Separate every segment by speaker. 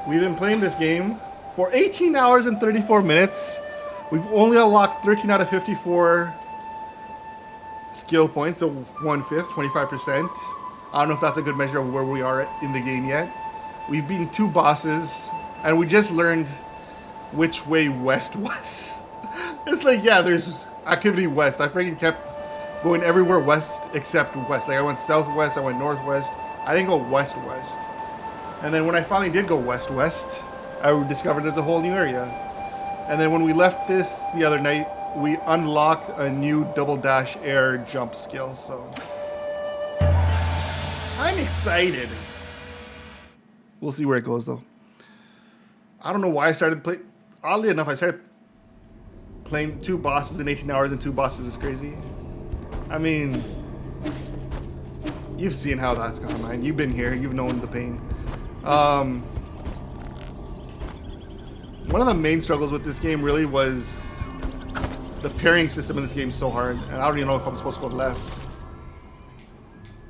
Speaker 1: We've been playing this game for 18 hours and 34 minutes. We've only unlocked 13 out of 54 skill points, so 1/5, 25%. I don't know if that's a good measure of where we are in the game yet. We've beaten 2 bosses, and we just learned which way west was. It's like, yeah, there's activity west. I freaking kept going everywhere west except west. Like, I went southwest, I went northwest. I didn't go west-west. And then when I finally did go west-west, I discovered there's a whole new area. And then when we left this the other night, we unlocked a new double dash air jump skill, so I'm excited. We'll see where it goes though. I don't know why I started playing. Oddly enough, I started playing 2 bosses in 18 hours and 2 bosses is crazy. I mean, you've seen how that's gone, man. You've been here. You've known the pain. One of the main struggles with this game really was the pairing system in this game is so hard, and I don't even know if I'm supposed to go left.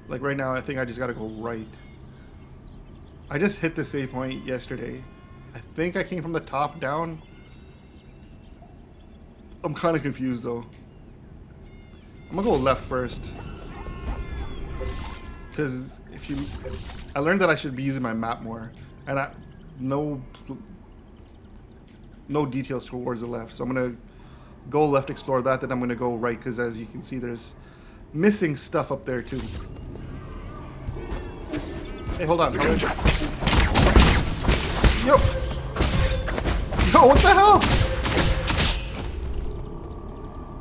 Speaker 1: Like right now, I think I just gotta go right. I just hit the save point yesterday. I think I came from the top down. I'm kind of confused though. I'm gonna go left first. Because I learned that I should be using my map more, and no details towards the left. So I'm gonna go left, explore that, then I'm gonna go right, because as you can see, there's missing stuff up there too. Hey, hold on. Yo, what the hell?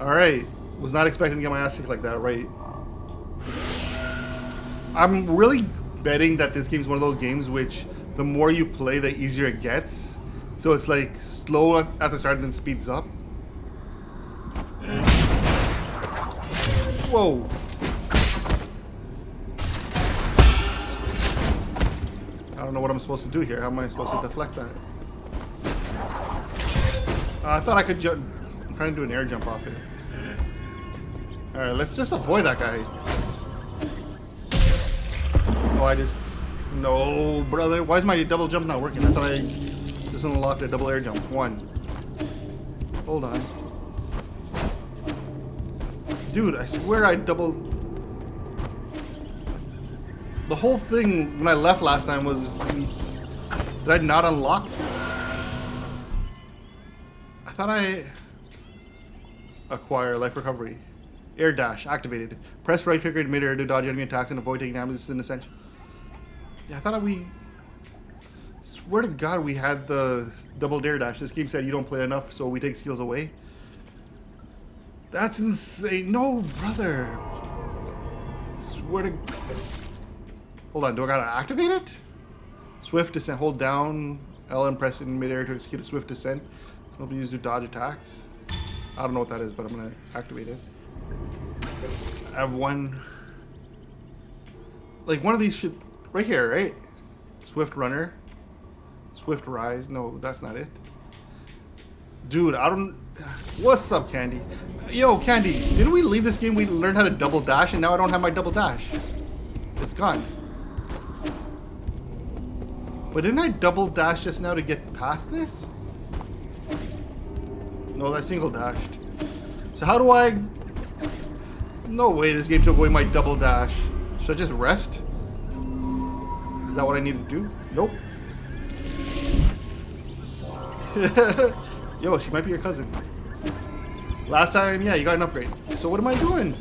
Speaker 1: All right, was not expecting to get my ass kicked like that, right? I'm really betting that this game's one of those games which the more you play, the easier it gets. So it's like slow at the start and then speeds up. Whoa. I don't know what I'm supposed to do here. How am I supposed to deflect that? I thought I could jump. I'm trying to do an air jump off it. Alright, let's just avoid that guy. Oh, no, brother. Why is my double jump not working? I thought I just unlocked a double air jump. 1. Hold on. Dude, I swear I double... The whole thing when I left last time was... Did I not unlock? I thought I... Acquire life recovery. Air dash activated. Press right trigger in midair to dodge enemy attacks and avoid taking damage. This is an essential. Yeah, I thought we... Swear to God we had the double dare dash. This game said you don't play enough, so we take skills away. That's insane. No, brother. Swear to... Hold on, do I gotta activate it? Swift descent. Hold down L and press in midair to execute a swift descent. It'll be used to dodge attacks. I don't know what that is, but I'm gonna activate it. I have one... Like one of these should... Right here, right? Swift runner. Swift rise. No, that's not it. Dude, I don't... What's up, Candy? Yo, Candy, didn't we leave this game? We learned how to double dash, and now I don't have my double dash. It's gone. But didn't I double dash just now to get past this? No, I single dashed. So how do I... No way, this game took away my double dash. Should I just rest? Is that what I need to do? Nope. Yo, she might be your cousin. Last time, yeah, you got an upgrade. So what am I doing?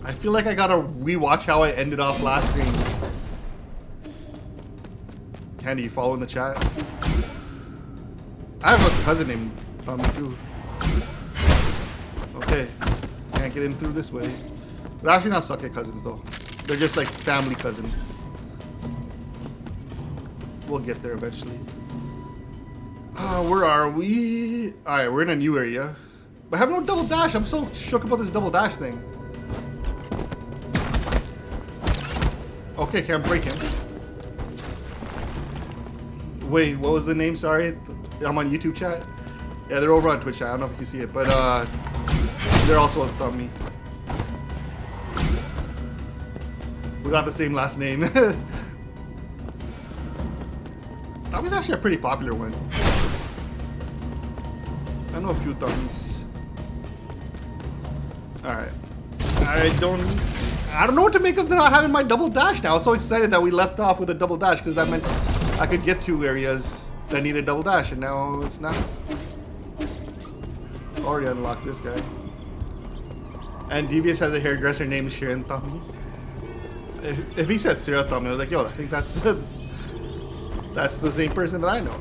Speaker 1: I feel like I gotta rewatch how I ended off last stream. Candy, you follow in the chat? I have a cousin named Tommy too. Okay, can't get in through this way. They're actually not suck at cousins though. They're just like family cousins. We'll get there eventually. Where are we? Alright, we're in a new area. But I have no double dash. I'm so shook about this double dash thing. Okay, can't break him. Wait, what was the name? Sorry. I'm on YouTube chat. Yeah, they're over on Twitch chat. I don't know if you can see it, but they're also on me. We got the same last name. Tommy's actually a pretty popular one. I know a few Tommies. Alright. I don't know what to make of not having my double dash now. I was so excited that we left off with a double dash because that meant I could get to areas that need a double dash, and now it's not. Already unlocked this guy. And Devious has a hairdresser named Xingtan. If he said Sarah Tommy, I was like, yo, I think that's the same person that I know.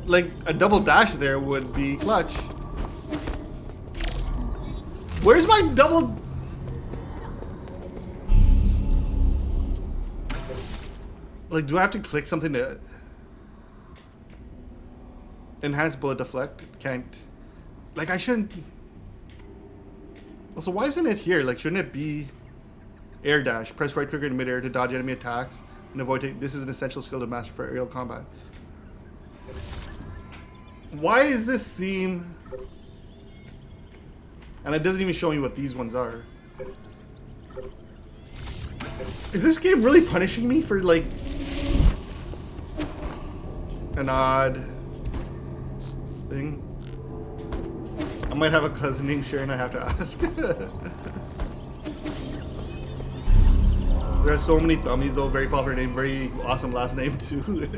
Speaker 1: Like, a double dash there would be clutch. Where's my double... Like, do I have to click something to... Enhance bullet deflect? Can't... Like, I shouldn't... Also, why isn't it here? Like, shouldn't it be... Air dash. Press right trigger in midair to dodge enemy attacks and avoid... This is an essential skill to master for aerial combat. Why is this seem... And it doesn't even show me what these ones are. Is this game really punishing me for, like... an odd... thing? I might have a cousin named Sharon I have to ask. There are so many Tommies though, very popular name, very awesome last name too.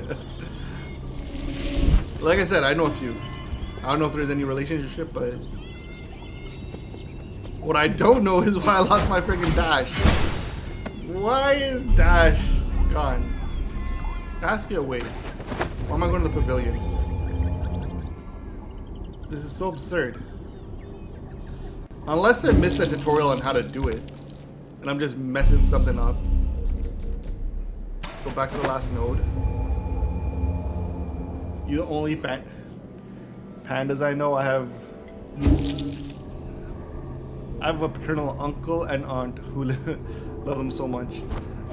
Speaker 1: Like I said, I know a few. I don't know if there's any relationship, but what I don't know is why I lost my freaking dash. Why is dash gone? There has to be a way. Why am I going to the pavilion? This is so absurd. Unless I missed a tutorial on how to do it, and I'm just messing something up. Go back to the last node. You the only pandas I know. I have a paternal uncle and aunt who love them so much.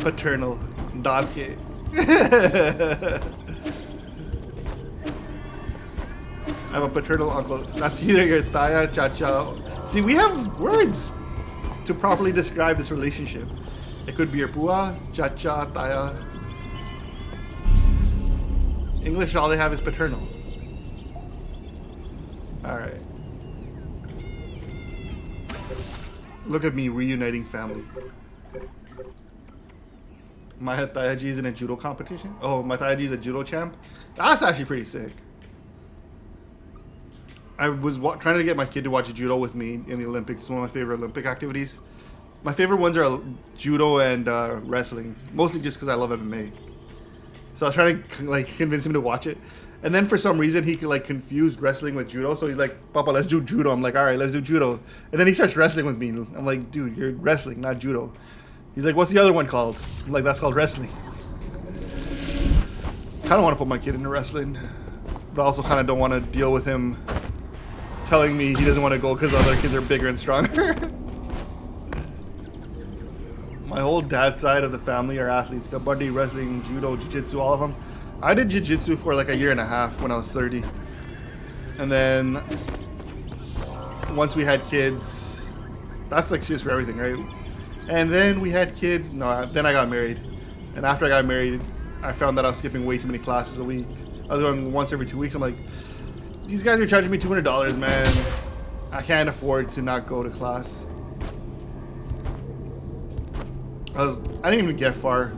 Speaker 1: Paternal. Dadke. I have a paternal uncle. That's either your Taya, Chacha. See, we have words to properly describe this relationship. It could be your Pua, Chacha, Taya. English, all they have is paternal. Alright. Look at me reuniting family. My Tayaji is in a judo competition. Oh, my Tayaji is a judo champ. That's actually pretty sick. I was trying to get my kid to watch judo with me in the Olympics. It's one of my favorite Olympic activities. My favorite ones are judo and wrestling, mostly just because I love MMA. So I was trying to like convince him to watch it, and then for some reason he like confused wrestling with judo. So he's like, "Papa, let's do judo." I'm like, "All right, let's do judo." And then he starts wrestling with me. I'm like, "Dude, you're wrestling, not judo." He's like, "What's the other one called?" I'm like, "That's called wrestling." Kind of want to put my kid into wrestling, but I also kind of don't want to deal with him telling me he doesn't want to go because other kids are bigger and stronger. My whole dad's side of the family are athletes. Kabaddi, wrestling, judo, jiu-jitsu, all of them. I did jiu-jitsu for like a year and a half when I was 30. And then once we had kids, that's like serious for everything, right? And then we had kids. No, then I got married. And after I got married, I found that I was skipping way too many classes a week. I was going once every 2 weeks. I'm like, these guys are charging me $200, man. I can't afford to not go to class. I didn't even get far,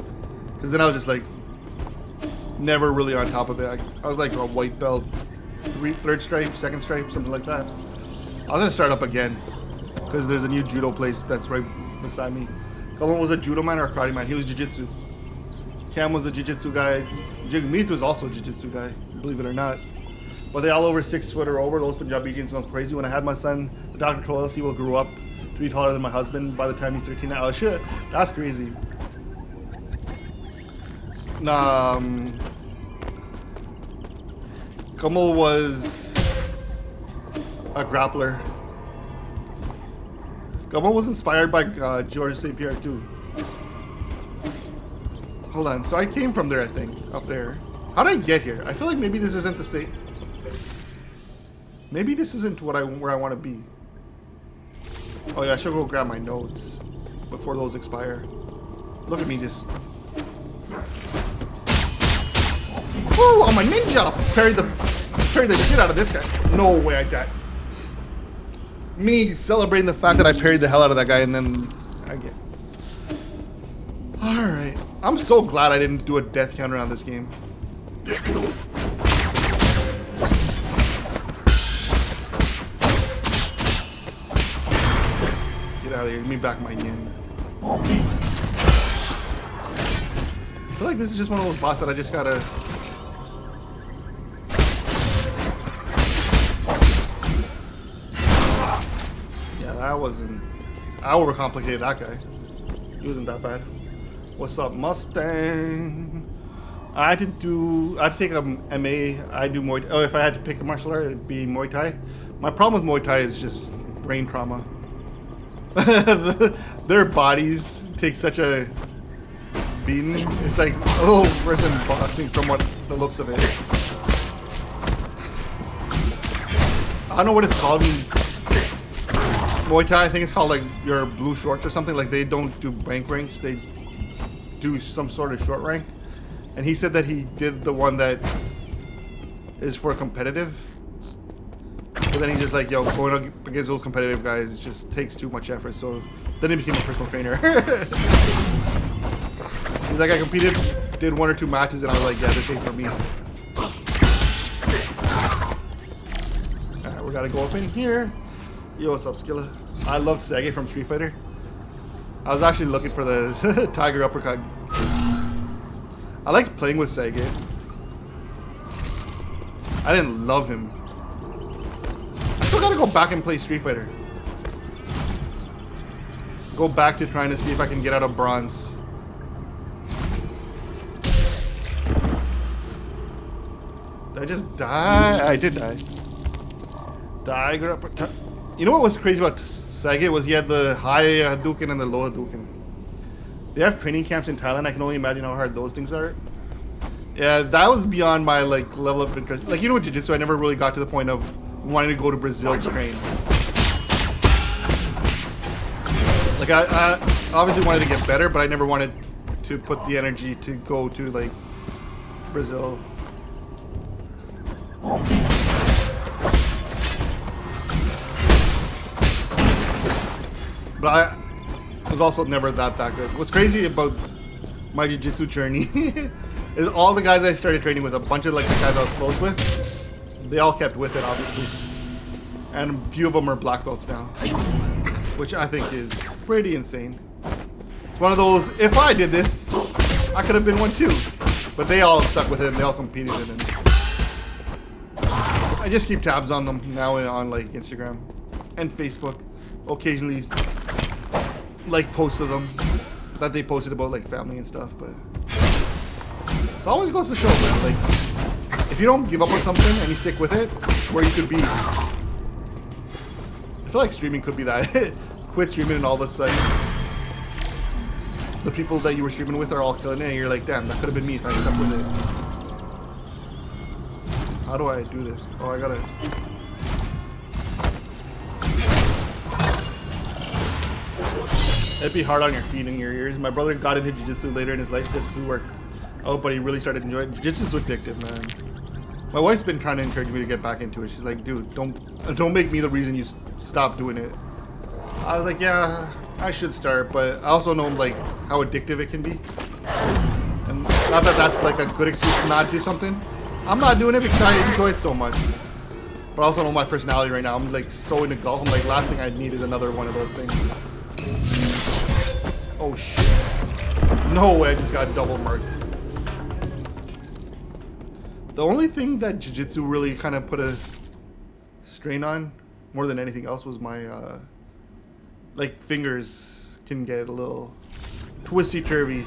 Speaker 1: because then I was just like, never really on top of it. I was like a white belt, third stripe, second stripe, something like that. I was gonna start up again, because there's a new judo place that's right beside me. Colin was a judo man or a karate man. He was jiu-jitsu. Cam was a jiu-jitsu guy. Jigmeet was also a jiu-jitsu guy, believe it or not. But they all over 6 foot or over. Those Punjabi jeans smells crazy. When I had my son, the doctor told us he will grow up to be taller than my husband by the time he's 13. Oh shit, that's crazy. Kamal was a grappler. Kamal was inspired by George St. Pierre too. Hold on, so I came from there, I think, up there. How did I get here? I feel like maybe this isn't the same. Maybe this isn't where I want to be. Oh yeah, I should go grab my notes before those expire. Look at me just... Woo! I'm a ninja! Parried the shit out of this guy. No way I died. Me celebrating the fact that I parried the hell out of that guy and then I get... Alright. I'm so glad I didn't do a death counter on this game. Get out of here. Give me back my yen. I feel like this is just one of those bosses that I just gotta... Yeah, that wasn't... I overcomplicated that guy. He wasn't that bad. What's up, Mustang? I had to take a MA. I do Muay Thai. Oh, if I had to pick a martial art, it'd be Muay Thai. My problem with Muay Thai is just brain trauma. Their bodies take such a beating. It's like a little worse than boxing from what the looks of it. I don't know what it's called in Muay Thai. I think it's called like your blue shorts or something. Like they don't do ranks. They do some sort of short rank. And he said that he did the one that is for competitive. But then he just like, yo, going up against those competitive guys just takes too much effort. So then he became a personal trainer. He's like, I competed, did 1 or 2 matches, and I was like, yeah, this ain't for me. Alright, we gotta go up in here. Yo, what's up, Skilla? I love Sage from Street Fighter. I was actually looking for the Tiger Uppercut. I liked playing with Sage. I didn't love him. I still gotta go back and play Street Fighter. Go back to trying to see if I can get out of bronze. Did I just die? I did die. Tiger Uppercut. You know what was crazy about Sage was he had the high Hadouken and the low Hadouken. They have training camps in Thailand. I can only imagine how hard those things are. Yeah, that was beyond my like level of interest. Like, you know, with jiu-jitsu, I never really got to the point of wanting to go to Brazil to train. Like, I obviously wanted to get better, but I never wanted to put the energy to go to like Brazil. But I was also never that good. What's crazy about my jiu-jitsu journey is all the guys I started training with, a bunch of like the guys I was close with, they all kept with it, obviously. And a few of them are black belts now, which I think is pretty insane. It's one of those, if I did this, I could have been one too. But they all stuck with it and they all competed in it. I just keep tabs on them now on like Instagram and Facebook. Occasionally like posts of them that they posted about like family and stuff, but it always goes to show, man, like if you don't give up on something and you stick with it, where you could be. I feel like streaming could be that. Quit streaming and all of a sudden the people that you were streaming with are all killing it and you're like, damn, that could have been me if I stuck with it. How do I do this? Oh, I gotta... It'd be hard on your feet and your ears. My brother got into jiu-jitsu later in his life just to work. Oh, but he really started enjoying it. Jiu-jitsu's addictive, man. My wife's been trying to encourage me to get back into it. She's like, dude, don't make me the reason you stop doing it. I was like, yeah, I should start, but I also know like how addictive it can be. And not that that's like a good excuse to not do something. I'm not doing it because I enjoy it so much. But I also know my personality right now. I'm like so into golf. I'm like, last thing I need is another one of those things. Oh shit. No way, I just got double marked. The only thing that jiu-jitsu really kind of put a strain on, more than anything else, was my, like, fingers can get a little twisty-turvy.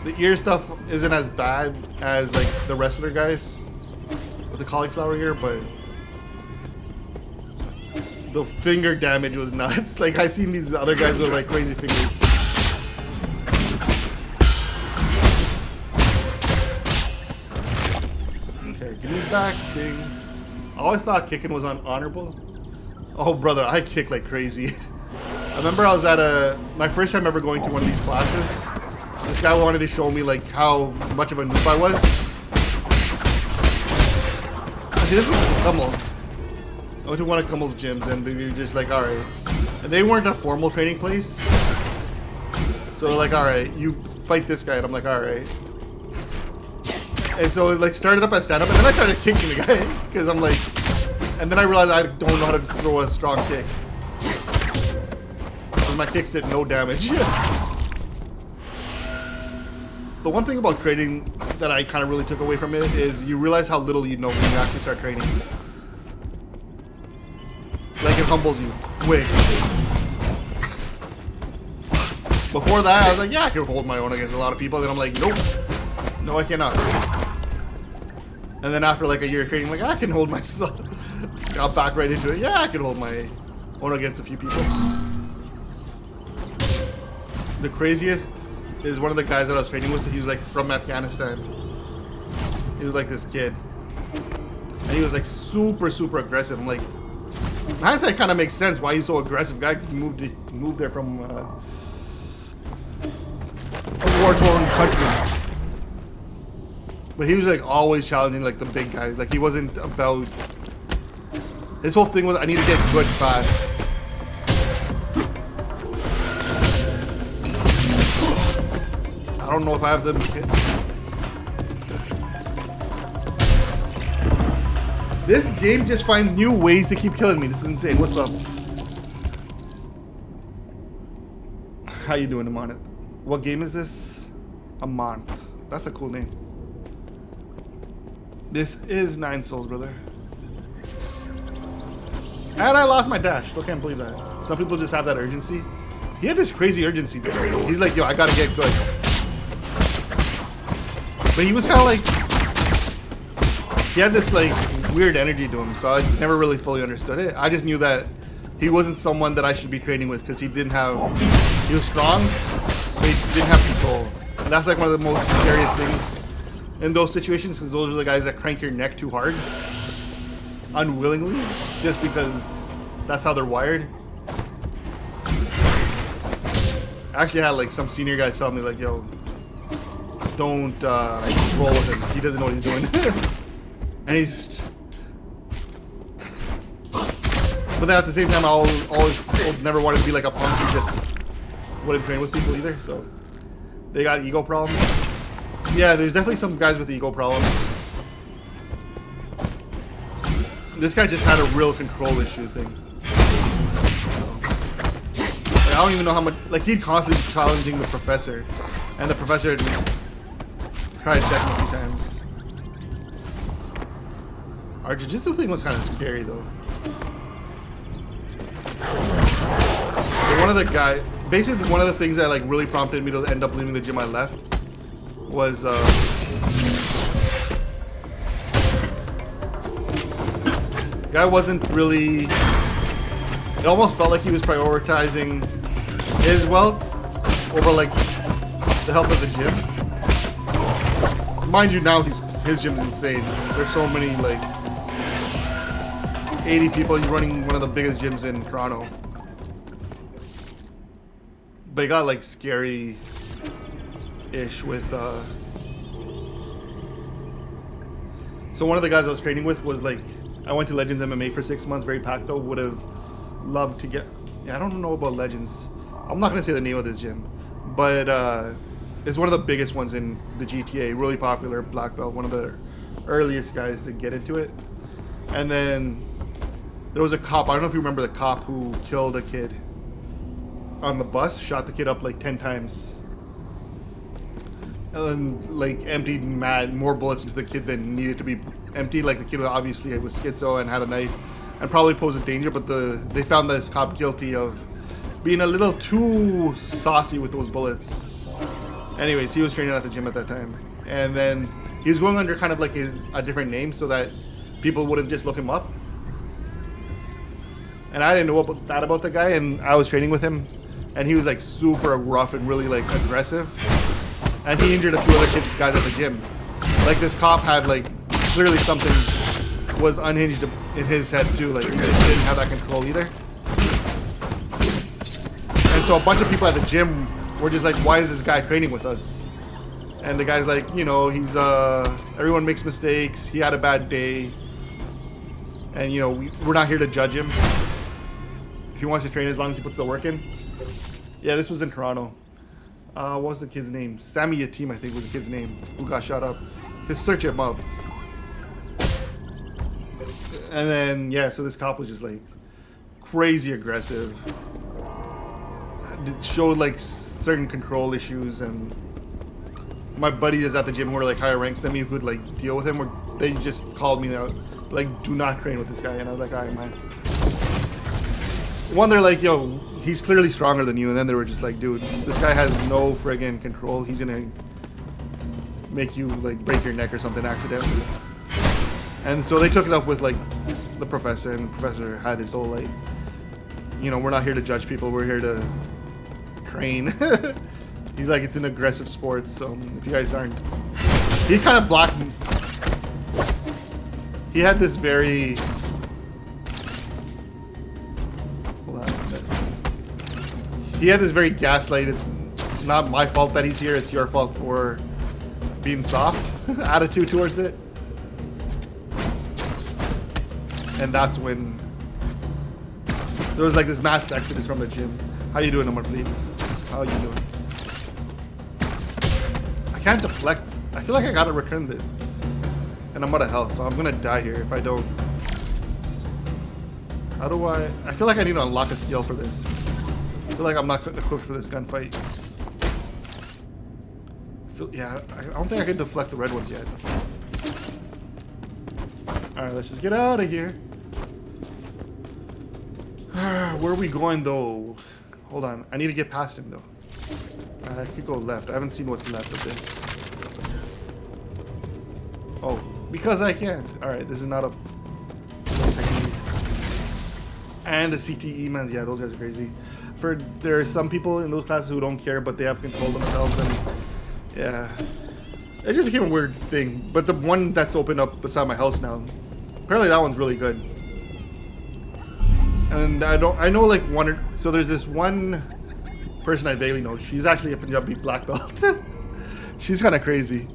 Speaker 1: The ear stuff isn't as bad as, like, the wrestler guys with the cauliflower ear, but the finger damage was nuts. Like, I seen these other guys with like crazy fingers. Okay, give me back, thing. I always thought kicking was honorable. Oh, brother, I kick like crazy. I remember I was at my first time ever going to one of these classes. This guy wanted to show me like how much of a noob I was. See, this was Kummel. I went to one of Kummel's gyms and they were just like, alright. And they weren't a formal training place. So they're like, alright, you fight this guy. And I'm like, alright. And so it like started up as stand-up, and then I started kicking the guy. Because I'm like, and then I realized I don't know how to throw a strong kick. So my kicks did no damage. The one thing about training that I kind of really took away from it is you realize how little you know when you actually start training. Like, it humbles you quick. Before that, I was like, yeah, I can hold my own against a lot of people. And then I'm like, nope. No, I cannot. And then after like a year of training, I'm like, I can hold myself. Got back right into it. Yeah, I can hold my own against a few people. The craziest is one of the guys that I was training with. He was like from Afghanistan. He was like this kid. And he was like super, super aggressive. I'm like, in hindsight, kind of makes sense why he's so aggressive. Guy moved there from a war-torn country. But he was like always challenging like the big guys. Like he wasn't about. His whole thing was I need to get good fast. I don't know if I have them. This game just finds new ways to keep killing me. This is insane. What's up? How you doing, Amonit? What game is this? Amont. That's a cool name. This is 9 souls, brother. And I lost my dash. Still can't believe that. Some people just have that urgency. He had this crazy urgency, dude. He's like, yo, I gotta get good. But he was kind of like... He had this, like, weird energy to him, so I never really fully understood it. I just knew that he wasn't someone that I should be training with because he didn't have... He was strong, but he didn't have control. And that's, like, one of the most scariest things in those situations, because those are the guys that crank your neck too hard unwillingly just because that's how they're wired. I actually had like some senior guys tell me like, yo, don't roll with him, he doesn't know what he's doing. And he's, but then at the same time I always never wanted to be like a punk who just wouldn't train with people either, so they got ego problems. Yeah, there's definitely some guys with ego problems. This guy just had a real control issue thing. Like, I don't even know how much... Like, he'd constantly challenging the professor. And the professor had tried decking a few times. Our jiu-jitsu thing was kind of scary, though. So one of the guys... Basically, one of the things that, like, really prompted me to end up leaving the gym I left was guy wasn't really, it almost felt like he was prioritizing his wealth over like the health of the gym. Mind you, now his gym's insane. There's so many, like 80 people. He's running one of the biggest gyms in Toronto. But it got like scary ish with so one of the guys I was training with was like, I went to Legends MMA for 6 months, very packed though. Would have loved to get, yeah, I don't know about Legends. I'm not gonna say the name of this gym, but it's one of the biggest ones in the GTA, really popular, black belt, one of the earliest guys to get into it. And then there was a cop, I don't know if you remember the cop who killed a kid on the bus, shot the kid up like 10 times. And like emptied more bullets into the kid than needed to be emptied. Like the kid obviously was schizo and had a knife and probably posed a danger, but they found this cop guilty of being a little too saucy with those bullets. Anyways, he was training at the gym at that time, and then he was going under kind of like a different name so that people wouldn't just look him up. And I didn't know about the guy, and I was training with him, and he was like super rough and really like aggressive. And he injured a few other guys at the gym. Like this cop had like, clearly something was unhinged in his head too. Like he didn't have that control either. And so a bunch of people at the gym were just like, why is this guy training with us? And the guy's like, you know, he's everyone makes mistakes. He had a bad day, and you know we're not here to judge him. If he wants to train, as long as he puts the work in. Yeah, this was in Toronto. What was the kid's name? Sammy Yatim, I think was the kid's name, who got shot up. Just search him up. And then yeah, so this cop was just like crazy aggressive. It showed like certain control issues, and my buddies at the gym who were like higher ranks than me who could like deal with him, or they just called me out like, do not train with this guy, and I was like, alright man. One, they're like, yo, he's clearly stronger than you, and then they were just like, dude, this guy has no friggin' control. He's gonna make you like break your neck or something accidentally. And so they took it up with like the professor, and the professor had his whole like, you know, we're not here to judge people, we're here to train. He's like, it's an aggressive sport, so if you guys aren't... He kind of blocked me. He had this very... Hold on. He had this very gaslight, it's not my fault that he's here, it's your fault for being soft attitude towards it. And that's when there was like this mass exodus from the gym. How you doing, Omar, please? How you doing? I can't deflect. I feel like I gotta return this. And I'm out of health, so I'm gonna die here if I don't. How do I feel like I need to unlock a skill for this. I feel like I'm not equipped for this gunfight. Yeah, I don't think I can deflect the red ones yet. Alright, let's just get out of here. Where are we going though? Hold on, I need to get past him though. I could go left. I haven't seen what's left of this. Oh, because I can. Alright, this is not a... And the CTE mans, yeah, those guys are crazy. There are some people in those classes who don't care, but they have control themselves, and yeah. It just became a weird thing. But the one that's opened up beside my house now, apparently that one's really good. And I know like so there's this one person I vaguely know. She's actually a Punjabi black belt. She's kind of crazy.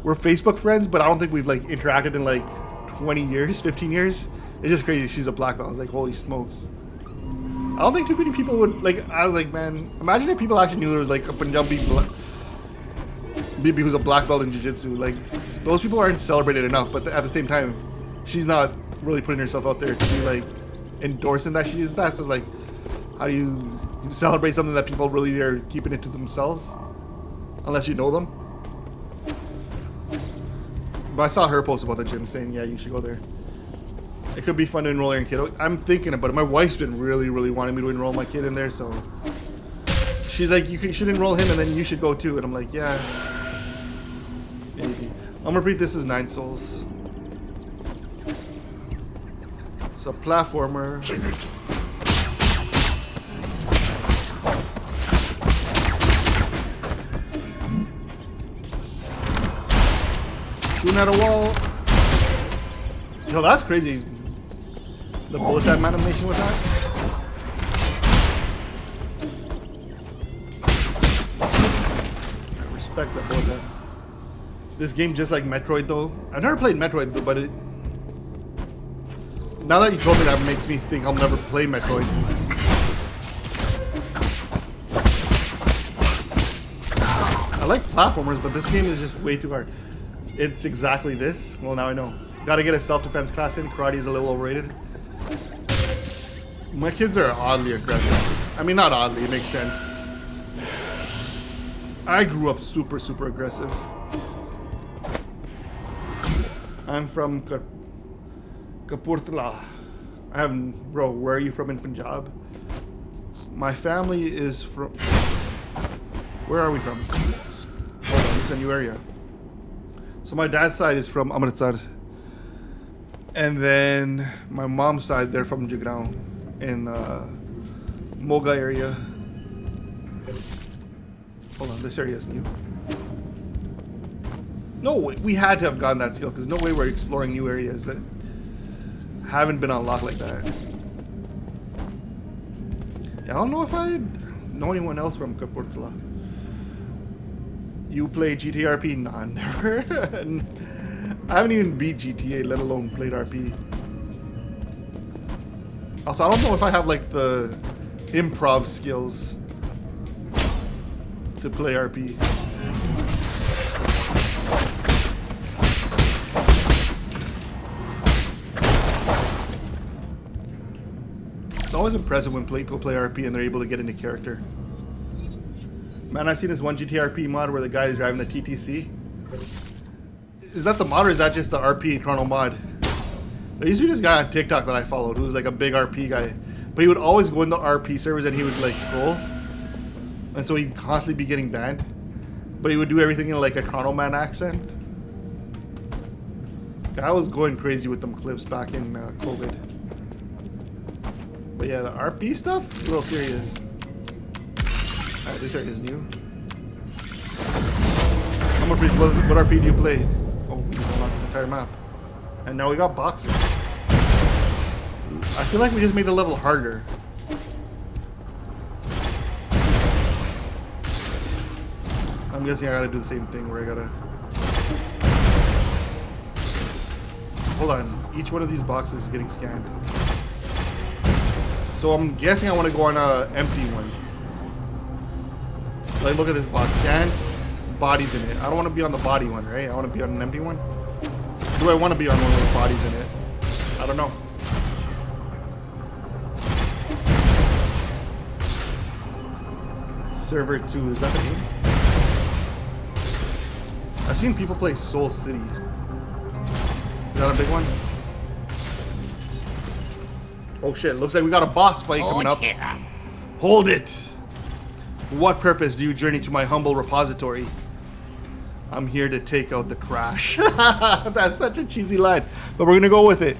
Speaker 1: We're Facebook friends, but I don't think we've like interacted in like 20 years, 15 years. It's just crazy. She's a black belt. I was like, holy smokes. I don't think too many people would like. I was like, man, imagine if people actually knew there was like a Punjabi Bibi who's a black belt in jiu-jitsu. Like, those people aren't celebrated enough, but at the same time, she's not really putting herself out there to be like endorsing that she is that. So it's like, how do you celebrate something that people really are keeping it to themselves? Unless you know them. But I saw her post about the gym saying, yeah, you should go there. It could be fun to enroll your kid. I'm thinking about it. My wife's been really, really wanting me to enroll my kid in there, so she's like, you should enroll him and then you should go too. And I'm like, yeah, maybe. I'm gonna repeat, this is 9 souls. It's a platformer. Shooting at a wall. Yo, that's crazy. The bullet time animation with that. I respect that bullet time. This game just like Metroid though. I've never played Metroid though, but now that you told me that makes me think I'll never play Metroid. I like platformers, but this game is just way too hard. It's exactly this. Well, now I know. Gotta get a self-defense class in. Karate is a little overrated. My kids are oddly aggressive. I mean, not oddly, it makes sense. I grew up super, super aggressive. I'm from Kapurthala. Bro, where are you from in Punjab? My family is from... Where are we from? Hold on, it's a new area. So my dad's side is from Amritsar. And then my mom's side, they're from Jugrao in Moga area. Hold on, this area is new. No way, we had to have gotten that skill because no way we're exploring new areas that haven't been unlocked like that. Yeah, I don't know if I know anyone else from Kapurthala. You play GTRP? Nah, never. I haven't even beat GTA, let alone played RP. Also, I don't know if I have like the improv skills to play RP. It's always impressive when people play RP and they're able to get into character. Man, I've seen this one GTRP mod where the guy is driving the TTC. Is that the mod or is that just the RP Chrono mod? There used to be this guy on TikTok that I followed who was like a big RP guy. But he would always go into RP servers and he would like troll. And so he'd constantly be getting banned. But he would do everything in like a Chrono Man accent. I was going crazy with them clips back in COVID. But yeah, the RP stuff, a little serious. Alright, this area is new. What RP do you play? Oh, we just unlocked this entire map. And now we got boxes. I feel like we just made the level harder. I'm guessing I gotta do the same thing where I gotta... Hold on, each one of these boxes is getting scanned. So I'm guessing I want to go on a empty one. Like, look at this box. Scan. Bodies in it. I don't want to be on the body one, right? I want to be on an empty one. Do I want to be on one of those bodies in it? I don't know. Server 2. Is that the game? I've seen people play Soul City. Is that a big one? Oh shit, looks like we got a boss fight coming up. Yeah. Hold it! For what purpose do you journey to my humble repository? I'm here to take out the trash. That's such a cheesy line, but we're gonna go with it.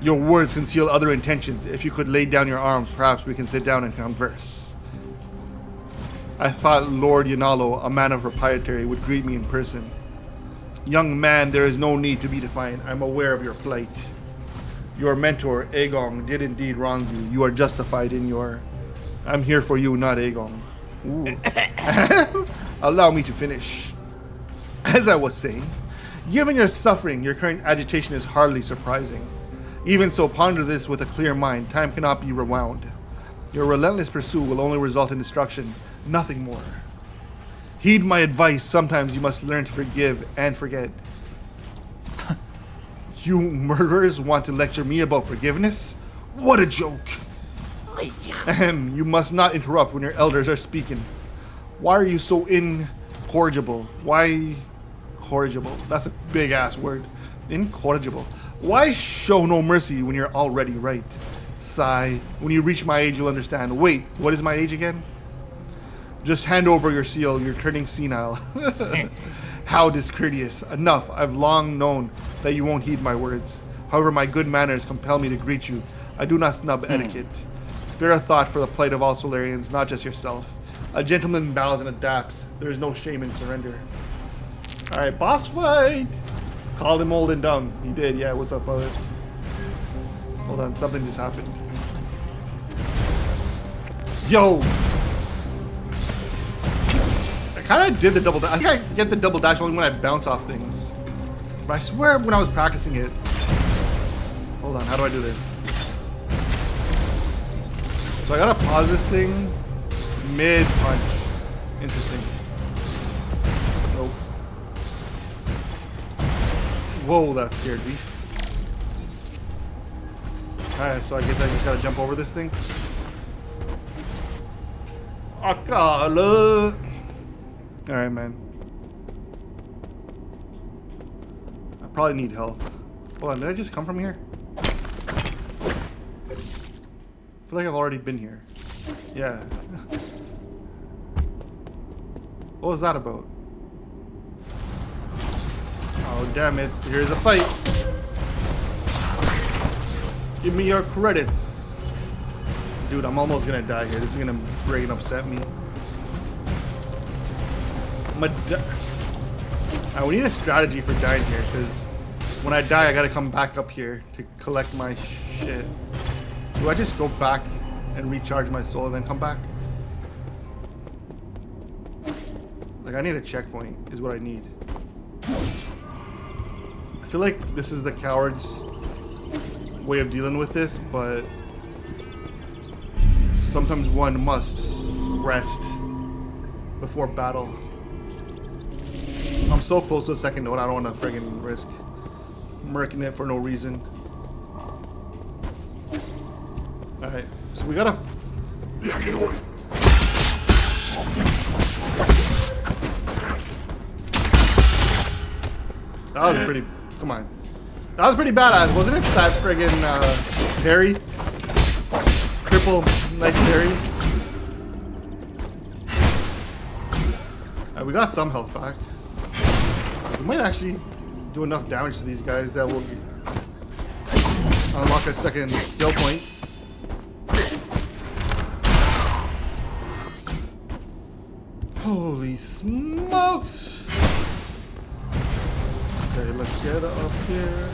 Speaker 1: Your words conceal other intentions. If you could lay down your arms, perhaps we can sit down and converse. I thought Lord Yanalo, a man of proprietary, would greet me in person. Young man, there is no need to be defiant. I'm aware of your plight. Your mentor, Aegong, did indeed wrong you. You are justified in your... I'm here for you, not Aegong. Allow me to finish. As I was saying, given your suffering, your current agitation is hardly surprising. Even so, ponder this with a clear mind. Time cannot be rewound. Your relentless pursuit will only result in destruction, nothing more. Heed my advice. Sometimes you must learn to forgive and forget. You murderers want to lecture me about forgiveness? What a joke. Ahem, you must not interrupt when your elders are speaking. Why are you so incorrigible? Why corrigible? That's a big ass word. Incorrigible. Why show no mercy when you're already right? Sigh. When you reach my age, you'll understand. Wait, what is my age again? Just hand over your seal. You're turning senile. How discourteous. Enough. I've long known that you won't heed my words. However, my good manners compel me to greet you. I do not snub etiquette. Spare a thought for the plight of all Solarians, not just yourself. A gentleman bows and adapts. There is no shame in surrender. Alright, boss fight! Called him old and dumb. He did, yeah. What's up, brother? Hold on, something just happened. Yo! I kind of did the double dash. I think I get the double dash only when I bounce off things. But I swear when I was practicing it... Hold on, how do I do this? So I gotta pause this thing mid-punch. Interesting. Nope. Whoa, that scared me. Alright, so I guess I just gotta jump over this thing. Akala! Alright, man. I probably need health. Hold on, did I just come from here? I feel like I've already been here. Yeah. What was that about? Oh, damn it. Here's a fight. Give me your credits. Dude, I'm almost gonna die here. This is gonna freaking upset me. We need a strategy for dying here, because when I die, I gotta come back up here to collect my shit. Do I just go back and recharge my soul and then come back? Like, I need a checkpoint, is what I need. I feel like this is the coward's way of dealing with this, but sometimes one must rest before battle. I'm so close to the second note, I don't want to friggin' risk murking it for no reason. Alright, so we gotta... That was pretty... Come on. That was pretty badass, wasn't it? That friggin' parry. Triple knife parry. Alright, we got some health back. We might actually do enough damage to these guys that will unlock a second skill point. Holy smokes! Okay, let's get up here.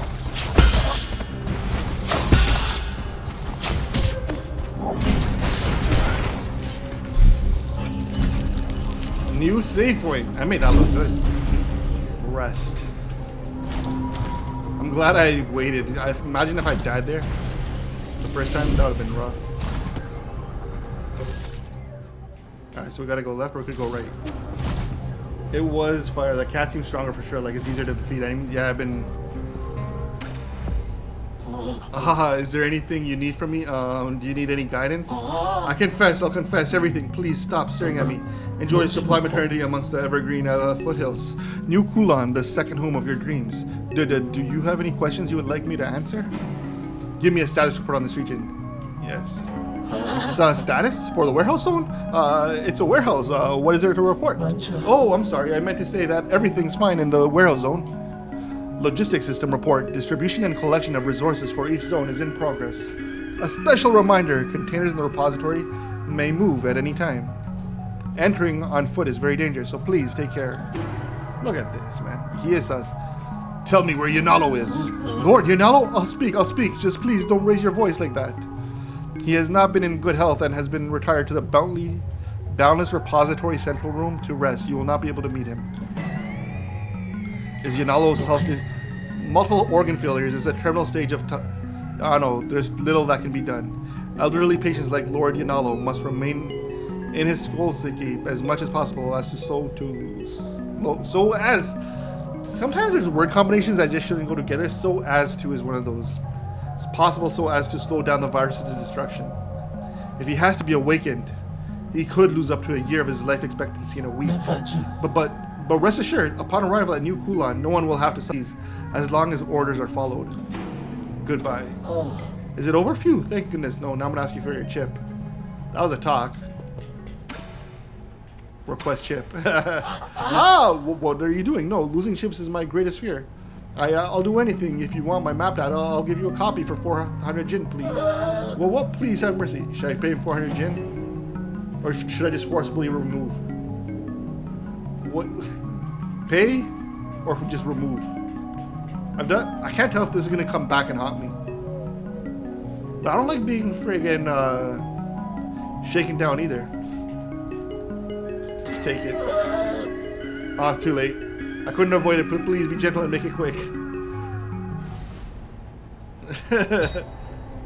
Speaker 1: New save point. I made that look good. Rest. I'm glad I waited. Imagine if I died there the first time, that would have been rough. Alright, so we gotta go left or we could go right. It was fire. The cat seems stronger for sure. Like, it's easier to defeat enemies. Yeah, I've been... is there anything you need from me? Do you need any guidance? I confess, I'll confess everything. Please stop staring at me. Enjoy the sublime eternity amongst the evergreen foothills. New Kulan, the second home of your dreams. Do you have any questions you would like me to answer? Give me a status report on this region. Yes. Status for the warehouse zone? It's a warehouse. What is there to report? Oh, I'm sorry. I meant to say that everything's fine in the warehouse zone. Logistics system report. Distribution and collection of resources for each zone is in progress. A special reminder, containers in the repository may move at any time. Entering on foot is very dangerous, so please take care. Look at this, man. He is us. Tell me where Yanalo is. Lord Yanalo? I'll speak. Just please don't raise your voice like that. He has not been in good health and has been retired to the Boundless Repository Central Room to rest. You will not be able to meet him. Is Yanalo's health... Multiple organ failures is a terminal stage of... I don't know, there's little that can be done. Elderly patients like Lord Yanalo must remain in his soulscape as much as possible as to so as... Sometimes there's word combinations that just shouldn't go together. So as to is one of those. It's possible so as to slow down the virus's destruction. If he has to be awakened, he could lose up to a year of his life expectancy in a week. But rest assured, upon arrival at New Kulan, no one will have to seize as long as orders are followed. Goodbye. Is it over? Phew, thank goodness. No, now I'm gonna ask you for your chip. That was a talk. Request chip. What are you doing? No, losing chips is my greatest fear. I'll do anything. If you want my map data, I'll give you a copy for 400 jin, please. Well, what? Please have mercy. Should I pay him 400 jin? Or should I just forcibly remove? What? Pay? Or just remove? I can't tell if this is going to come back and haunt me. But I don't like being friggin' shaken down either. Just take it. Ah, too late. I couldn't avoid it, but please be gentle and make it quick.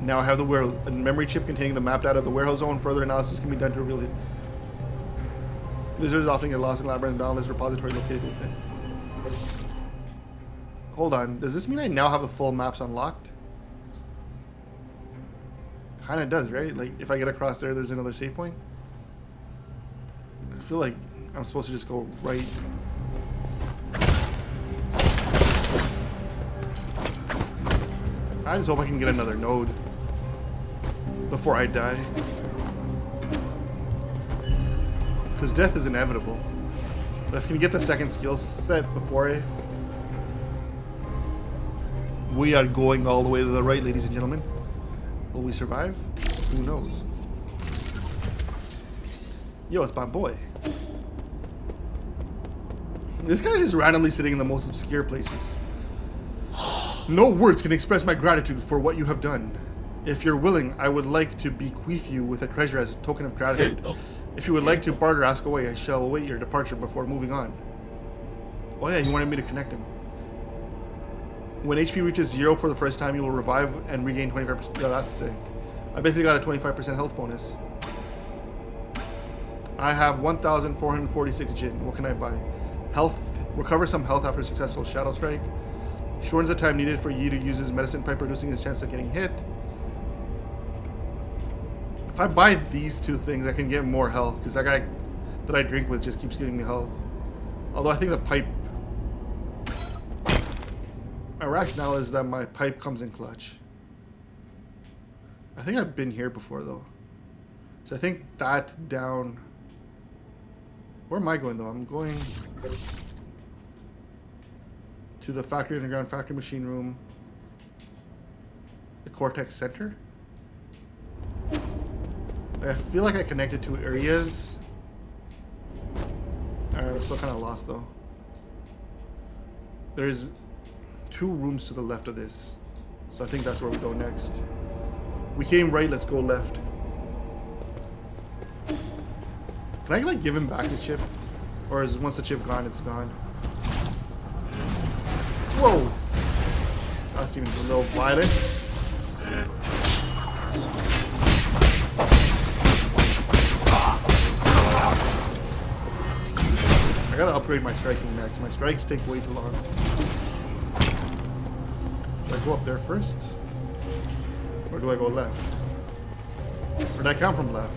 Speaker 1: Now I have a memory chip containing the map data of the warehouse zone. Further analysis can be done to reveal it. Visitors often get lost in labyrinth boundless repository located within. Hold on, does this mean I now have the full maps unlocked? Kinda does, right? Like, if I get across there, there's another save point? I feel like I'm supposed to just go right. I just hope I can get another node before I die. Because death is inevitable. But if I can get the second skill set before I... We are going all the way to the right, ladies and gentlemen. Will we survive? Who knows? Yo, it's my boy. This guy's just randomly sitting in the most obscure places. No words can express my gratitude for what you have done. If you're willing, I would like to bequeath you with a treasure as a token of gratitude. If you would like to barter, ask away. I shall await your departure before moving on. Oh yeah, he wanted me to connect him. When HP reaches 0 for the first time, you will revive and regain 25%. Yeah, that's sick. I basically got a 25% health bonus. I have 1,446 Jin. What can I buy? Health. Recover some health after a successful Shadow Strike. Shortens the time needed for Yi to use his medicine pipe, reducing his chance of getting hit. If I buy these two things, I can get more health, because that guy that I drink with just keeps giving me health. Although I think the pipe... My rationale is that my pipe comes in clutch. I think I've been here before, though. So I think that down... Where am I going, though? I'm going... to the factory underground, factory machine room. The Cortex Center. I feel like I connected two areas. Alright, I'm still kind of lost, though. There's 2 rooms to the left of this. So I think that's where we go next. We came right, let's go left. Can I, like, give him back his chip? Or is once the chip gone, it's gone? Whoa! That seems a little violent. I gotta upgrade my striking next. My strikes take way too long. Should I go up there first? Or do I go left? Where'd I come from left?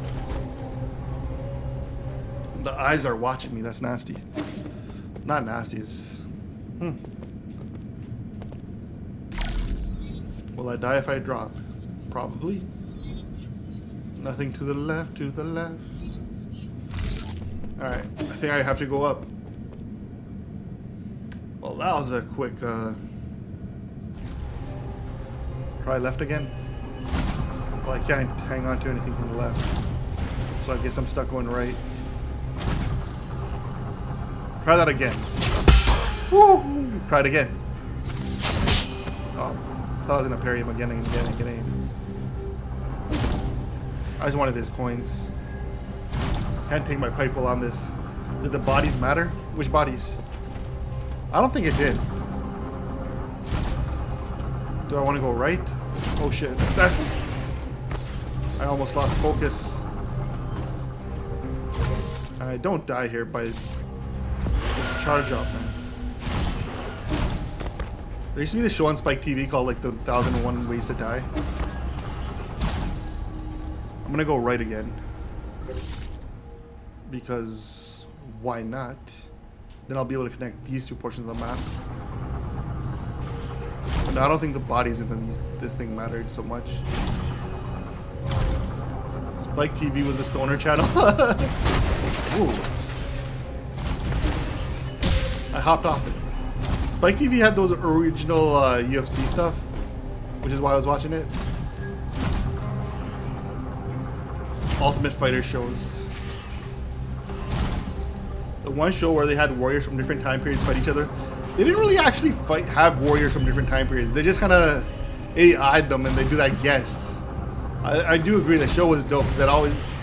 Speaker 1: The eyes are watching me. That's nasty. Not nasty. It's... Will I die if I drop? Probably. Nothing to the left, to the left. Alright, I think I have to go up. Well, that was a quick, Try left again. Well, I can't hang on to anything from the left. So I guess I'm stuck going right. Try that again. Woo! Try it again. Oh, I thought I was gonna parry him again and again and again. I just wanted his coins. Can't take my pipe while on this. Did the bodies matter? Which bodies? I don't think it did. Do I want to go right? Oh shit. That's... I almost lost focus. I don't die here by this charge off, man. There used to be this show on Spike TV called like the 1001 Ways to Die. I'm gonna go right again. Because why not? Then I'll be able to connect these 2 portions of the map. But I don't think the bodies in this thing mattered so much. Spike TV was a stoner channel. Ooh. I hopped off it. Spike TV had those original UFC stuff, which is why I was watching it. Ultimate Fighter shows. The one show where they had warriors from different time periods fight each other. They didn't really actually have warriors from different time periods. They just kind of AI'd them and they do that guess. I do agree the show was dope.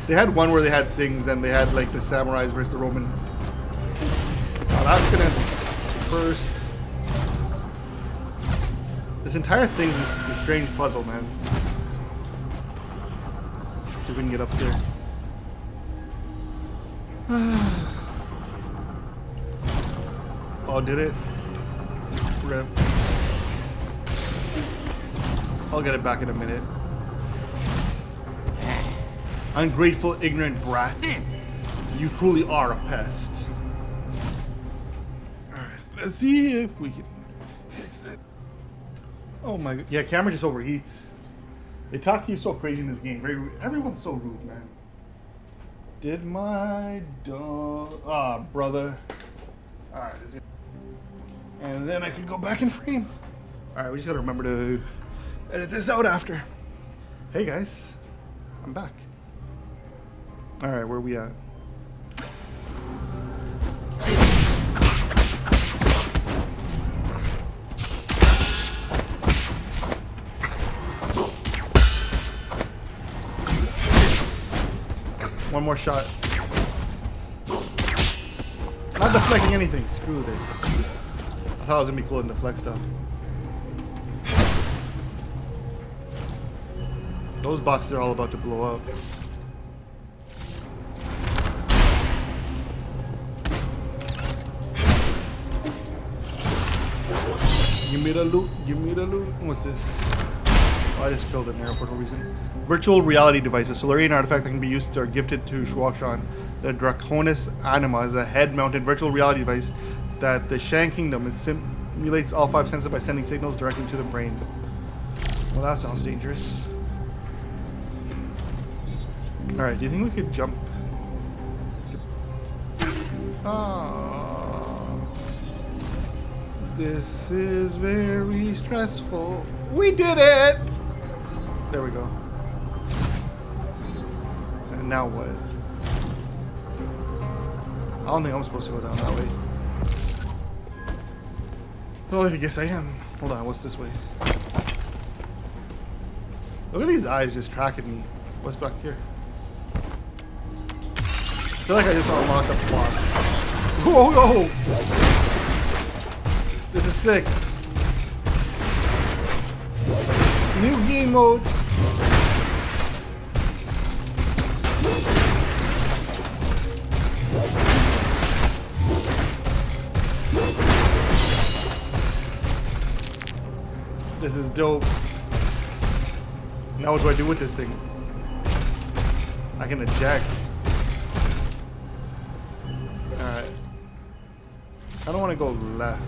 Speaker 1: They had one where they had Sings and they had like the samurais versus the Roman. Oh, that's gonna first. This entire thing is a strange puzzle, man. Let's see if we can get up there. Oh, did it? Rip. I'll get it back in a minute. Ungrateful, ignorant brat. You truly are a pest. Alright, let's see if we can fix it. Oh my god. Yeah, camera just overheats. They talk to you so crazy in this game. Everyone's so rude, man. Did my dog... Ah, brother. Alright, and then I could go back in frame. Alright, we just gotta remember to edit this out after. Hey guys, I'm back. Alright, where are we at? One more shot. Not deflecting anything. Screw this. I thought it was gonna be cool to deflect stuff. Those boxes are all about to blow up. Give me the loot. Give me the loot. What's this? Oh, I just killed an arrow for no reason. Virtual reality devices. Solarian artifact that can be used or gifted to Shuakshan. The Draconis Anima is a head-mounted virtual reality device that the Shan Kingdom simulates all 5 senses by sending signals directly to the brain. Well, that sounds dangerous. Alright, do you think we could jump? This is very stressful. We did it! There we go. And now what? I don't think I'm supposed to go down that way. Oh, I guess I am. Hold on, what's this way? Look at these eyes just tracking me. What's back here? I feel like I just unlocked a block. Whoa, whoa! This is sick. New game mode. This is dope. Now what do I do with this thing? I can eject. Alright. I don't want to go left.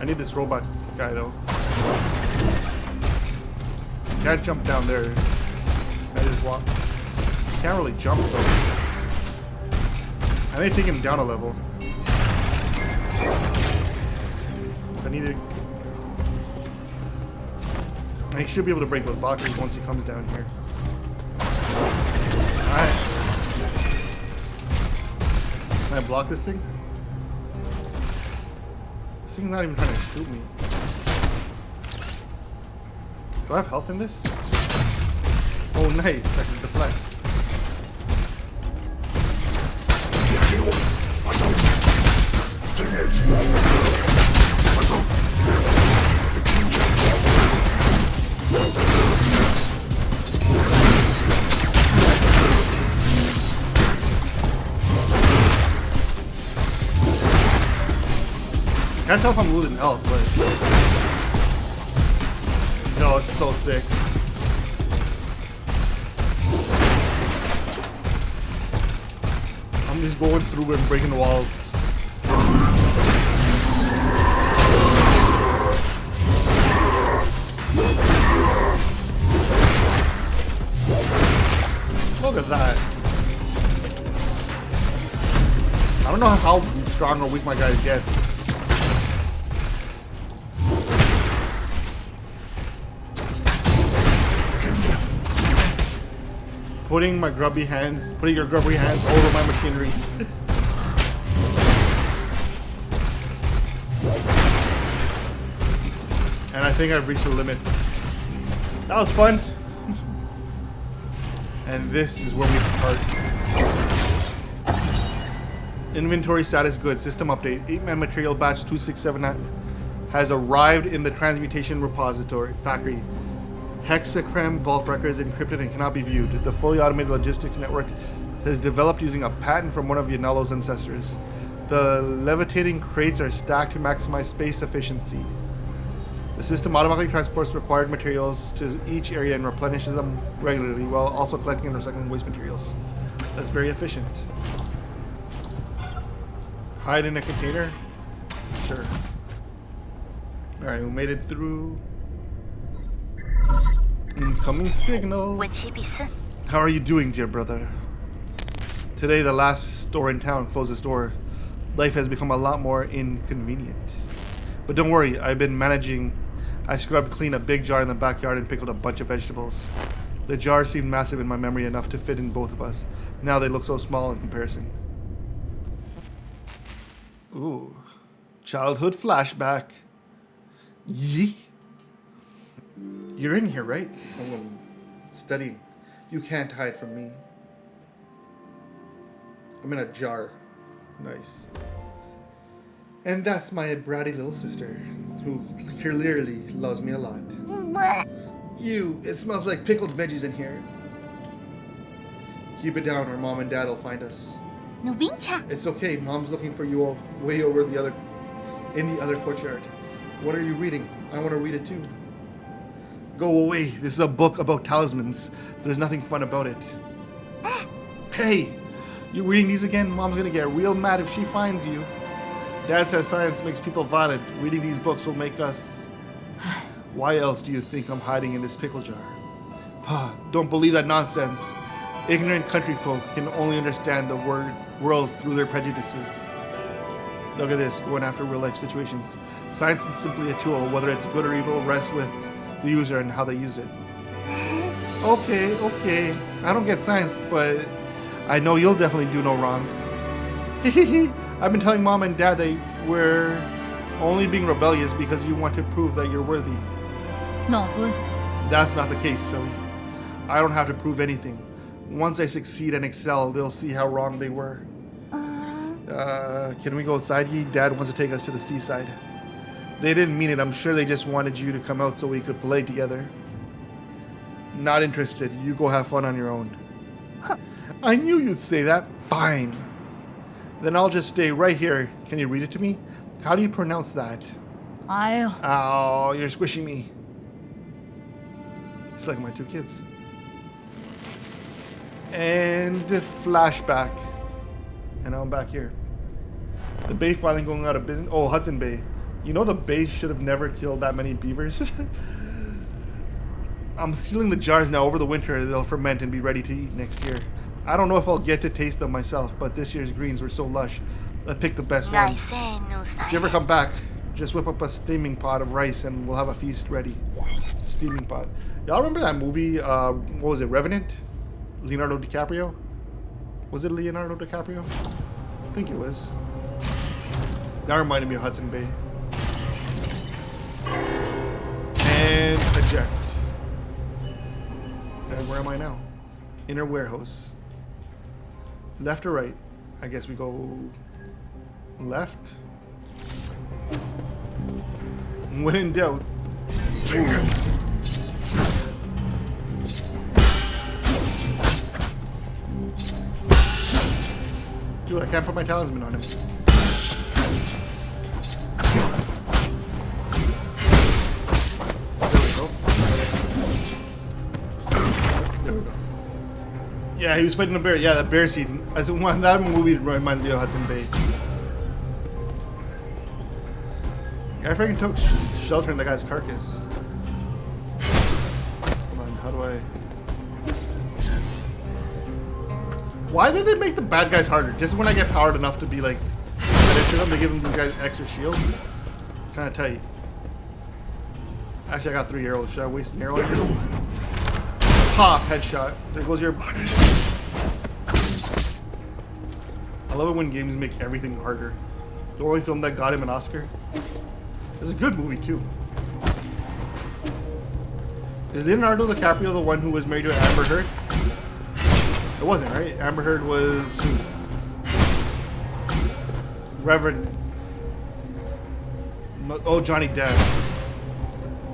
Speaker 1: I need this robot guy though. Can't jump down there. I just walk. Can't really jump though. I need to take him down a level. I need to. I should be able to break those boxes once he comes down here. Alright. Can I block this thing? This thing's not even trying to shoot me. Do I have health in this? Oh, nice. I can deflect. I can't tell if I'm losing health, but no, it's so sick. I'm just going through and breaking the walls. Look at that. I don't know how strong or weak my guy gets. Putting your grubby hands over my machinery. And I think I've reached the limits. That was fun. And this is where we depart. Inventory status good. System update. 8-man material batch 267 has arrived in the transmutation repository factory. Hexachrome vault records encrypted and cannot be viewed. The fully automated logistics network is developed using a patent from one of Yanalo's ancestors. The levitating crates are stacked to maximize space efficiency. The system automatically transports required materials to each area and replenishes them regularly while also collecting and recycling waste materials. That's very efficient. Hide in a container? Sure. Alright, we made it through. Incoming signal. How are you doing, dear brother? Today, the last store in town closed its door. Life has become a lot more inconvenient. But don't worry, I've been managing. I scrubbed clean a big jar in the backyard and pickled a bunch of vegetables. The jar seemed massive in my memory, enough to fit in both of us. Now they look so small in comparison. Ooh. Childhood flashback. Yee. You're in here, right? Studying. You can't hide from me. I'm in a jar. Nice. And that's my bratty little sister, who clearly loves me a lot. You, it smells like pickled veggies in here. Keep it down or Mom and Dad will find us. It's okay, Mom's looking for you all way over in the other courtyard. What are you reading? I want to read it too. Go away, this is a book about talismans. There's nothing fun about it. Hey, you reading these again? Mom's gonna get real mad if she finds you. Dad says science makes people violent. Reading these books will make us... Why else do you think I'm hiding in this pickle jar? Pa, don't believe that nonsense. Ignorant country folk can only understand the world through their prejudices. Look at this, going after real life situations. Science is simply a tool. Whether it's good or evil rests with the user and how they use it. Okay. I don't get science, but I know you'll definitely do no wrong. Hehehe. I've been telling Mom and Dad they were only being rebellious because you want to prove that you're worthy.
Speaker 2: No.
Speaker 1: That's not the case, silly. I don't have to prove anything. Once I succeed and excel, they'll see how wrong they were. Can we go outside? Dad wants to take us to the seaside. They didn't mean it. I'm sure they just wanted you to come out so we could play together. Not interested. You go have fun on your own. I knew you'd say that. Fine. Then I'll just stay right here. Can you read it to me? How do you pronounce that? Oh, you're squishing me. It's like my two kids. And the flashback. And now I'm back here. The bay finally going out of business. Oh, Hudson Bay. You know the bay should have never killed that many beavers. I'm sealing the jars now. Over the winter, they'll ferment and be ready to eat next year. I don't know if I'll get to taste them myself, but this year's greens were so lush. I picked the best ones. If you ever come back, just whip up a steaming pot of rice and we'll have a feast ready. Steaming pot. Y'all remember that movie, what was it, Revenant? Leonardo DiCaprio? Was it Leonardo DiCaprio? I think it was. That reminded me of Hudson Bay. And eject. And where am I now? Inner warehouse. Left or right? I guess we go left. When in doubt. Dude, I can't put my talisman on him. There we go. There we go. Yeah, he was fighting a bear. Yeah, that bear scene. That movie reminds me of Hudson Bay. I freaking took shelter in the guy's carcass. Come on, how do I... Why did they make the bad guys harder? Just when I get powered enough to be like... to them, they give them these guys extra shields? Kind of tight. Actually, I got 3 arrows. Should I waste an arrow on you? Pop! Headshot. There goes your... I love it when games make everything harder. The only film that got him an Oscar. It's a good movie, too. Is Leonardo DiCaprio the one who was married to Amber Heard? It wasn't, right? Amber Heard was... who? Reverend... Oh, Johnny Depp.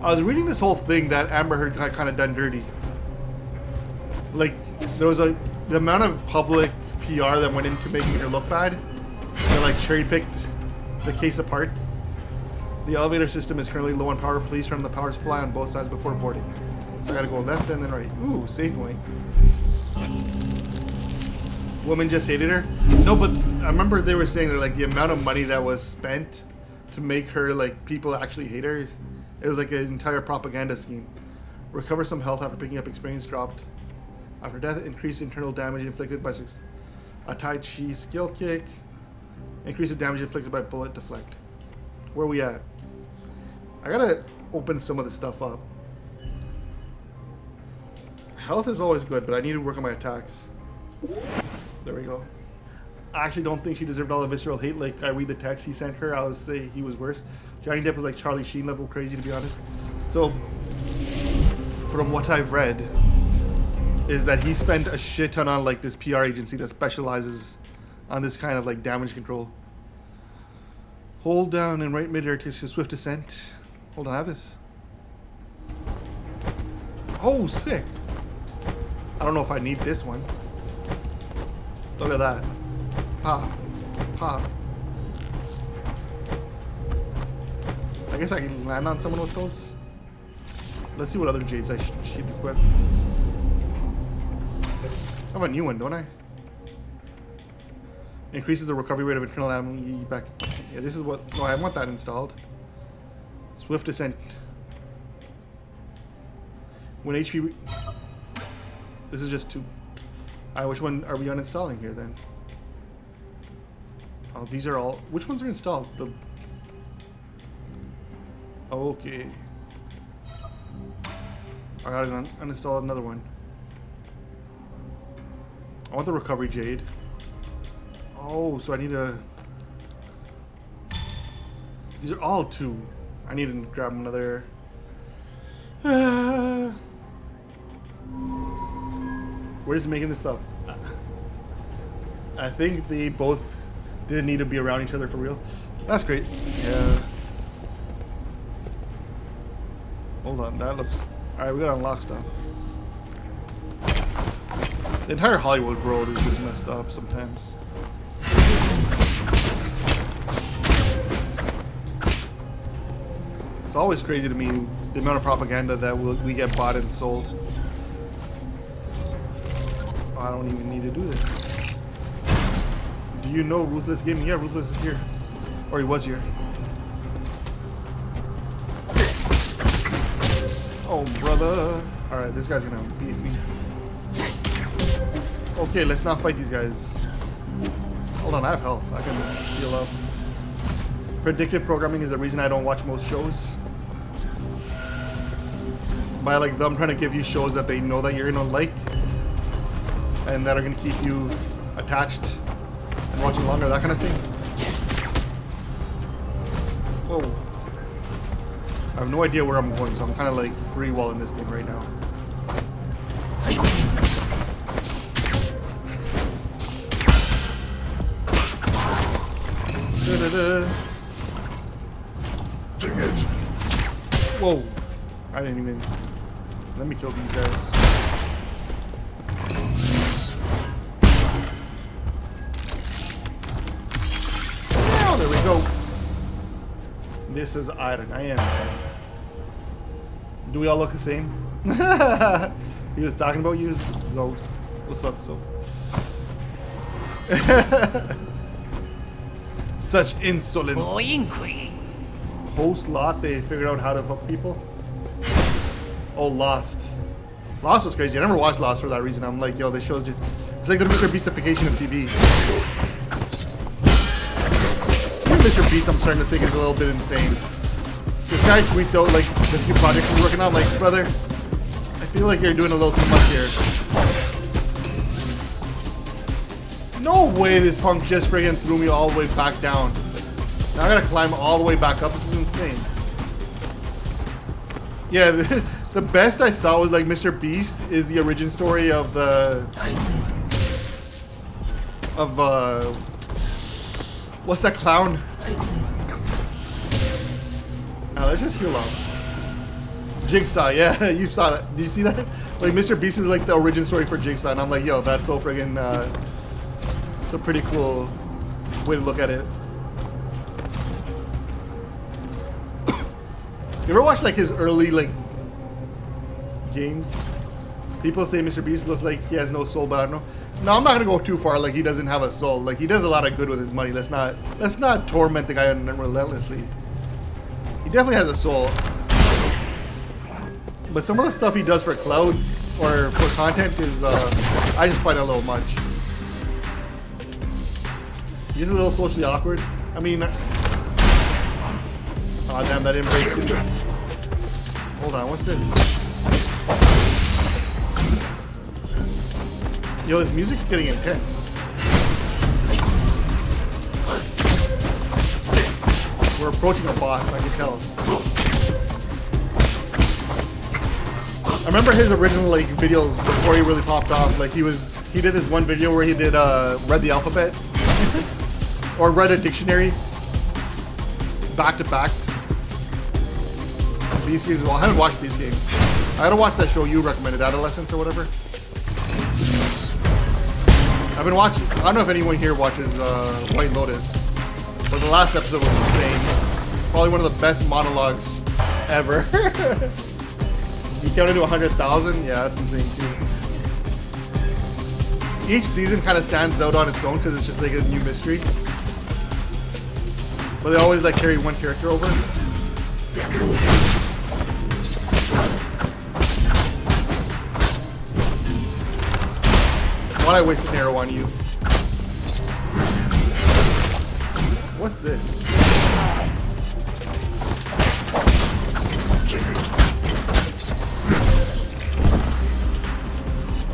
Speaker 1: I was reading this whole thing that Amber Heard got kind of done dirty. Like, there was the amount of public PR that went into making her look bad. They like cherry-picked the case apart. The elevator system is currently low on power. Please turn the power supply on both sides before boarding. So I gotta go left and then right. Ooh, safe point. Woman just hated her? No, but I remember they were saying that like the amount of money that was spent to make her like people actually hate her, it was like an entire propaganda scheme. Recover some health after picking up experience dropped. After death, increase internal damage inflicted by a Tai Chi skill kick. Increase the damage inflicted by bullet deflect. Where are we at? I gotta open some of this stuff up. Health is always good, but I need to work on my attacks. There we go. I actually don't think she deserved all the visceral hate. Like, I read the text he sent her, I would say he was worse. Johnny Depp was like Charlie Sheen level crazy, to be honest. So, from what I've read, is that he spent a shit ton on like this PR agency that specializes on this kind of like damage control. Hold down and right midair to swift descent. Hold on, I have this. Oh, sick. I don't know if I need this one. Look at that. Pop. Pop. I guess I can land on someone with those. Let's see what other jades I should equip. I have a new one, don't I? Increases the recovery rate of internal ammo back. Yeah, this is what. No, I want that installed. Swift descent. When HP. This is just 2. Alright, which one are we uninstalling here then? Oh, these are all. Which ones are installed? The. Okay. I gotta uninstall another one. I want the recovery jade. Oh, so I need a. These are all 2. I need to grab another. We're just making this up. I think they both didn't need to be around each other for real. That's great. Yeah. Hold on, that looks. Alright, we gotta unlock stuff. The entire Hollywood world is just messed up sometimes. It's always crazy to me the amount of propaganda that we get bought and sold. Oh, I don't even need to do this. Do you know Ruthless Gaming? Yeah, Ruthless is here. Or he was here. Oh, brother. Alright, this guy's gonna beat me. Okay, let's not fight these guys. Hold on, I have health. I can heal up. Predictive programming is the reason I don't watch most shows. By like them trying to give you shows that they know that you're gonna like and that are gonna keep you attached and watching longer, that kind of thing. Whoa. I have no idea where I'm going, so I'm kind of like free walling this thing right now. Whoa. I didn't even. Let me kill these guys. Oh, there we go. This is Iron. I am. Do we all look the same? He was talking about you, Zobes. What's up, Zob? Such insolence. Post lot, they figured out how to hook people. Oh, Lost. Lost was crazy. I never watched Lost for that reason. I'm like, yo, this show's just. It's like the Mr. Beastification of TV. Mr. Beast, I'm starting to think, is a little bit insane. This guy tweets out like the few projects he's working on. I'm like, brother, I feel like you're doing a little too much here. No way this punk just friggin' threw me all the way back down. Now I gotta climb all the way back up. This is insane. Yeah, the best I saw was like Mr. Beast is the origin story of the what's that clown? Now let's just heal up. Jigsaw, yeah, you saw that. Did you see that? Like Mr. Beast is like the origin story for Jigsaw, and I'm like, yo, that's so friggin' it's a pretty cool way to look at it. You ever watch like his early like games? People say Mr. Beast looks like he has no soul, but I don't know. No, I'm not gonna go too far. Like he doesn't have a soul. Like he does a lot of good with his money. Let's not torment the guy relentlessly. He definitely has a soul. But some of the stuff he does for cloud or for content is I just find it a little much. He's a little socially awkward. I mean, oh damn, that didn't break. Hold on, what's this? Yo, this music's getting intense. We're approaching a boss, I can tell. I remember his original like videos before he really popped off. Like he did this one video where he did read the alphabet. or read a dictionary back to back. Beast Games. Well, I haven't watched Beast Games. I had to watch that show you recommended, Adolescence or whatever. I've been watching. I don't know if anyone here watches White Lotus, but the last episode was insane. Probably one of the best monologues ever. You counted to 100,000? Yeah, that's insane too. Each season kind of stands out on its own because it's just like a new mystery. But they always like carry one character over. Why'd I waste an arrow on you? What's this?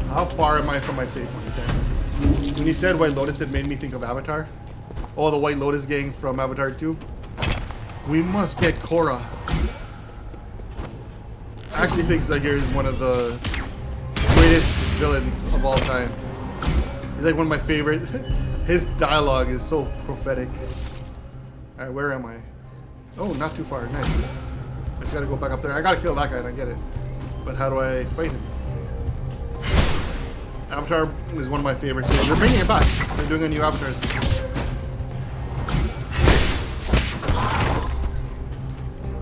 Speaker 1: How far am I from my save point then? When you said White Lotus, it made me think of Avatar. Oh, the White Lotus gang from Avatar 2. We must get Korra. I actually think Zahir is one of the greatest villains of all time. He's like one of my favorite. His dialogue is so prophetic. Alright, where am I? Oh, not too far. Nice. I just gotta go back up there. I gotta kill that guy and I get it. But how do I fight him? Avatar is one of my favorites. They're bringing it back. They're doing a new Avatar.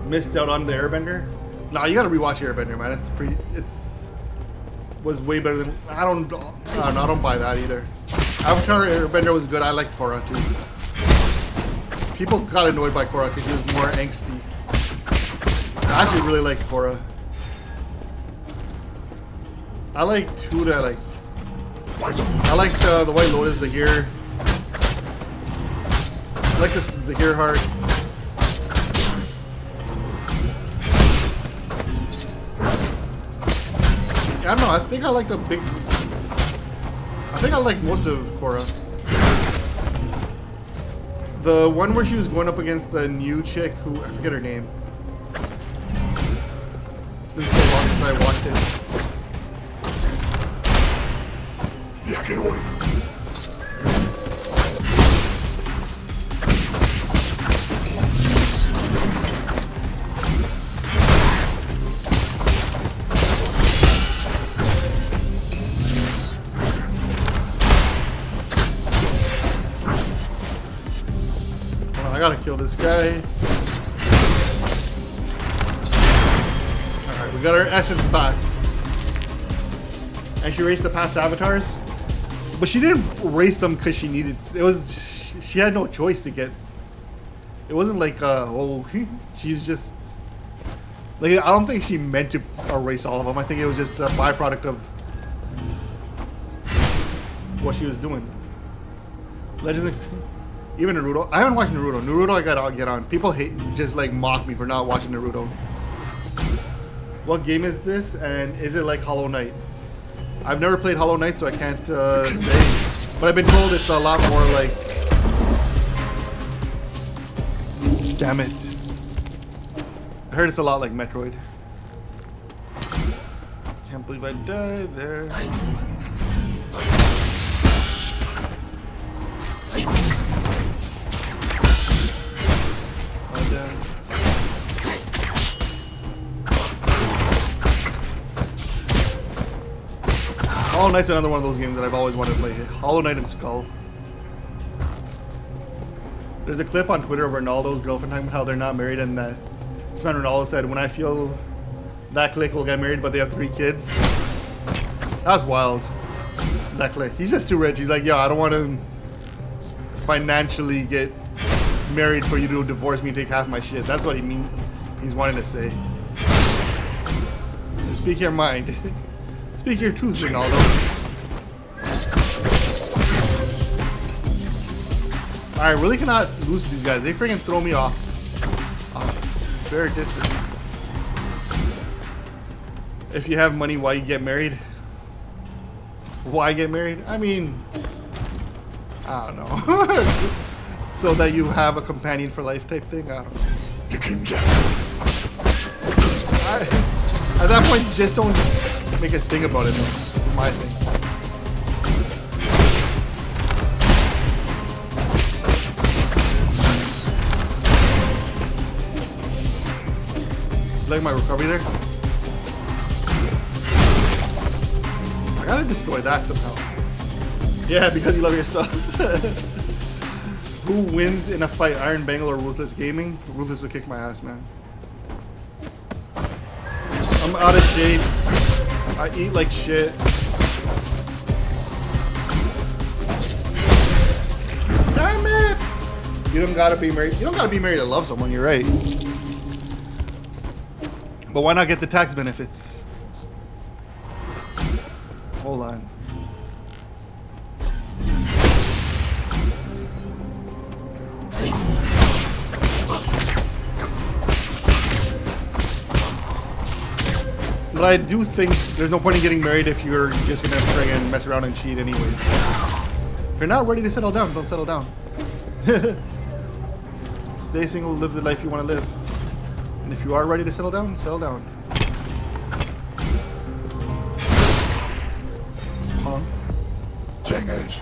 Speaker 1: Missed out on the Airbender. Nah, you gotta rewatch Airbender, man. Was way better than I don't buy that either. Avatar Airbender was good. I liked Korra too. People got annoyed by Korra because he was more angsty. I actually really like Korra. I liked who did I like? I liked the White Lotus, Zahir. I like the Zahir heart. I don't know, I think I liked most of Korra. The one where she was going up against the new chick who, I forget her name. It's been so long since I watched it. I gotta kill this guy. Alright, we got our essence back. And she raced the past avatars. But she didn't race them because she needed. She had no choice to get. It wasn't like, she's just. Like, I don't think she meant to erase all of them. I think it was just a byproduct of what she was doing. Legends. Even Naruto. I haven't watched Naruto. Naruto I gotta get on. People just like mock me for not watching Naruto. What game is this? And is it like Hollow Knight? I've never played Hollow Knight, so I can't say. But I've been told it's a lot more like... Damn it. I heard it's a lot like Metroid. Can't believe I died there. Hollow Knight's another one of those games that I've always wanted to play. Hollow Knight and Skull. There's a clip on Twitter of Ronaldo's girlfriend talking about how they're not married, and this man Ronaldo said, "When I feel that clique will get married, but they have 3 kids." That's wild. That clique. He's just too rich. He's like, "Yo, I don't want to financially get married for you to divorce me and take half my shit." That's what he's wanting to say. Speak your mind. Speak your truth, Ronaldo. I really cannot lose these guys. They freaking throw me off very distant. If you have money, why you get married? Why get married? I mean, I don't know. So that you have a companion for life type thing? I don't know. At that point, you just don't make a thing about it, though. My thing. Like my recovery there. I gotta destroy that somehow. Yeah, because you love your spells. Who wins in a fight, Iron Bangle or Ruthless Gaming? Ruthless would kick my ass, man. I'm out of shape. I eat like shit. Damn it! You don't gotta be married. You don't gotta be married to love someone. You're right. But why not get the tax benefits? Hold on. But I do think there's no point in getting married if you're just gonna try and mess around and cheat anyways. If you're not ready to settle down, don't settle down. Stay single, live the life you want to live. And if you are ready to settle down, settle down. Huh?
Speaker 2: Change.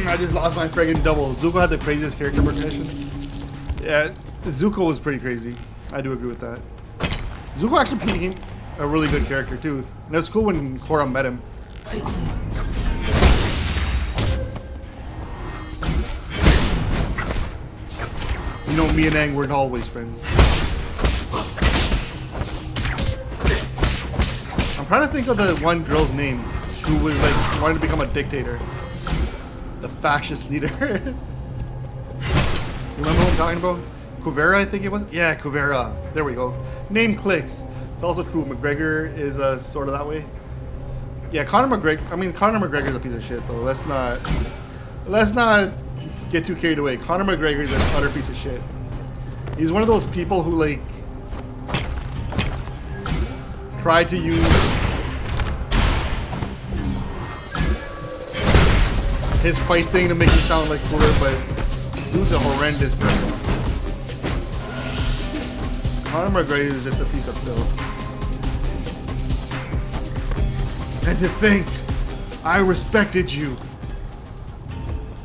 Speaker 1: I just lost my friggin' double. Zuko had the craziest character progression. Yeah, Zuko was pretty crazy. I do agree with that. Zuko actually became a really good character too. And it was cool when Korra met him. You know, me and Aang weren't always friends. I'm trying to think of the one girl's name who was like wanted to become a dictator. The fascist leader. You remember what I'm talking about? Kuvera, I think it was? Yeah, Kuvera. There we go. Name clicks. It's also true. McGregor is sort of that way. Yeah, Conor McGregor's a piece of shit though. Let's not get too carried away. Conor McGregor is an utter piece of shit. He's one of those people who like try to use his fight thing to make him sound like cooler, but dude's a horrendous person. Conor McGregor is just a piece of filth. And to think, I respected you.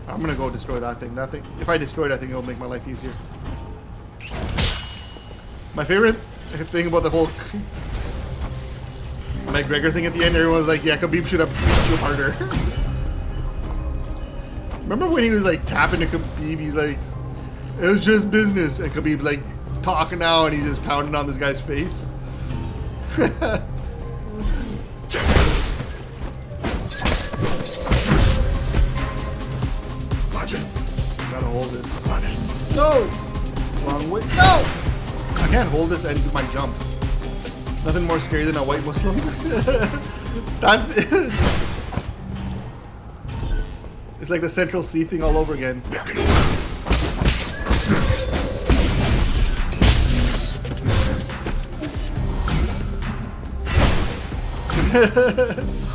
Speaker 1: I'm gonna go destroy that thing. That thing. If I destroy it, I think it'll make my life easier. My favorite thing about the whole McGregor thing at the end, everyone was like, "Yeah, Khabib should have beat you harder." Remember when he was like tapping to Khabib? He's like, "It was just business," and Khabib's like talking now, and he's just pounding on this guy's face. Gotta hold this. No! Wrong way. No! I can't hold this and do my jumps. Nothing more scary than a white Muslim. That's it. It's like the Central C thing all over again.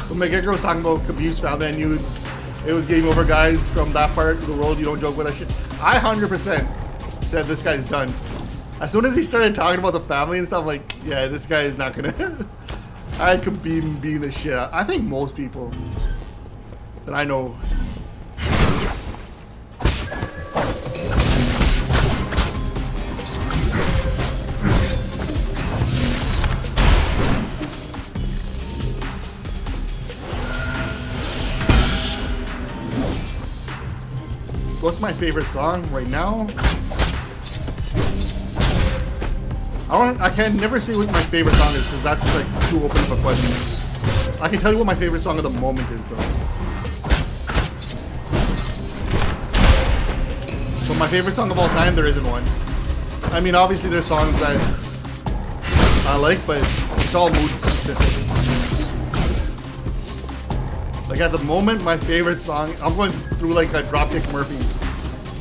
Speaker 1: When McGregor was talking about Khabib's family, I knew it was game over, guys. From that part of the world, you don't joke with that shit. I 100% said this guy's done. As soon as he started talking about the family and stuff, like, yeah, this guy is not gonna. I had Khabib beating the shit out. I think most people that I know. What's my favorite song right now? I can never say what my favorite song is because that's like too open of a question. I can tell you what my favorite song of the moment is though. But my favorite song of all time, there isn't one. I mean, obviously there's songs that I like, but it's all mood specific. Like at the moment, my favorite song, I'm going through like a Dropkick Murphys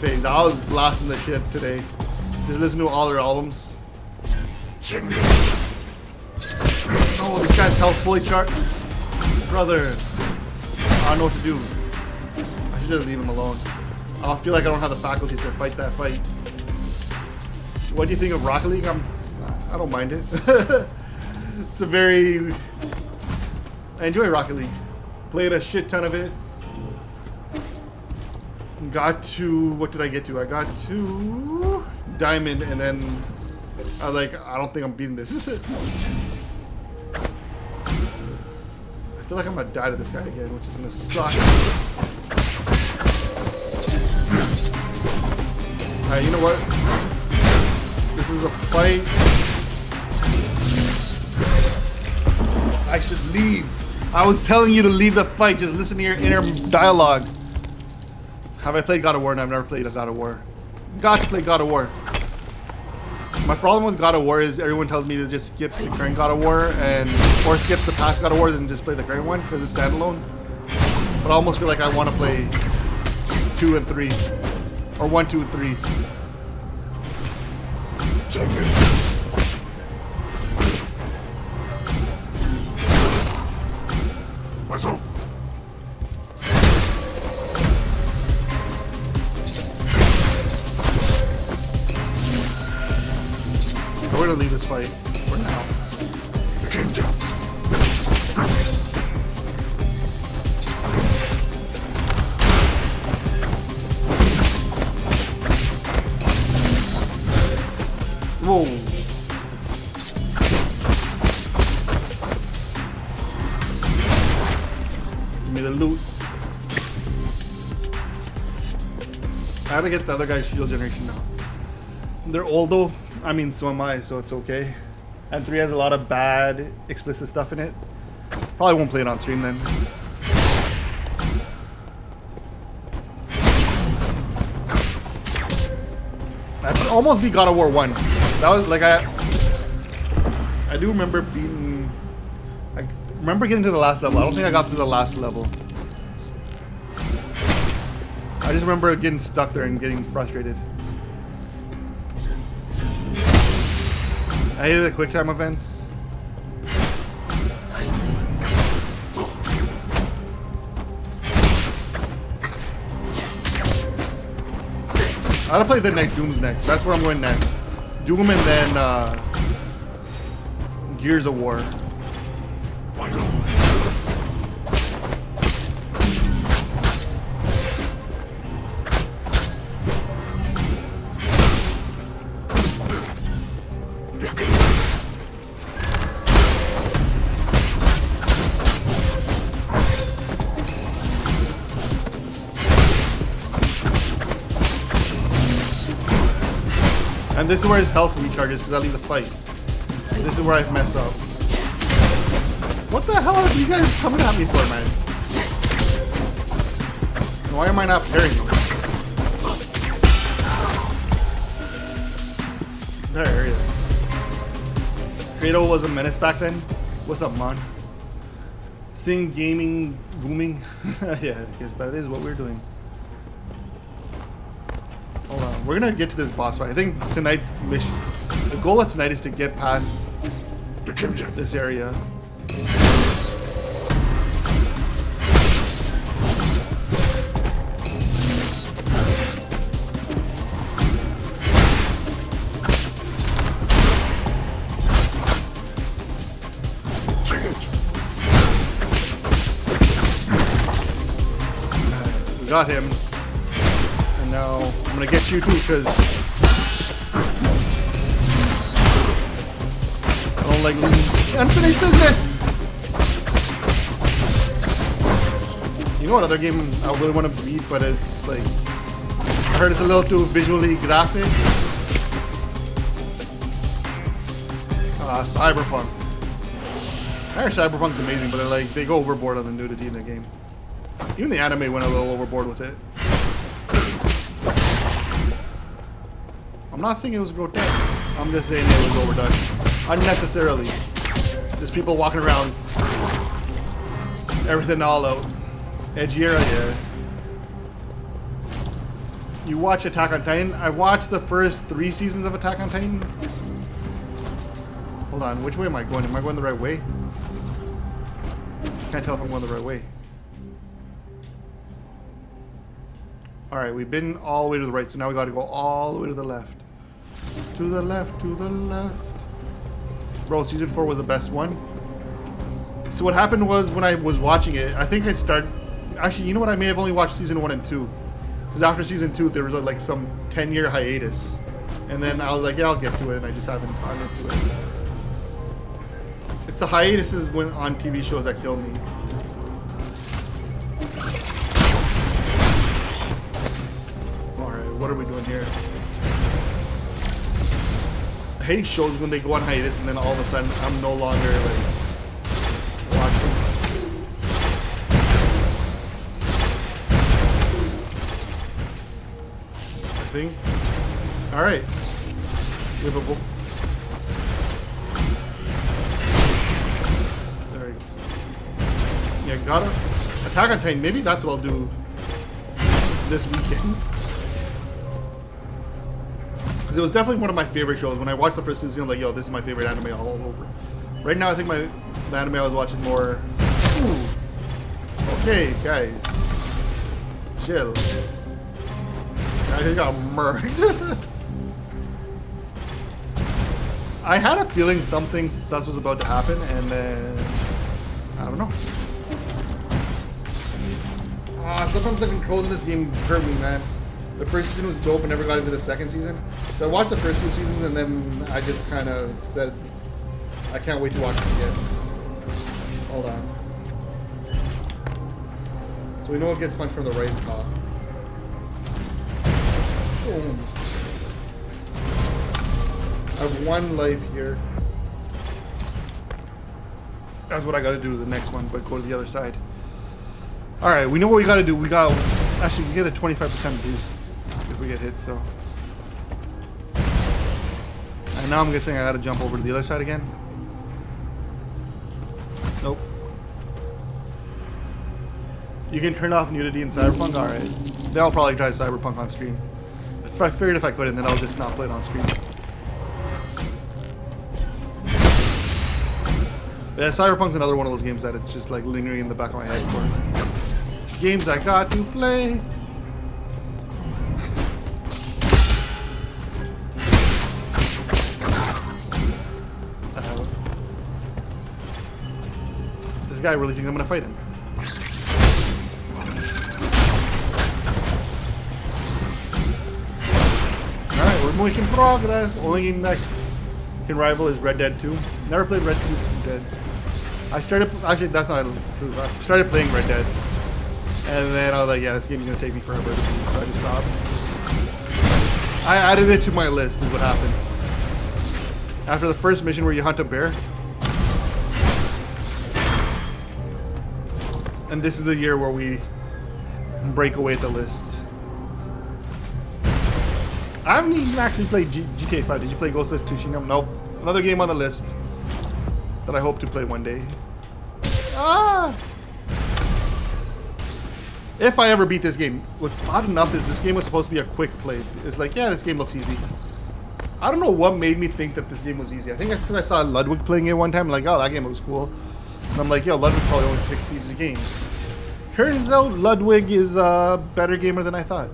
Speaker 1: phase. I was blasting the shit today. Just listen to all their albums. Oh, this guy's health fully charged. Brother, I don't know what to do. I should just leave him alone. I feel like I don't have the faculties to fight that fight. What do you think of Rocket League? I don't mind it. It's a very... I enjoy Rocket League. Played a shit ton of it. Got to... What did I get to? I got to... Diamond, and then... I was like, I don't think I'm beating this. I feel like I'm gonna die to this guy again, which is gonna suck. Alright, you know what? This is a fight. I should leave. I was telling you to leave the fight. Just listen to your inner dialogue. Have I played God of War? No, I've never played a God of War. Got to play God of War. My problem with God of War is everyone tells me to just skip the current God of War or skip the past God of War and just play the current one because it's standalone. But I almost feel like I want to play 2 and 3. Or 1, 2, and 3.
Speaker 2: What's up?
Speaker 1: We're gonna leave this fight for now.
Speaker 2: Xingtan.
Speaker 1: Whoa. Give me the loot. I gotta get the other guy's shield generation now. They're old though. I mean, so am I, so it's okay. And 3 has a lot of bad, explicit stuff in it. Probably won't play it on stream then. I could almost beat God of War 1. That was like I do remember beating. I remember getting to the last level. I don't think I got to the last level. I just remember getting stuck there and getting frustrated. I hated the quick time events. I gotta play the next Dooms next. That's where I'm going next. Doom and then Gears of War. And this is where his health recharges because I leave the fight. This is where I've messed up. What the hell are these guys coming at me for, man? Why am I not parrying them? There he is. Kratos was a menace back then. What's up, man? Sing gaming booming. Yeah, I guess that is what we're doing. Hold on, we're gonna get to this boss fight. I think tonight's mission, the goal of tonight is to get past this area. We got him. And now I'm gonna get you too, because I don't like unfinished business. You know what other game I really want to beat, but it's like I heard it's a little too visually graphic. Cyberpunk. I heard Cyberpunk's amazing, but they're like they go overboard on the nudity in the game. Even the anime went a little overboard with it. I'm not saying it was grotesque. I'm just saying it was overdone. Unnecessarily. There's people walking around. Everything all out. Edgier, yeah. You watch Attack on Titan? I watched the first 3 seasons of Attack on Titan. Hold on, which way am I going? Am I going the right way? Can't tell if I'm going the right way. Alright, we've been all the way to the right, so now we gotta go all the way to the left. To the left, to the left. Bro, season 4 was the best one. So what happened was when I was watching it, I think I started... Actually, you know what? I may have only watched season 1 and 2. Because after season 2, there was like some 10-year hiatus. And then I was like, yeah, I'll get to it. And I just haven't gotten into it. It's the hiatuses when on TV shows that kill me. Alright, what are we doing here? I hate shows when they go on hiatus and then all of a sudden I'm no longer like watching. I think. Alright. We have a book. There we go. Yeah, got it. Attack on Titan. Maybe that's what I'll do this weekend. Because it was definitely one of my favorite shows. When I watched the first season, I'm like, yo, this is my favorite anime all over. Right now, I think the anime I was watching more... Ooh. Okay, guys. Chill. I just got murked. I had a feeling something sus was about to happen, and then... I don't know. Sometimes the controls in this game hurt me, man. The first season was dope and never got into the second season. So I watched the first 2 seasons and then I just kind of said, I can't wait to watch this again. Hold on. So we know it gets punched from the right top. Boom. I have 1 life here. That's what I gotta do to the next one, but go to the other side. Alright, we know what we gotta do. We got... Actually, we get a 25% boost if we get hit, so... And now I'm guessing I gotta jump over to the other side again. Nope. You can turn off nudity in Cyberpunk? Alright. Then I'll probably try Cyberpunk on stream. If I figured if I couldn't, then I'll just not play it on stream. Yeah, Cyberpunk's another one of those games that it's just like lingering in the back of my head for games I got to play. This guy really thinks I'm gonna fight him. Alright, we're making progress. Only game that can rival is Red Dead 2. Never played Red Dead. I started, actually that's not true. I started playing Red Dead. And then I was like, yeah, this game is gonna take me forever to beat, so I just stopped. I added it to my list is what happened. After the first mission where you hunt a bear. And this is the year where we break away the list. I haven't even actually played GTA 5. Did you play Ghost of Tsushima? Nope. Another game on the list that I hope to play one day. Ah! If I ever beat this game. What's odd enough is this game was supposed to be a quick play. It's like, yeah, this game looks easy. I don't know what made me think that this game was easy. I think that's because I saw Ludwig playing it one time. Like, oh, that game looks cool. And I'm like, yo, Ludwig probably only picks easy games. Turns out Ludwig is a better gamer than I thought.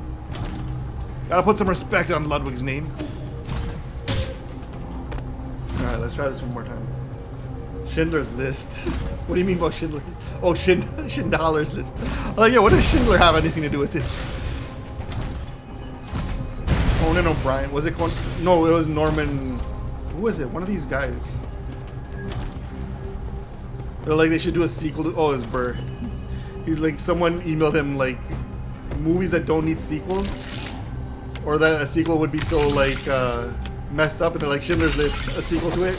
Speaker 1: Gotta put some respect on Ludwig's name. Alright, let's try this one more time. Schindler's List. What do you mean by Schindler? Oh, Schindler's List. Oh, yeah, what does Schindler have anything to do with this? Conan O'Brien. Was it Conan? No, it was Norman. Who was it? One of these guys. They're like, they should do a sequel to. Oh, it's Burr. He's like, someone emailed him, like, movies that don't need sequels. Or that a sequel would be so, like, messed up. And they're like, Schindler's List, a sequel to it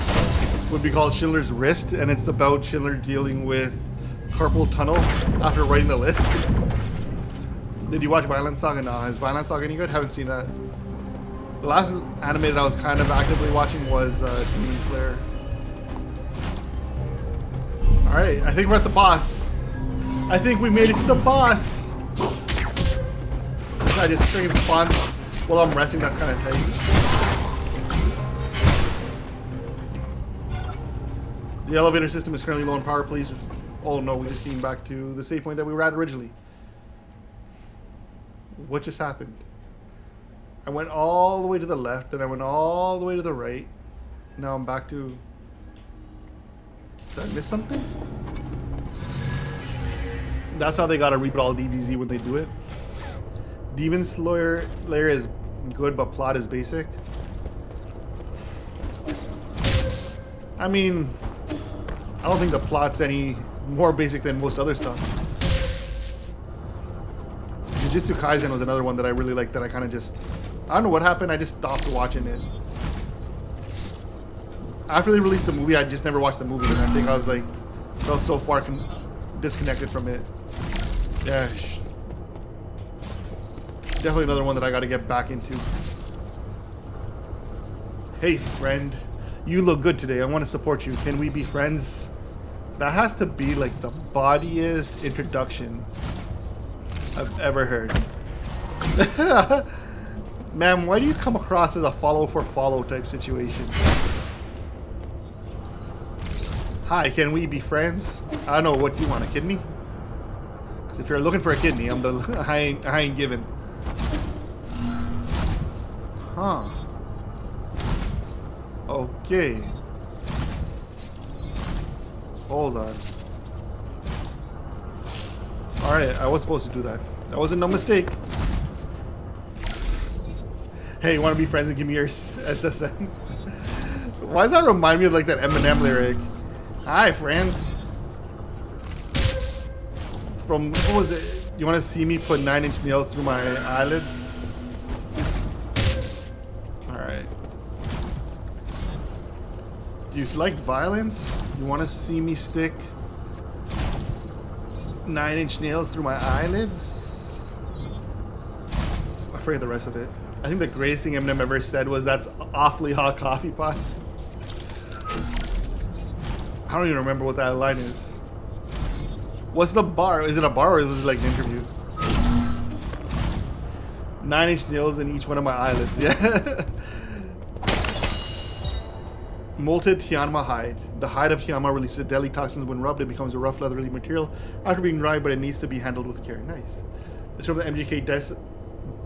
Speaker 1: would be called Schindler's Wrist. And it's about Schindler dealing with carpal tunnel after writing the list. Did you watch Violent Saga? No. Is Violent Saga any good? Haven't seen that. The last anime that I was kind of actively watching was Demon Slayer. Alright, I think we're at the boss. I think we made it to the boss. This guy just freaking spawns while I'm resting. That's kind of tight. The elevator system is currently low on power, please. Oh no, we just came back to the save point that we were at originally. What just happened? I went all the way to the left, then I went all the way to the right. Now I'm back to... Did I miss something? That's how they gotta reboot all DBZ when they do it. Demon Slayer is good, but plot is basic. I mean, I don't think the plot's any more basic than most other stuff. Jujutsu Kaisen was another one that I really liked that I kind of just... I don't know what happened, I just stopped watching it. After they released the movie, I just never watched the movie, and I think I was like, felt so far disconnected from it. Yeah, definitely another one that I got to get back into. Hey friend, you look good today. I want to support you. Can we be friends? That has to be like the bawdiest introduction I've ever heard. Ma'am, why do you come across as a follow for follow type situation? Hi, can we be friends? I don't know, what do you want, a kidney? Because if you're looking for a kidney, I'm the I ain't giving. Huh. Okay. Hold on. Alright, I was supposed to do that. That wasn't no mistake. Hey, you want to be friends and give me your SSN? Why does that remind me of like that Eminem lyric? Hi, friends. From, what was it? You want to see me put 9-inch nails through my eyelids? Alright. Do you like violence? You want to see me stick 9-inch nails through my eyelids? I forget the rest of it. I think the greatest thing Eminem ever said was, "That's awfully hot coffee pot." I don't even remember what that line is. What's the bar? Is it a bar or was it like an interview? 9-inch nails in each one of my eyelids. Yeah. Molted Tieyan hide. The hide of Tieyan releases deadly toxins when rubbed. It becomes a rough, leathery material after being dried, but it needs to be handled with care. Nice. It's from the MGK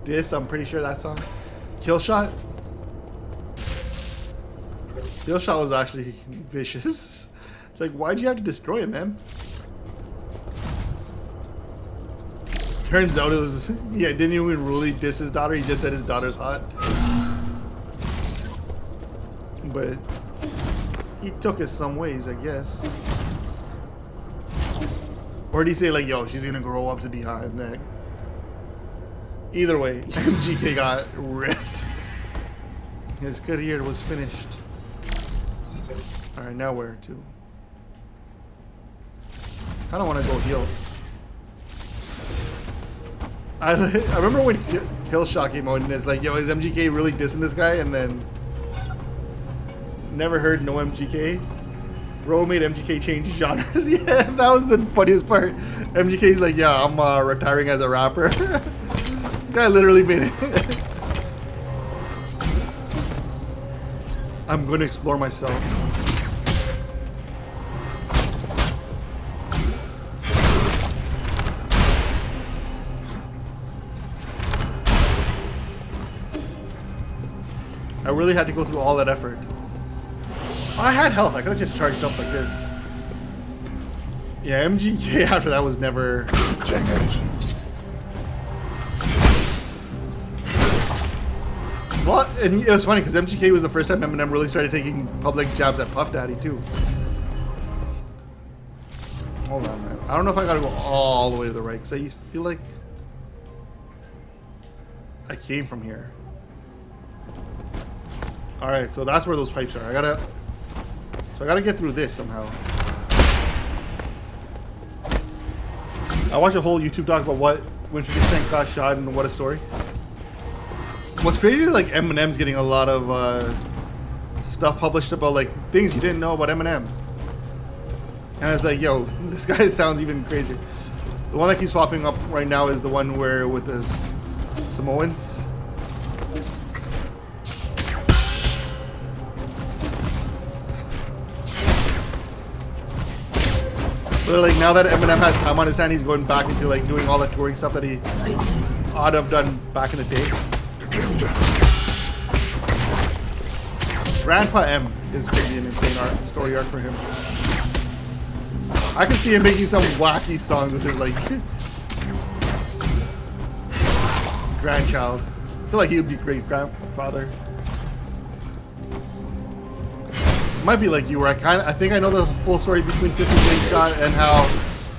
Speaker 1: diss. I'm pretty sure that song. Kill Shot. Kill Shot was actually vicious. It's like, why'd you have to destroy him, man? Turns out it was, yeah, didn't even really diss his daughter. He just said his daughter's hot. But he took us some ways, I guess. Or did he say like, yo, she's gonna grow up to be hot as neck? Either way, MGK got ripped. His career was finished. Alright, now where to? I don't want to go heal. I remember when Killshot came out and it's like, yo, is MGK really dissing this guy? And then never heard no MGK. Bro made MGK change genres. Yeah, that was the funniest part. MGK's like, yeah, I'm retiring as a rapper. This guy literally made it. I'm going to explore myself. I really had to go through all that effort. I had health. I could have just charged up like this. Yeah, MGK after that was never... Well, and it was funny because MGK was the first time Eminem really started taking public jabs at Puff Daddy too. Hold on, man. I don't know if I gotta go all the way to the right because I feel like I came from here. Alright, so that's where those pipes are. I gotta get through this somehow. I watched a whole YouTube doc about when 50 Cent got shot and what a story. What's crazy is like Eminem's getting a lot of stuff published about like things you didn't know about Eminem. And I was like, yo, this guy sounds even crazier. The one that keeps popping up right now is the one where with the Samoans. But like now that Eminem has time on his hand, he's going back into like doing all the touring stuff that he ought to have done back in the day.
Speaker 2: Xingtan.
Speaker 1: Grandpa M is going to be an insane story arc for him. I can see him making some wacky songs with his like grandchild. I feel like he would be great grandfather. Might be like you, where I think I know the full story between 50 Blink Shot and how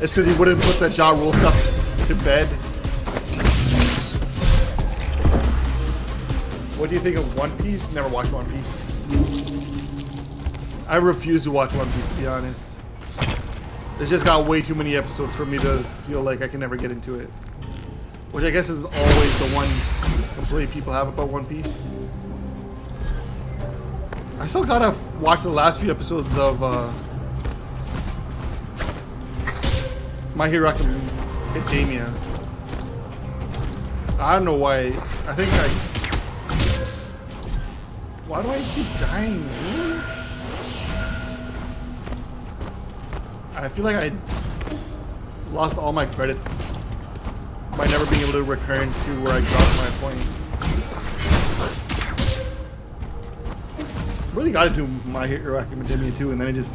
Speaker 1: it's because he wouldn't put the Ja Rule stuff to bed. What do you think of One Piece? Never watched One Piece. I refuse to watch One Piece, to be honest. It's just got way too many episodes for me to feel like I can never get into it. Which I guess is always the one complaint people have about One Piece. I still gotta watch the last few episodes of My Hero Academia. I don't know why. Why do I keep dying? Really? I feel like I lost all my credits by never being able to return to where I dropped my points. Really got into My Hero Academia too, and then it just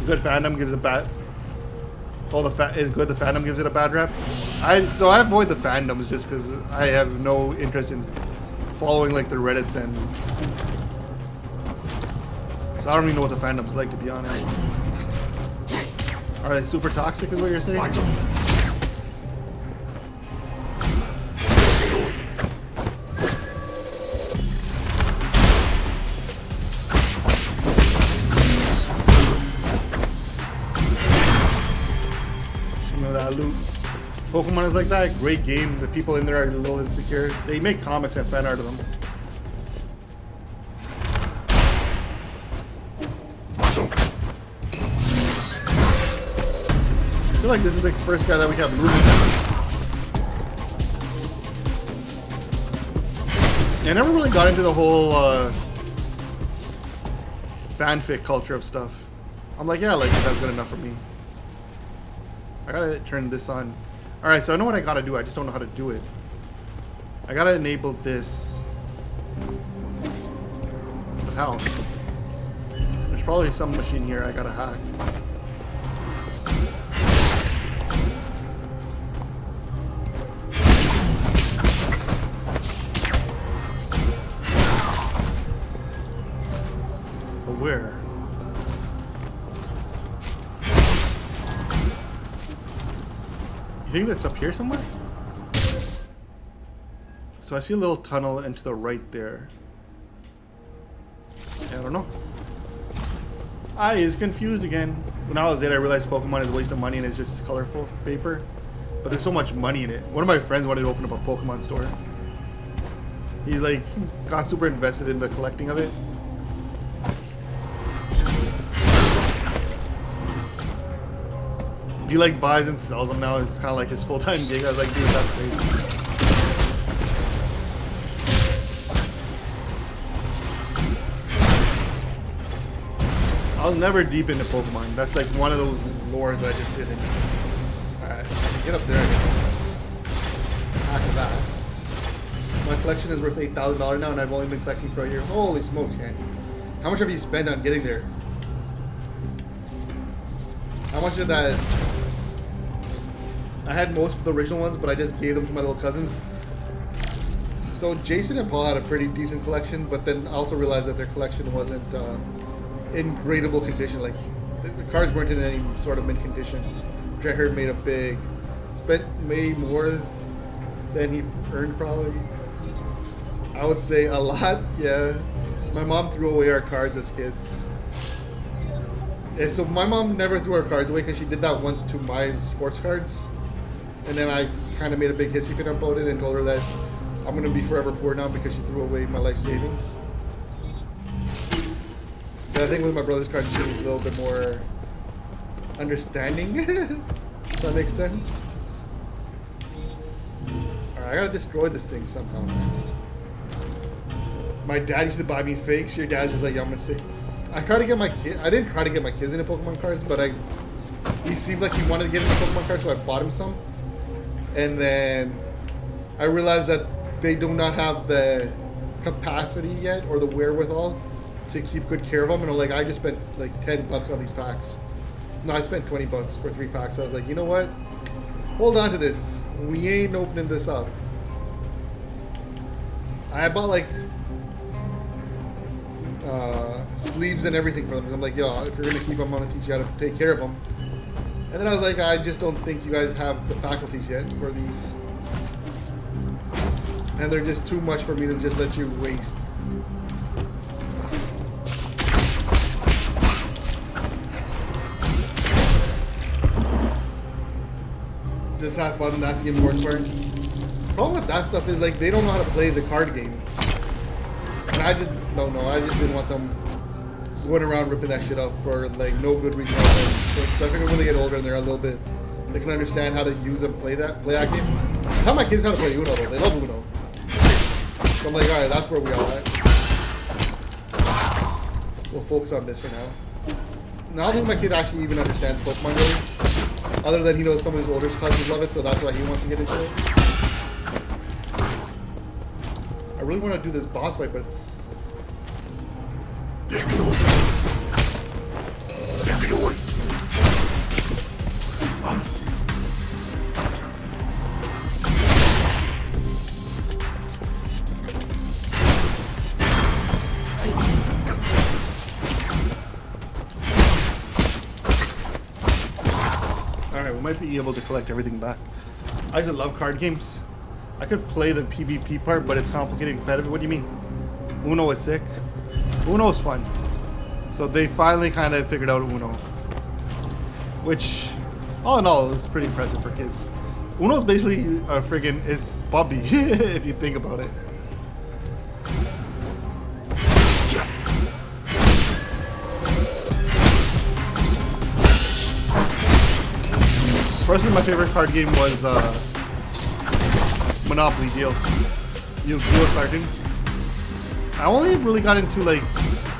Speaker 1: good fandom gives a bad. All the is good. The fandom gives it a bad rep. So I avoid the fandoms just because I have no interest in following like the Reddits, and so I don't even know what the fandom's like, to be honest. Are they super toxic, is what you're saying? Loot. Pokemon is like that. Great game. The people in there are a little insecure. They make comics and fan art of them. I feel like this is the first guy that we have looted. I never really got into the whole fanfic culture of stuff. I'm like, yeah, like that's good enough for me. I gotta turn this on. Alright, so I know what I gotta do, I just don't know how to do it. I gotta enable this. But how? There's probably some machine here I gotta hack. But where? You think that's up here somewhere? So I see a little tunnel into the right there. Yeah, I don't know. I is confused again. When I was 8, I realized Pokemon is a waste of money and it's just colorful paper. But there's so much money in it. One of my friends wanted to open up a Pokemon store. He like got super invested in the collecting of it. He like buys and sells them now. It's kind of like his full-time gig. I was like, dude, that's crazy. I was never deep into Pokemon. That's like one of those lores that I just didn't. Alright, get up there again. After that. My collection is worth $8,000 now and I've only been collecting for a year. Holy smokes, man. How much have you spent on getting there? How much did that... I had most of the original ones, but I just gave them to my little cousins. So Jason and Paul had a pretty decent collection, but then I also realized that their collection wasn't in gradable condition. Like the cards weren't in any sort of mint condition, which I heard made a big. Spent way more than he earned probably. I would say a lot. Yeah, my mom threw away our cards as kids. And so my mom never threw our cards away because she did that once to my sports cards. And then I kind of made a big hissy fit about it and told her that I'm going to be forever poor now because she threw away my life savings. But I think with my brother's cards, she was a little bit more understanding. Does that make sense? Alright, I gotta destroy this thing somehow, man. My dad used to buy me fakes. Your dad's just like, yeah, I'm gonna say. I tried to get my kid. I didn't try to get my kids into Pokemon cards, but he seemed like he wanted to get into Pokemon cards, so I bought him some. And then I realized that they do not have the capacity yet or the wherewithal to keep good care of them. And I'm like, I just spent like $10 on these packs. No, I spent $20 for 3 packs. I was like, you know what? Hold on to this. We ain't opening this up. I bought like sleeves and everything for them. And I'm like, yo, if you're gonna keep them, I'm gonna teach you how to take care of them. And then I was like, I just don't think you guys have the faculties yet for these. And they're just too much for me to just let you waste. Just have fun, that's the important part. The problem with that stuff is like they don't know how to play the card game. And I just don't know, I just didn't want them going around ripping that shit up for like no good reason. So I figure when they get older and they're a little bit, they can understand how to use and play that game. I tell my kids how to play Uno though, they love Uno. So I'm like, alright, that's where we are at. We'll focus on this for now. Now I don't think my kid actually even understands Pokemon really. Other than he knows some of his older cousins love it, so that's why he wants to get into it. I really want to do this boss fight, but it's... Alright, we might be able to collect everything back. I just love card games. I could play the PvP part, but it's complicated and competitive. What do you mean? Uno is sick. Uno is fun. So they finally kind of figured out Uno. Which, all in all, is pretty impressive for kids. Uno's basically a friggin' is Bubby, if you think about it. Personally, my favorite card game was Monopoly Deal. Deal collecting. I only really got into like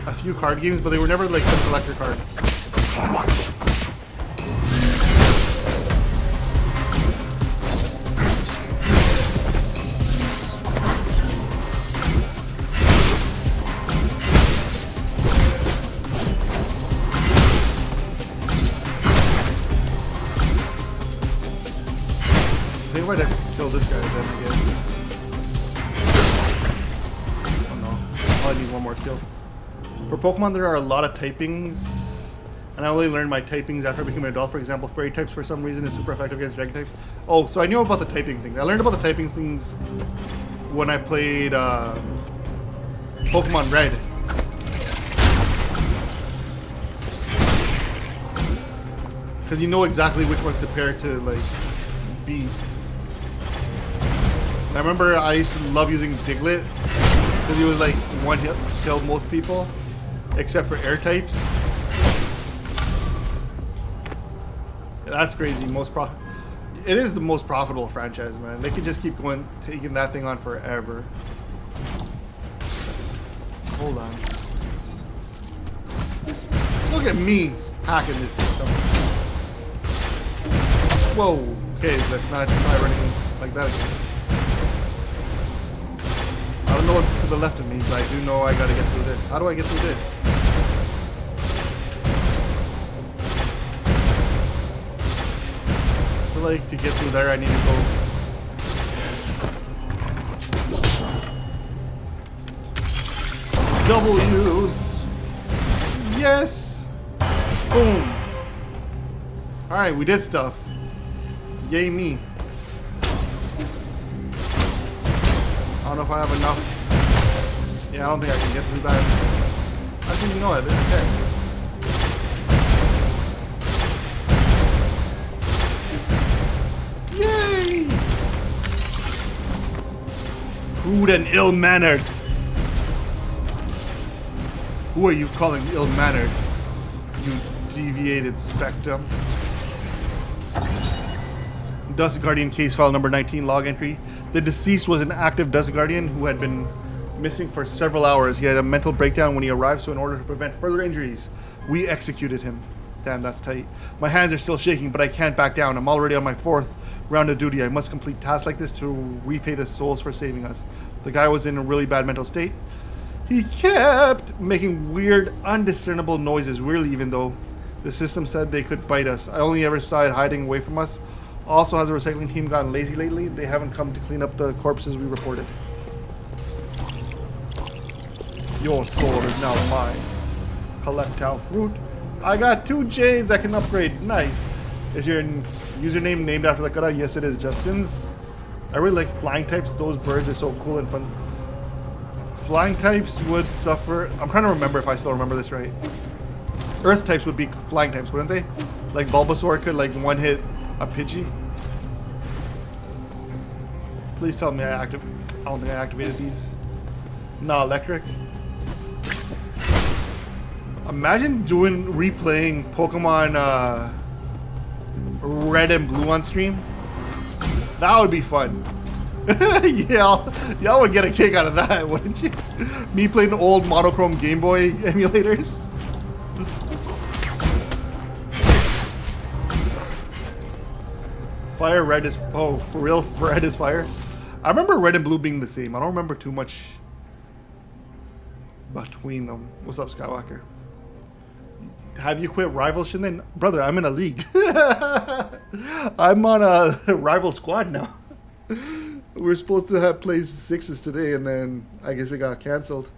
Speaker 1: a few card games, but they were never like the collector cards. I think I might have to kill this guy then again. Oh no. Oh, I need one more kill. For Pokemon, there are a lot of typings, and I only learned my typings after becoming an adult. For example, fairy types for some reason is super effective against dragon types. Oh, so I knew about the typing things. I learned about the typing things when I played Pokemon Red. Because you know exactly which ones to pair to like beat. And I remember I used to love using Diglett because he was like one hit killed most people, except for air types. That's crazy. It is the most profitable franchise, man. They can just keep going, taking that thing on forever. Hold on. Look at me hacking this system. Whoa. Okay, let's not try running like that again. I don't know what's to the left of me, but I do know I gotta get through this. How do I get through this? I feel like to get through there I need to go W's. Yes. Boom. Alright, we did stuff. Yay me. I don't know if I have enough. Yeah, I don't think I can get through that. I think you know it. Okay. Yay! Rude and ill-mannered. Who are you calling ill-mannered? You deviated spectrum. Dust Guardian case file number 19 log entry. The deceased was an active Dust Guardian who had been missing for several hours. He had a mental breakdown when he arrived, so in order to prevent further injuries, we executed him. Damn, that's tight. My hands are still shaking, but I can't back down. I'm already on my 4th round of duty. I must complete tasks like this to repay the souls for saving us. The guy was in a really bad mental state. He kept making weird, undiscernible noises, weirdly, even though the system said they could bite us. I only ever saw it hiding away from us. Also, has the recycling team gotten lazy lately? They haven't come to clean up the corpses we reported. Your sword is now mine. Collect town fruit. I got 2 jades I can upgrade. Nice. Is your username named after the kara? Yes, it is, Justin's. I really like flying types. Those birds are so cool and fun. Flying types would suffer. I'm trying to remember if I still remember this right. Earth types would be flying types, wouldn't they? Like Bulbasaur could like one hit a Pidgey. Please tell me I don't think I activated these. No, electric. Imagine replaying Pokemon Red and Blue on stream. That would be fun. Y'all would get a kick out of that, wouldn't you? Me playing old monochrome Game Boy emulators. Fire red is for real. Red is fire. I remember red and blue being the same. I don't remember too much between them. What's up, Skywalker? Have you quit Rival Shindan? Brother, I'm in a league. I'm on a rival squad now. We're supposed to have played 6s today, and then I guess it got canceled.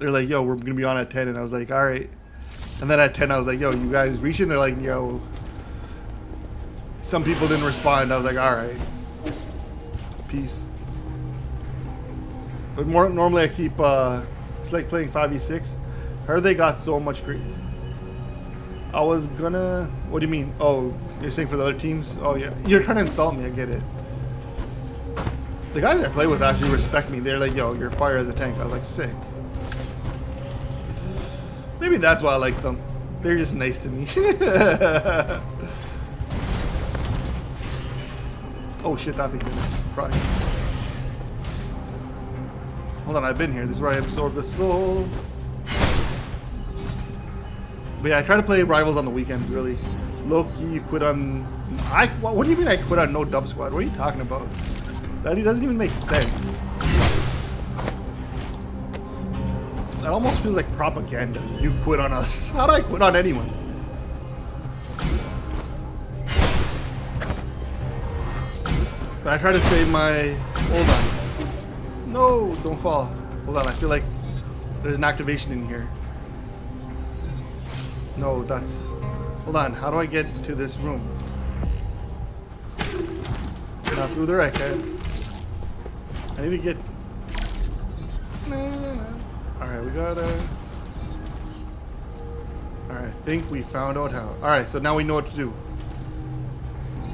Speaker 1: They're like, yo, we're gonna be on at 10, and I was like, all right. And then at 10, I was like, yo, you guys reaching? They're like, yo. Some people didn't respond. I was like, all right. Peace. But normally I keep, it's like playing 5v6. Heard they got so much grease. I was gonna, what do you mean? Oh, you're saying for the other teams? Oh yeah, you're trying to insult me, I get it. The guys I play with actually respect me. They're like, yo, you're fire as a tank. I was like, sick. Maybe that's why I like them. They're just nice to me. Oh shit, that thing's gonna cry. Hold on, I've been here. This is where I absorb the soul. But yeah, I try to play Rivals on the weekends, really. Loki, you quit on... What do you mean I quit on No Dub Squad? What are you talking about? That doesn't even make sense. That almost feels like propaganda. You quit on us. How do I quit on anyone? But I try to save my... Hold on. No, don't fall. Hold on, I feel like there's an activation in here. No, that's... Hold on, how do I get to this room? Not through the wreck, I need to get... Alright, we gotta... Alright, I think we found out how. Alright, so now we know what to do.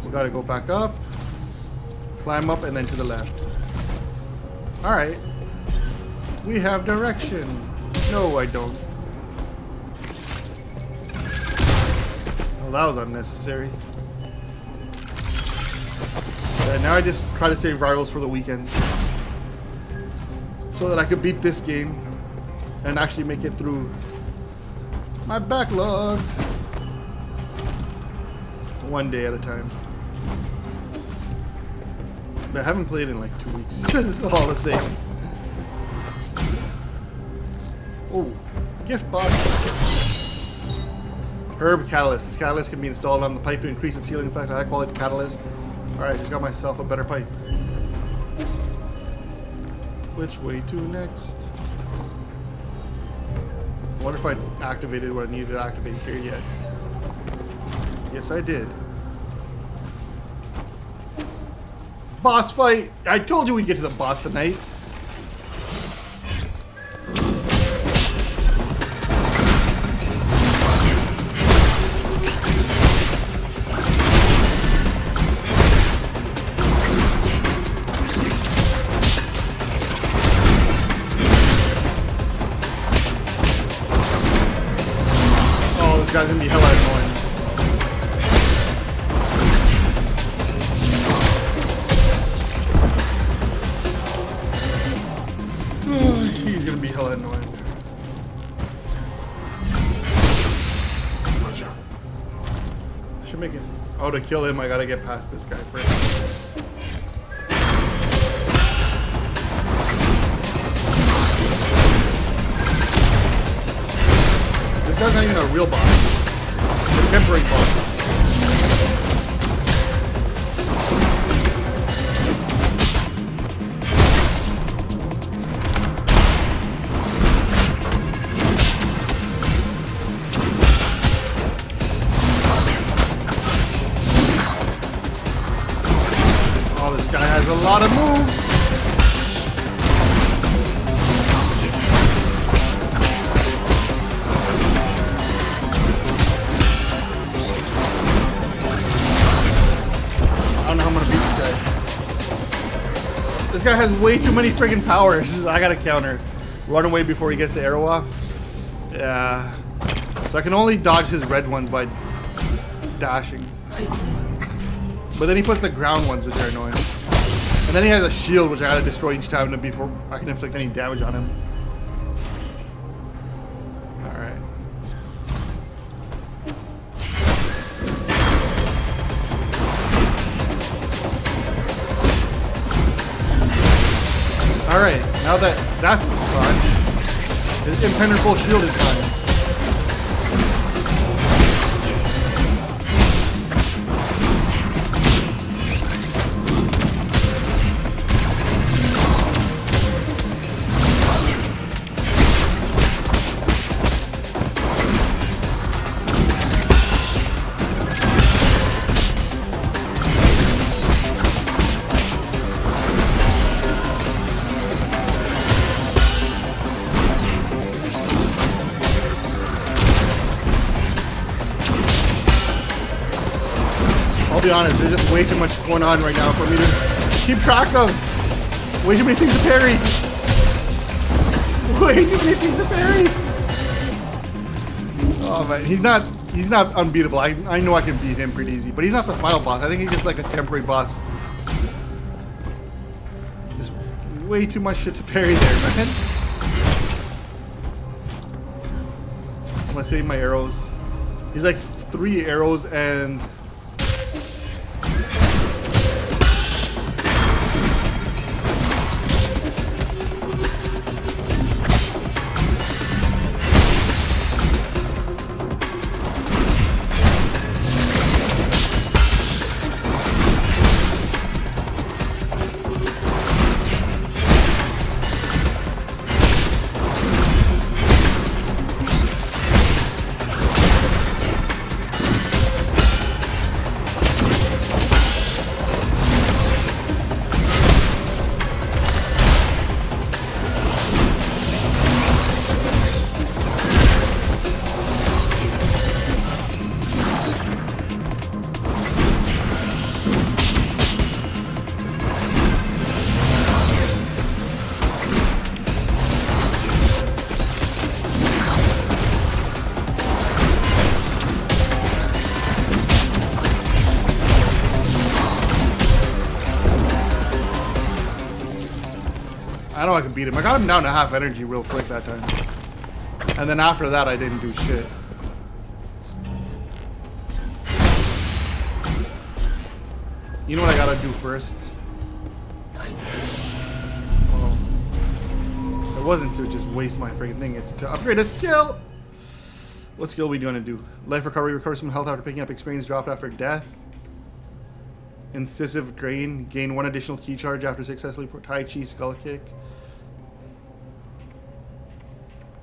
Speaker 1: We gotta go back up, climb up, and then to the left. Alright. We have direction. No, I don't. Well, that was unnecessary. And now I just try to save rivals for the weekends. So that I could beat this game and actually make it through my backlog. One day at a time. But I haven't played in like 2 weeks. It's all the same. Oh, gift box. Herb catalyst. This catalyst can be installed on the pipe to increase its healing effect. High quality catalyst. Alright, just got myself a better pipe. Which way to next? I wonder if I activated what I needed to activate here yet. Yes, I did. Boss fight! I told you we'd get to the boss tonight. This guy's gonna be hella annoying. He's gonna be hella annoying. should make it. Oh, to kill him, I gotta get past this guy first. This guy's not even a real boss. It's a temporary boss. A lot of moves. I don't know how I'm gonna beat this guy. This guy has way too many friggin' powers. I gotta counter. Run away before he gets the arrow off. Yeah. So I can only dodge his red ones by dashing. But then he puts the ground ones, which are annoying. And then he has a shield, which I gotta destroy each time before I can inflict any damage on him. Alright. Alright, now that that's gone, his impenetrable shield is gone. I'll be honest, there's just way too much going on right now for me to keep track of. Way too many things to parry. Way too many things to parry. Oh man, he's not unbeatable. I know I can beat him pretty easy, but he's not the final boss. I think he's just like a temporary boss. There's way too much shit to parry there, man. I'm gonna save my arrows. He's like 3 arrows and I know I can beat him. I got him down to half energy real quick that time. And then after that, I didn't do shit. You know what I gotta do first? Oh. It wasn't to just waste my freaking thing. It's to upgrade a skill. What skill are we gonna do? Life recovery. Recovers some health after picking up experience dropped after death. Incisive drain. Gain 1 additional key charge after successfully Tai Chi skull kick.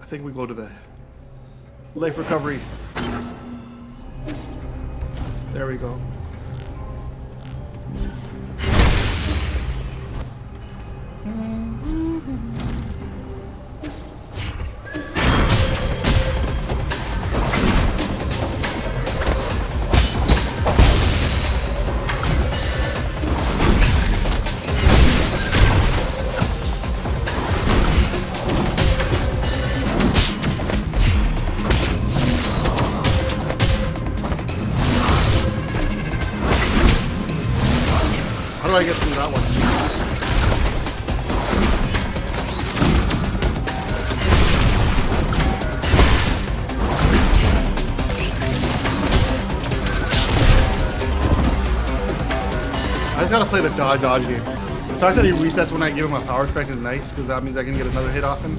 Speaker 1: I think we go to the life recovery. There we go. gotta play the dodge game. The fact that he resets when I give him a power strike is nice because that means I can get another hit off him.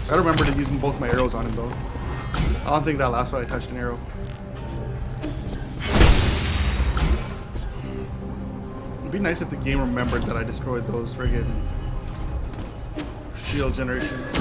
Speaker 1: I gotta remember to use both my arrows on him though. I don't think that last fight I touched an arrow. It'd be nice if the game remembered that I destroyed those friggin' shield generations.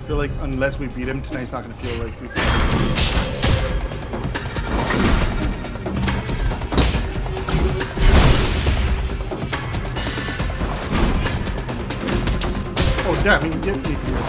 Speaker 1: I feel like unless we beat him, tonight's not gonna feel like we beat him. Oh damn, he can get me here.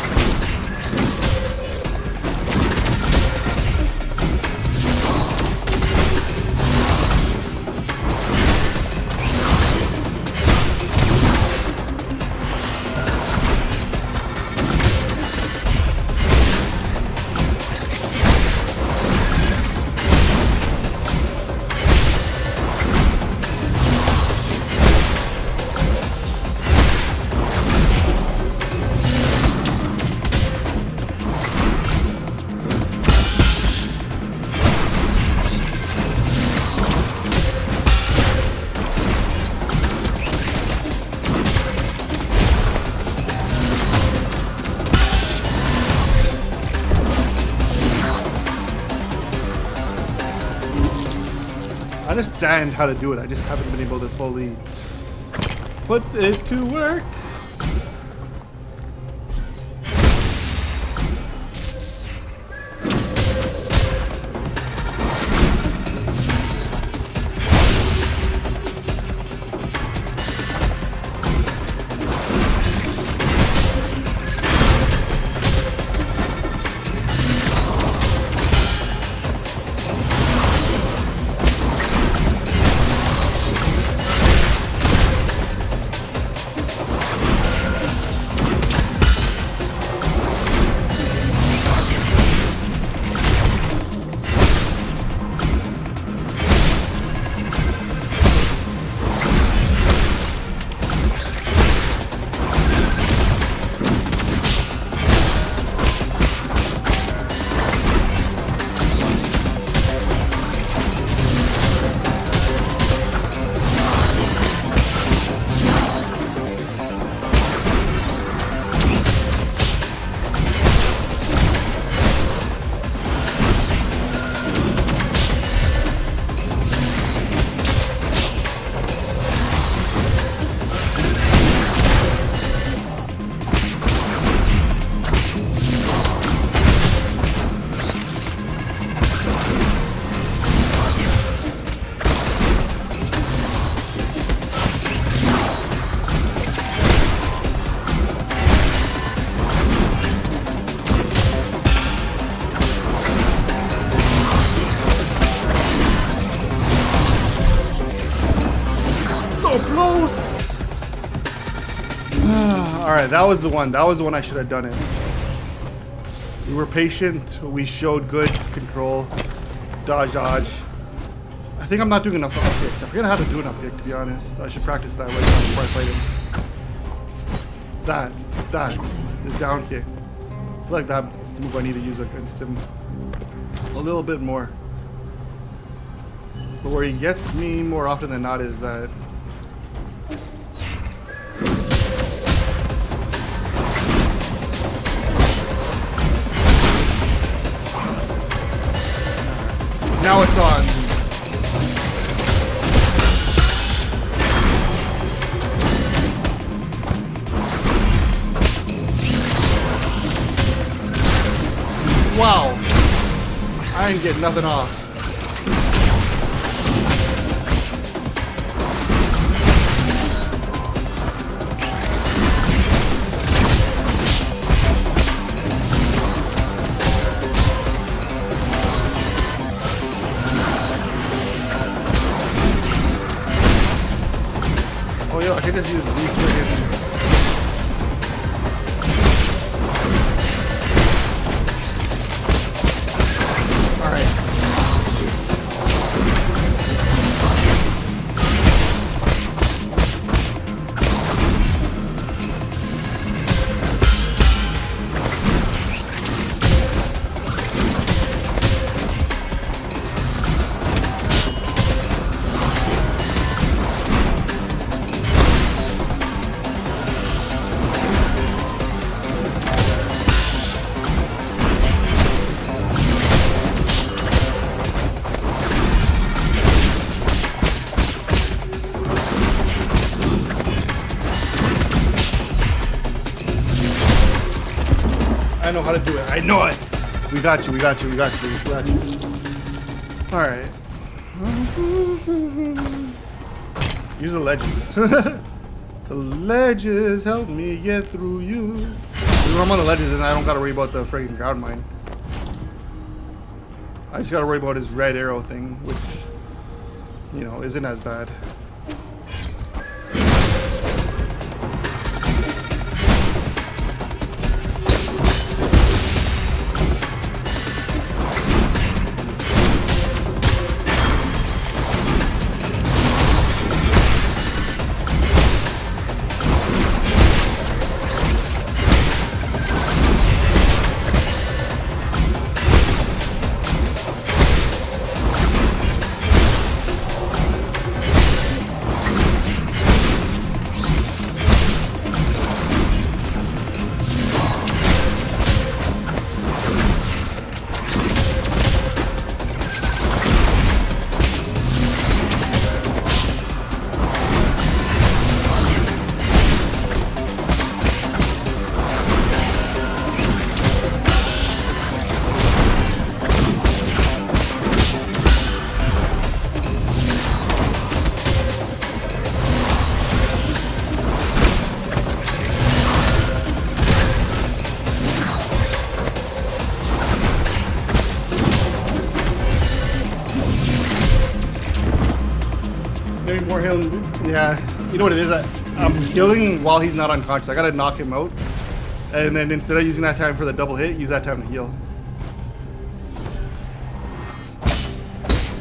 Speaker 1: I understand how to do it, I just haven't been able to fully put it to work. Close! Alright, that was the one. That was the one I should have done it. We were patient. We showed good control. Dodge. I think I'm not doing enough up kicks. I forget how to do an up kick, to be honest. I should practice that right now before I fight him. That. The down kick. I feel like that's the move I need to use against him a little bit more. But where he gets me more often than not is that Now it's on. Wow. I ain't getting nothing off. Oh, yo, I can just use these friggin'. I know how to do it. I know it. We got you. We got you. We got you. We got you. All right. Use the ledges. The ledges help me get through you. When I'm on the ledges, and I don't gotta worry about the friggin' ground mine. I just gotta worry about his red arrow thing, which, you know, isn't as bad. Maybe more healing. Yeah, you know what it is? I'm healing while he's not unconscious. I gotta knock him out. And then instead of using that time for the double hit, use that time to heal.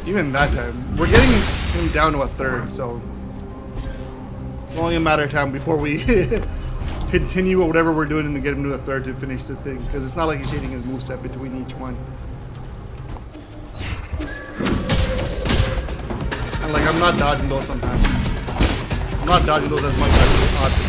Speaker 1: Even that time. We're getting him down to a third, so it's only a matter of time before we continue whatever we're doing to get him to a third to finish the thing. Because it's not like he's changing his moveset between each one. And like, I'm not dodging those sometimes. I'm not dodging those as much as I ought to be.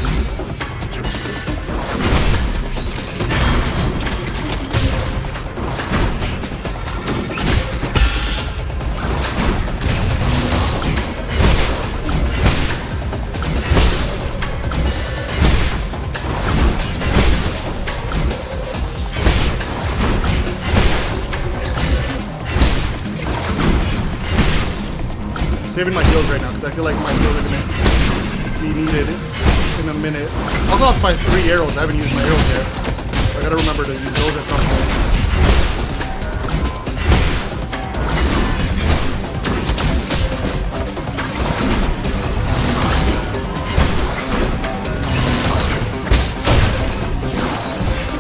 Speaker 1: Saving my heals right now because I feel like my heals are gonna be needed in a minute. I'll go off my 3 arrows. I haven't used my arrows yet. So I gotta remember to use those at some point.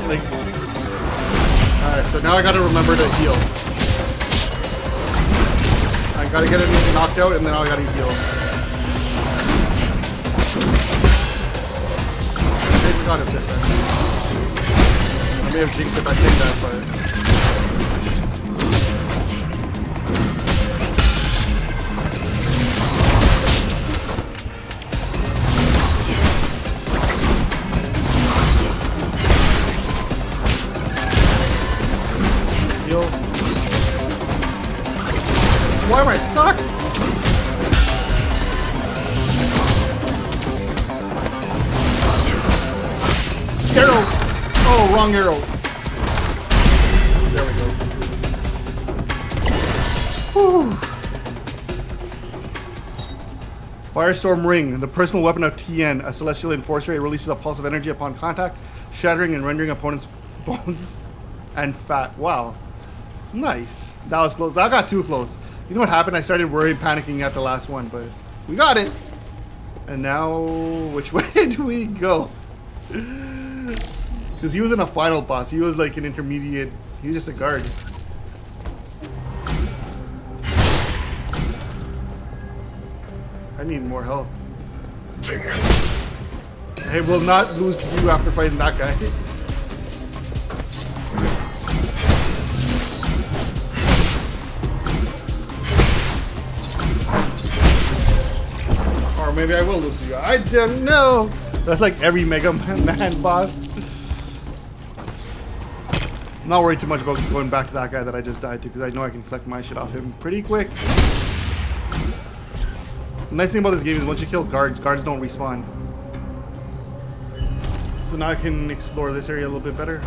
Speaker 1: Like, alright, so now I gotta remember to heal. I gotta get him knocked out, and then I gotta heal. I got him this time. I may have jinxed it by saying that, but heal. wrong arrow. There we go. Whew. Firestorm Ring, the personal weapon of Tieyan, a celestial enforcer. It releases a pulse of energy upon contact, shattering and rendering opponents' bones and fat. Wow. Nice. That was close. That got too close. You know what happened? I started worrying, panicking at the last one, but we got it. And now, which way do we go? Because he was in a final boss. He was like an intermediate. He was just a guard. I need more health. I will not lose to you after fighting that guy. Or maybe I will lose to you. I don't know. That's like every Mega Man boss. I'm not worried too much about going back to that guy that I just died to, because I know I can collect my shit off him pretty quick. The nice thing about this game is once you kill guards, guards don't respawn. So now I can explore this area a little bit better.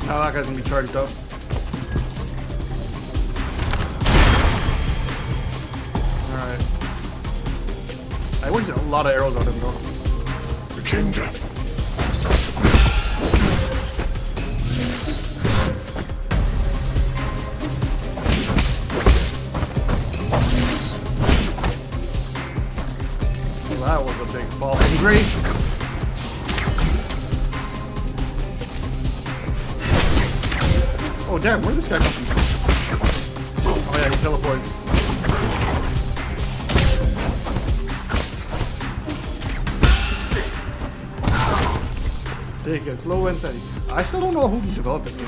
Speaker 1: Now that guy's gonna be charged up. Alright. I wasted a lot of arrows on him though.
Speaker 2: The kingdom.
Speaker 1: Well, that was a big fall from grace. Oh damn, where'd this guy come from? Oh yeah, he teleports. Take it, slow and steady. I still don't know who developed this game.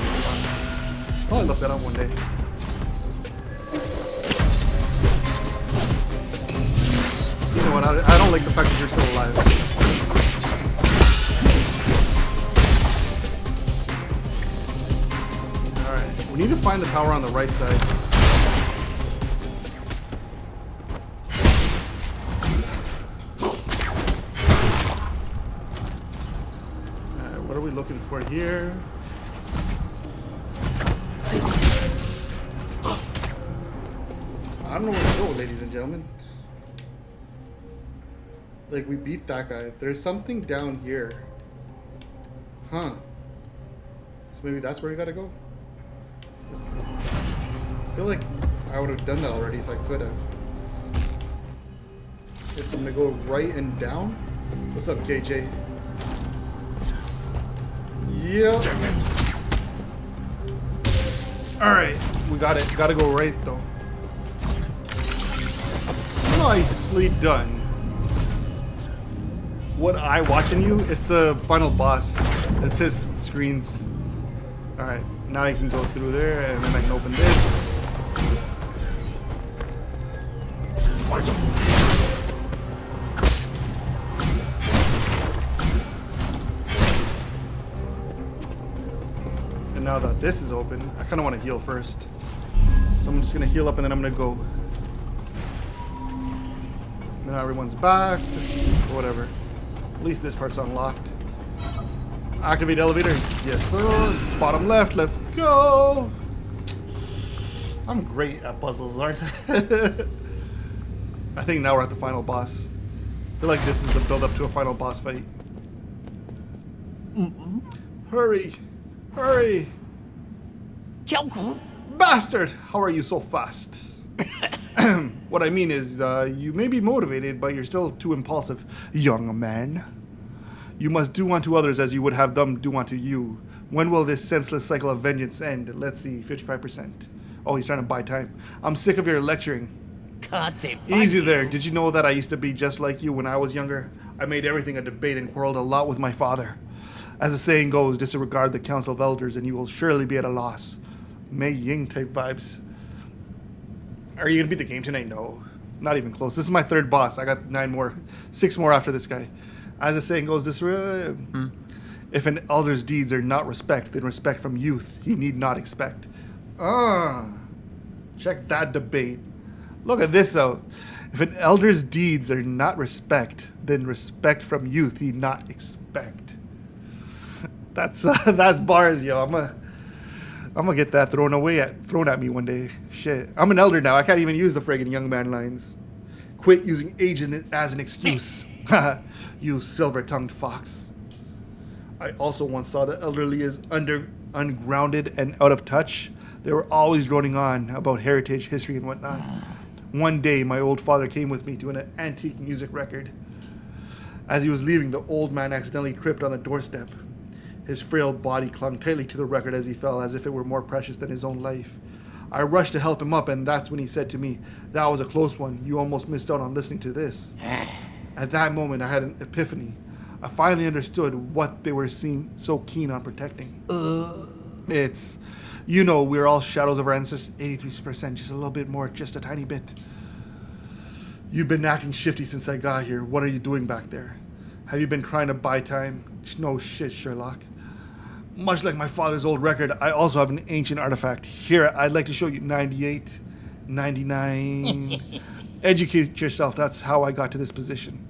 Speaker 1: Probably look that up one day. You know what, I don't like the fact that you're still alive. We need to find the tower on the right side. What are we looking for here? I don't know where to go, ladies and gentlemen. Like, we beat that guy. There's something down here. Huh. So maybe that's where we gotta go? I feel like I would have done that already if I could have. Guess I'm gonna go right and down. What's up, KJ? Yep. Alright, we got it. Gotta go right though. Nicely done. What I watching you? It's the final boss. It says screens. Alright, now I can go through there and then I can open this. And now that this is open, I kind of want to heal first. So I'm just going to heal up and then I'm going to go. Now everyone's back. Whatever. At least this part's unlocked. Activate elevator. Yes, sir. Bottom left. Let's go. I'm great at puzzles, aren't I? I think now we're at the final boss. I feel like this is the build-up to a final boss fight. Hurry. Hurry. Bastard! How are you so fast? What I mean is, you may be motivated, but you're still too impulsive, young man. You must do unto others as you would have them do unto you. When will this senseless cycle of vengeance end? Let's see, 55%. Oh, he's trying to buy time. I'm sick of your lecturing. Easy there. Did you know that I used to be just like you when I was younger? I made everything a debate and quarreled a lot with my father. As the saying goes, disregard the council of elders and you will surely be at a loss. Mei Ying type vibes. Are you gonna beat the game tonight? No, not even close. This is my third boss. I got 6 more after this guy. As the saying goes, if an elder's deeds are not respect, then respect from youth he need not expect. Check that debate. Look at this out. If an elder's deeds are not respect, then respect from youth he not expect. That's bars, yo. I'm gonna get that thrown at me one day. Shit, I'm an elder now. I can't even use the friggin' young man lines. Quit using age as an excuse. You silver-tongued fox. I also once saw the elderly as ungrounded and out of touch. They were always droning on about heritage, history, and whatnot. One day, my old father came with me to an antique music record. As he was leaving, the old man accidentally tripped on the doorstep. His frail body clung tightly to the record as he fell, as if it were more precious than his own life. I rushed to help him up, and that's when he said to me, "That was a close one. You almost missed out on listening to this." At that moment, I had an epiphany. I finally understood what they were so keen on protecting. It's, we're all shadows of our ancestors. 83%, just a little bit more, just a tiny bit. You've been acting shifty since I got here. What are you doing back there? Have you been trying to buy time? No shit, Sherlock. Much like my father's old record, I also have an ancient artifact. Here, I'd like to show you 98, 99. Educate yourself. That's how I got to this position.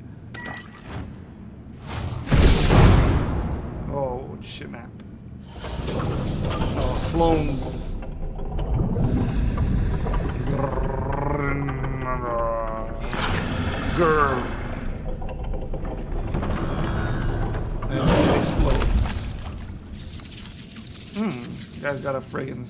Speaker 1: Oh, shit map. Oh, clones. Grrr. And it explodes. You guys got a friggin'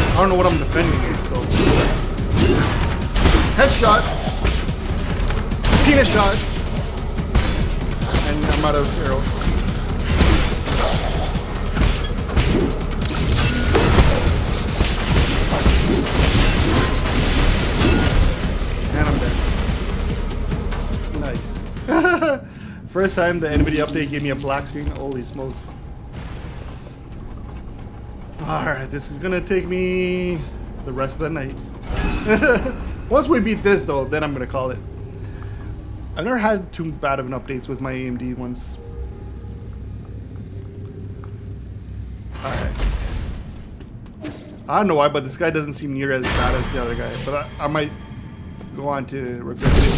Speaker 1: I don't know what I'm defending against though. Headshot, penis shot, and I'm out of arrows. And I'm dead. Nice. First time the NVIDIA update gave me a black screen. Holy smokes. Alright, this is gonna take me the rest of the night. Once we beat this though, then I'm gonna call it. I've never had too bad of an updates with my AMD ones. Alright. I don't know why, but this guy doesn't seem near as bad as the other guy. But I might go on to regret it.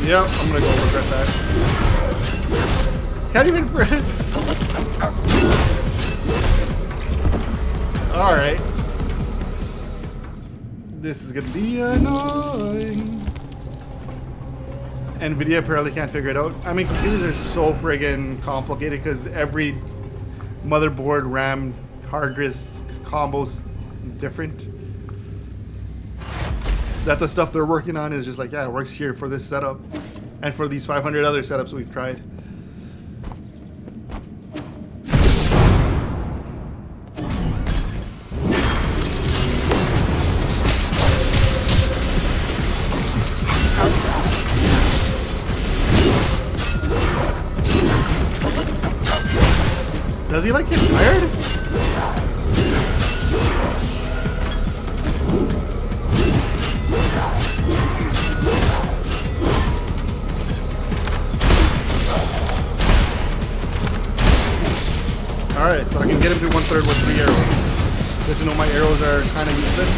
Speaker 1: Yep, I'm gonna go regret that. Can't even Alright. This is gonna be annoying. NVIDIA apparently can't figure it out. I mean, computers are so friggin' complicated because every motherboard, RAM, hard disk combo's different. That the stuff they're working on is just like, yeah, it works here for this setup and for these 500 other setups we've tried. Does he like get tired? Alright, so I can get him to 1/3 with 3 arrows. Good to know my arrows are kind of useless.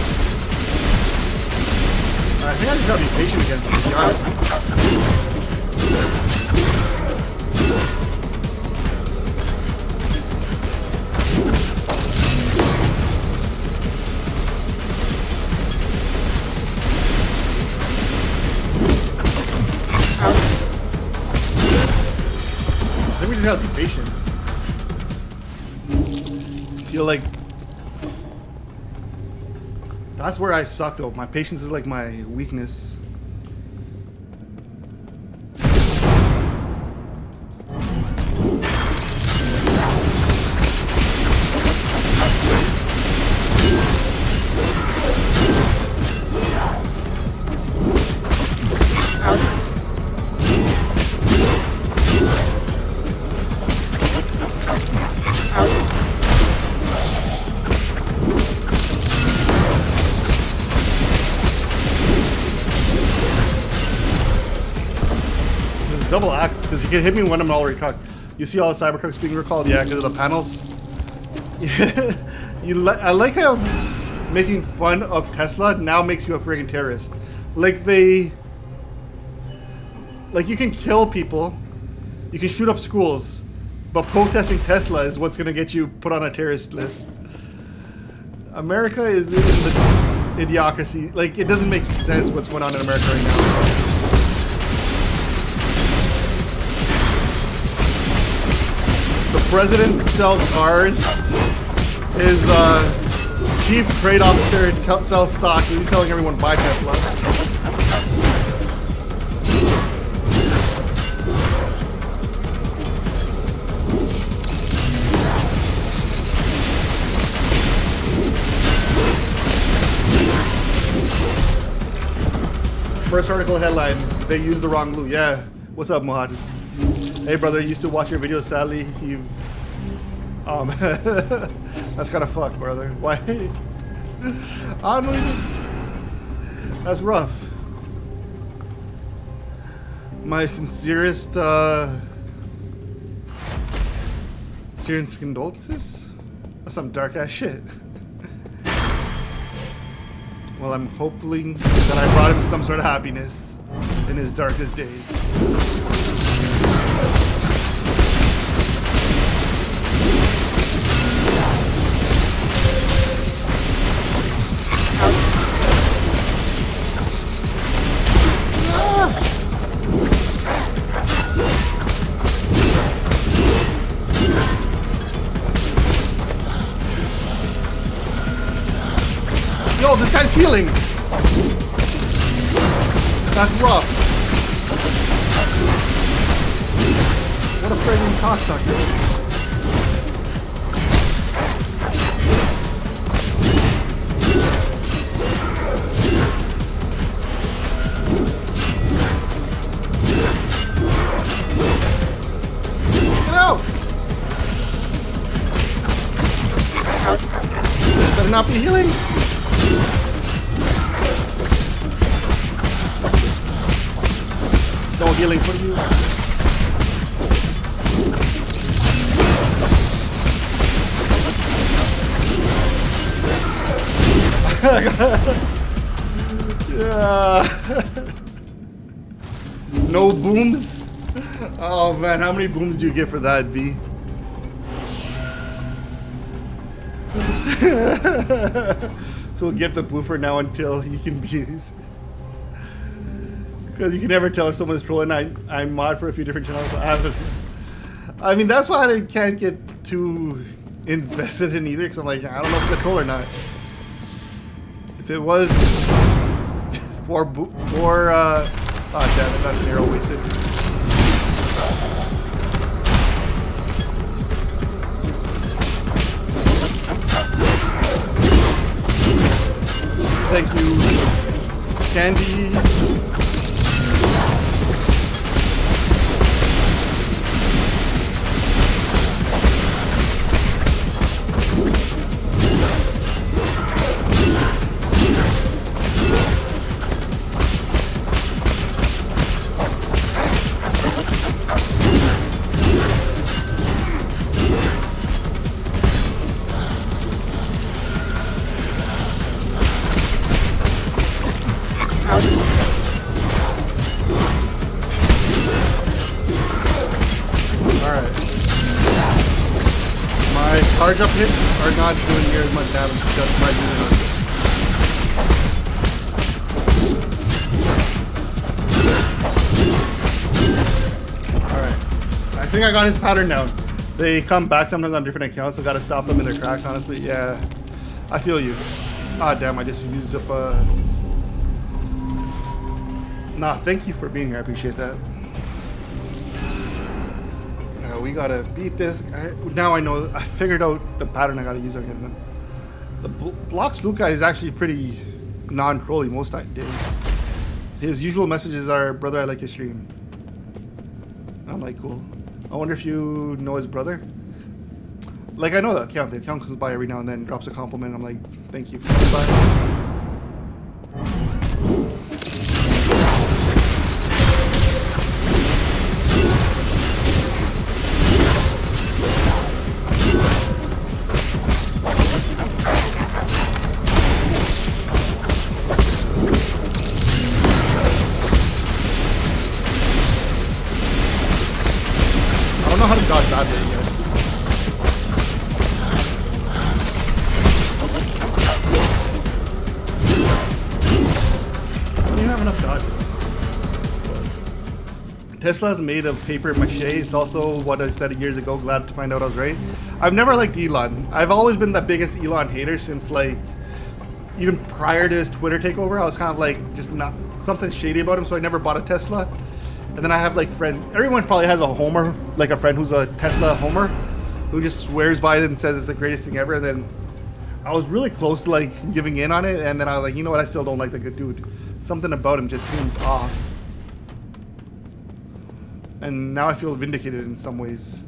Speaker 1: I think I just gotta be patient against him, to be honest. gotta be patient. I feel like that's where I suck though. My patience is like my weakness. Double axe, because you can hit me when I'm already cocked. You see all the cybercooks being recalled? Yeah, because of the panels. Yeah, I like how making fun of Tesla now makes you a friggin' terrorist. Like you can kill people, you can shoot up schools, but protesting Tesla is what's gonna get you put on a terrorist list. America is in the idiocracy. Like, it doesn't make sense what's going on in America right now. The president sells cars. His chief trade officer sells stock. He's telling everyone buy Tesla. First article headline: they used the wrong glue. Yeah. What's up, Mohad? Hey brother, used to watch your videos. Sadly, you've that's kind of fucked, brother. Why? I don't even. That's rough. My sincerest condolences. That's some dark ass shit. Well, I'm hoping that I brought him some sort of happiness in his darkest days. Yo, this guy's healing. That's rough. What a friggin' cocksucker. Get out! Better not be healing. No healing for you. Yeah. No booms? Oh man, how many booms do you get for that, B? So we'll get the boofer now until he can be used. Because you can never tell if someone is trolling. I mod for a few different channels. I mean, that's why I can't get too invested in either. Because I'm like, I don't know if it's a troll or not. If it was oh damn it, that's an arrow wasted. Thank you, Candy. Charge up hits are not doing near as much damage just by using them. Alright. I think I got his pattern down. They come back sometimes on different accounts, so gotta stop them in their tracks, honestly. Yeah, I feel you. Ah, damn, I just used up, Nah, thank you for being here, I appreciate that. Now we gotta beat this guy. Now I know, I figured out the pattern I gotta use against him. The Blocks Blue guy is actually pretty non-trolly most days. His usual messages are, brother, I like your stream. I'm like, cool. I wonder if you know his brother? Like, I know the account. The account comes by every now and then, drops a compliment. I'm like, thank you for coming by. I don't know how to dodge that bit yet. I don't even have enough dodges. Tesla is made of paper mache. It's also what I said years ago. Glad to find out I was right. I've never liked Elon. I've always been the biggest Elon hater since, like, even prior to his Twitter takeover. I was kind of like, just not something shady about him, so I never bought a Tesla. And then I have like friends, everyone probably has a homer, like a friend who's a Tesla homer, who just swears by it and says it's the greatest thing ever. And then I was really close to like giving in on it, and then I was like, you know what, I still don't like the good dude. Something about him just seems off. And now I feel vindicated in some ways.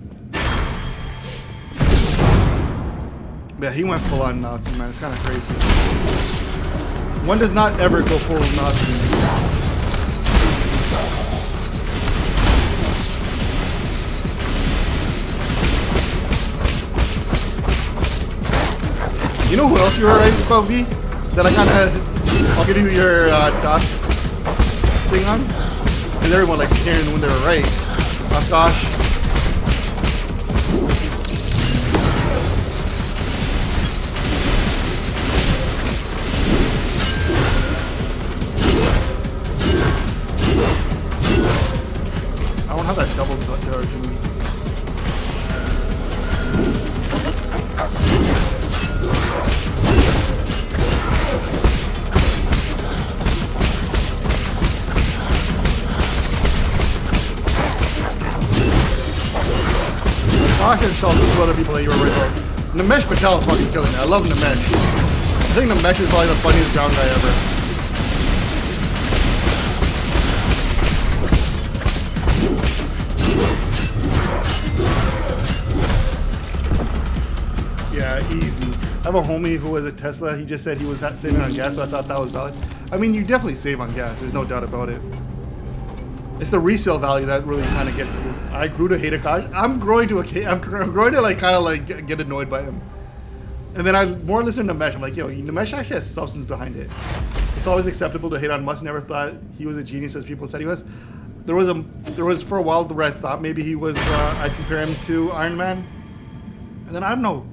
Speaker 1: Yeah, he went full on Nazi, man. It's kind of crazy. One does not ever go full Nazi. You know who else you were right about, V? That I kind of, I'll give you your Dosh thing on. Because everyone likes hearing when they were right. Dosh. I don't have that double charge in me. I can tell two other people that you were right about. Namesh Patel is fucking killing me. I love Namesh. I think Namesh is probably the funniest ground guy ever. Yeah, easy. I have a homie who was a Tesla. He just said he was saving on gas, so I thought that was valid. I mean, you definitely save on gas. There's no doubt about it. It's the resale value that really kind of gets you. I grew to hate a car. I'm growing to like kind of like get annoyed by him. And then I more listen to Namesh. I'm like, yo, Namesh actually has substance behind it. It's always acceptable to hate on Musk. Never thought he was a genius as people said he was. There was for a while where I thought maybe he was. I'd compare him to Iron Man. And then I don't know.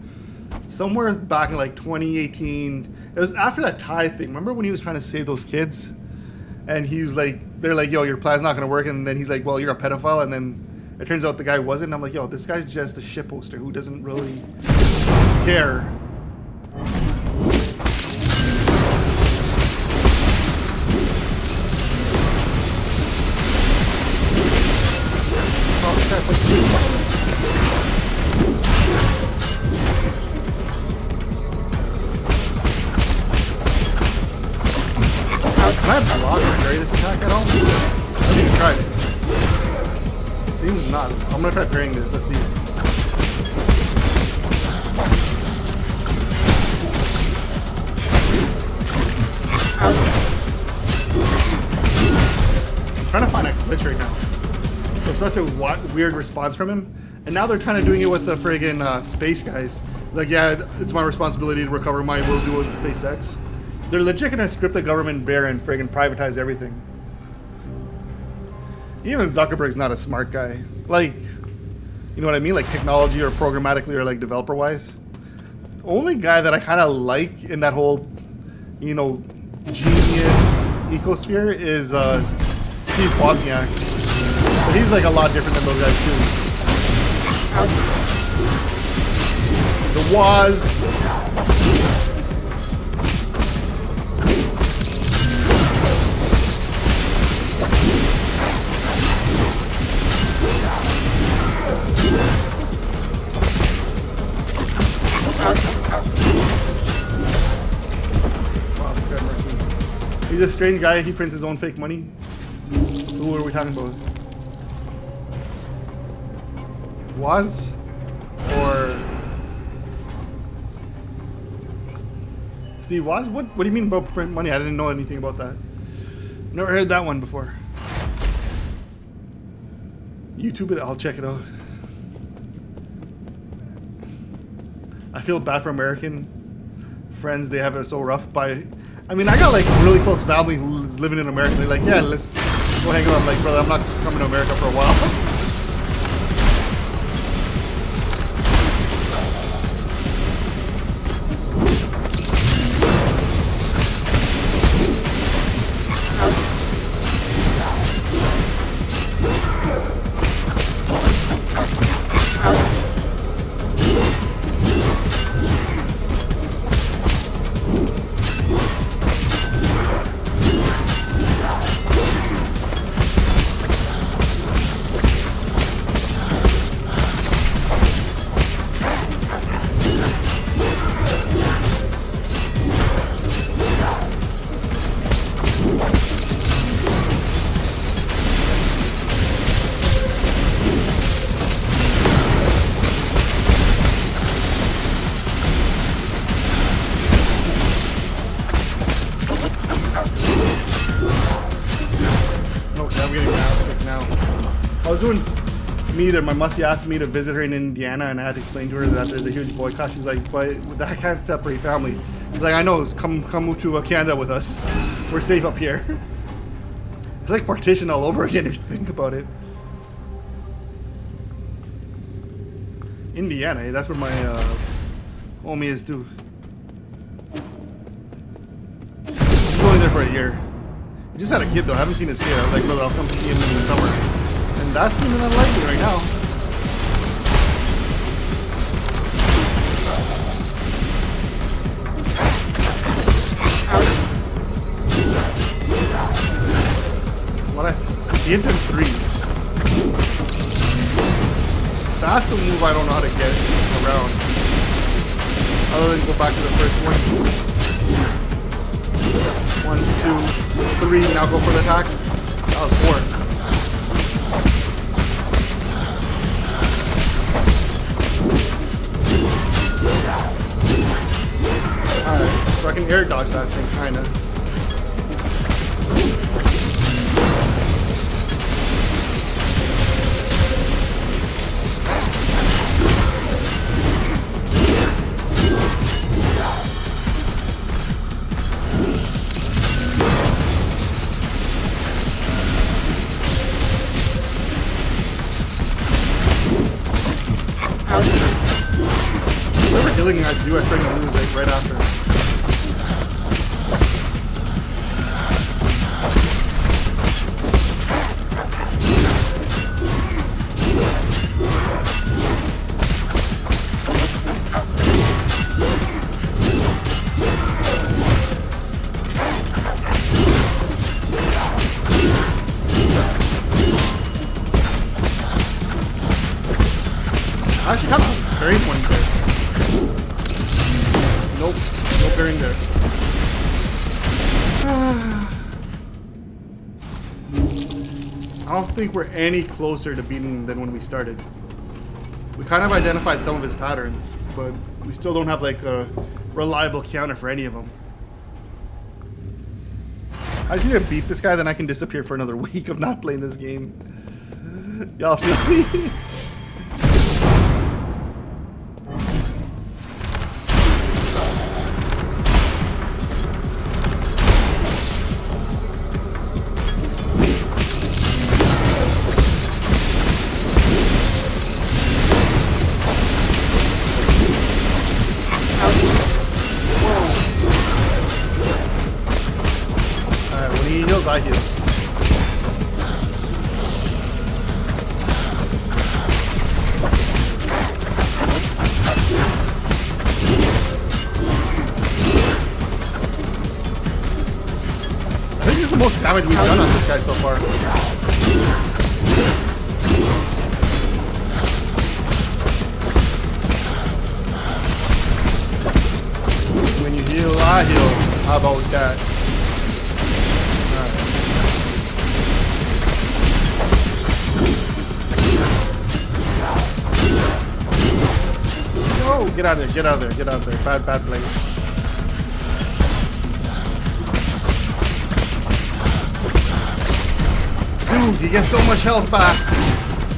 Speaker 1: Somewhere back in like 2018, it was after that Thai thing. Remember when he was trying to save those kids? And he was like, they're like, yo, your plan's not gonna work. And then he's like, well, you're a pedophile. And then it turns out the guy wasn't. And I'm like, yo, this guy's just a shitposter who doesn't really care. Oh, this guy's like, can I block or parry this attack at all? I haven't even tried it. Seems not. I'm gonna try parrying this. Let's see. I'm trying to find a glitch right now. There's such a weird response from him. And now they're kind of doing it with the friggin' space guys. Like, yeah, it's my responsibility to recover my will do with SpaceX. They're legit gonna strip the government bare and friggin' privatize everything. Even Zuckerberg's not a smart guy. Like, you know what I mean? Like technology or programmatically or like developer wise. Only guy that I kind of like in that whole, you know, genius ecosphere is Steve Wozniak. But he's like a lot different than those guys too. The was. He's a strange guy. He prints his own fake money. Who are we talking about? Was? Or Steve Was? What do you mean about print money? I didn't know anything about that. Never heard that one before. YouTube it. I'll check it out. I feel bad for American friends. They have it so rough. I mean, I got like really close family who's living in America. They're like, yeah, let's go hang out. I'm like, brother, I'm not coming to America for a while. Me either. My musty asked me to visit her in Indiana, and I had to explain to her that there's a huge boycott. She's like, but I can't separate family. She's like, I know, come move to Canada with us. We're safe up here. It's like partition all over again if you think about it. Indiana, that's where my homie is too. He's only there for a year. He just had a kid though. I haven't seen his kid. I was like, brother, I'll come see him in the summer. And that's seeming unlikely right now. He hits in threes. That's the move I don't know how to get around. Other than go back to the first one. 1, 2, 3. Now go for the attack. That was 4. Alright, so I can air dodge that thing, kinda. Whatever healing I do, I try to lose it right after. I actually kind of buried one there. Nope, no bearing there. I don't think we're any closer to beating than when we started. We kind of identified some of his patterns, but we still don't have like a reliable counter for any of them. I just need to beat this guy, then I can disappear for another week of not playing this game. Y'all feel me? I heal. is the most damage we've done on this guy so far. When you heal, I heal. How about that? Alright. No, get out of there, get out of there, get out of there. Bad play. Dude, you get so much health back.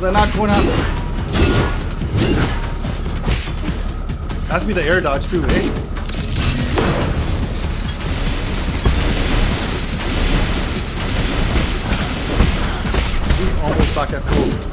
Speaker 1: They're not going out. That's me the air dodge too, eh? He's almost back at full.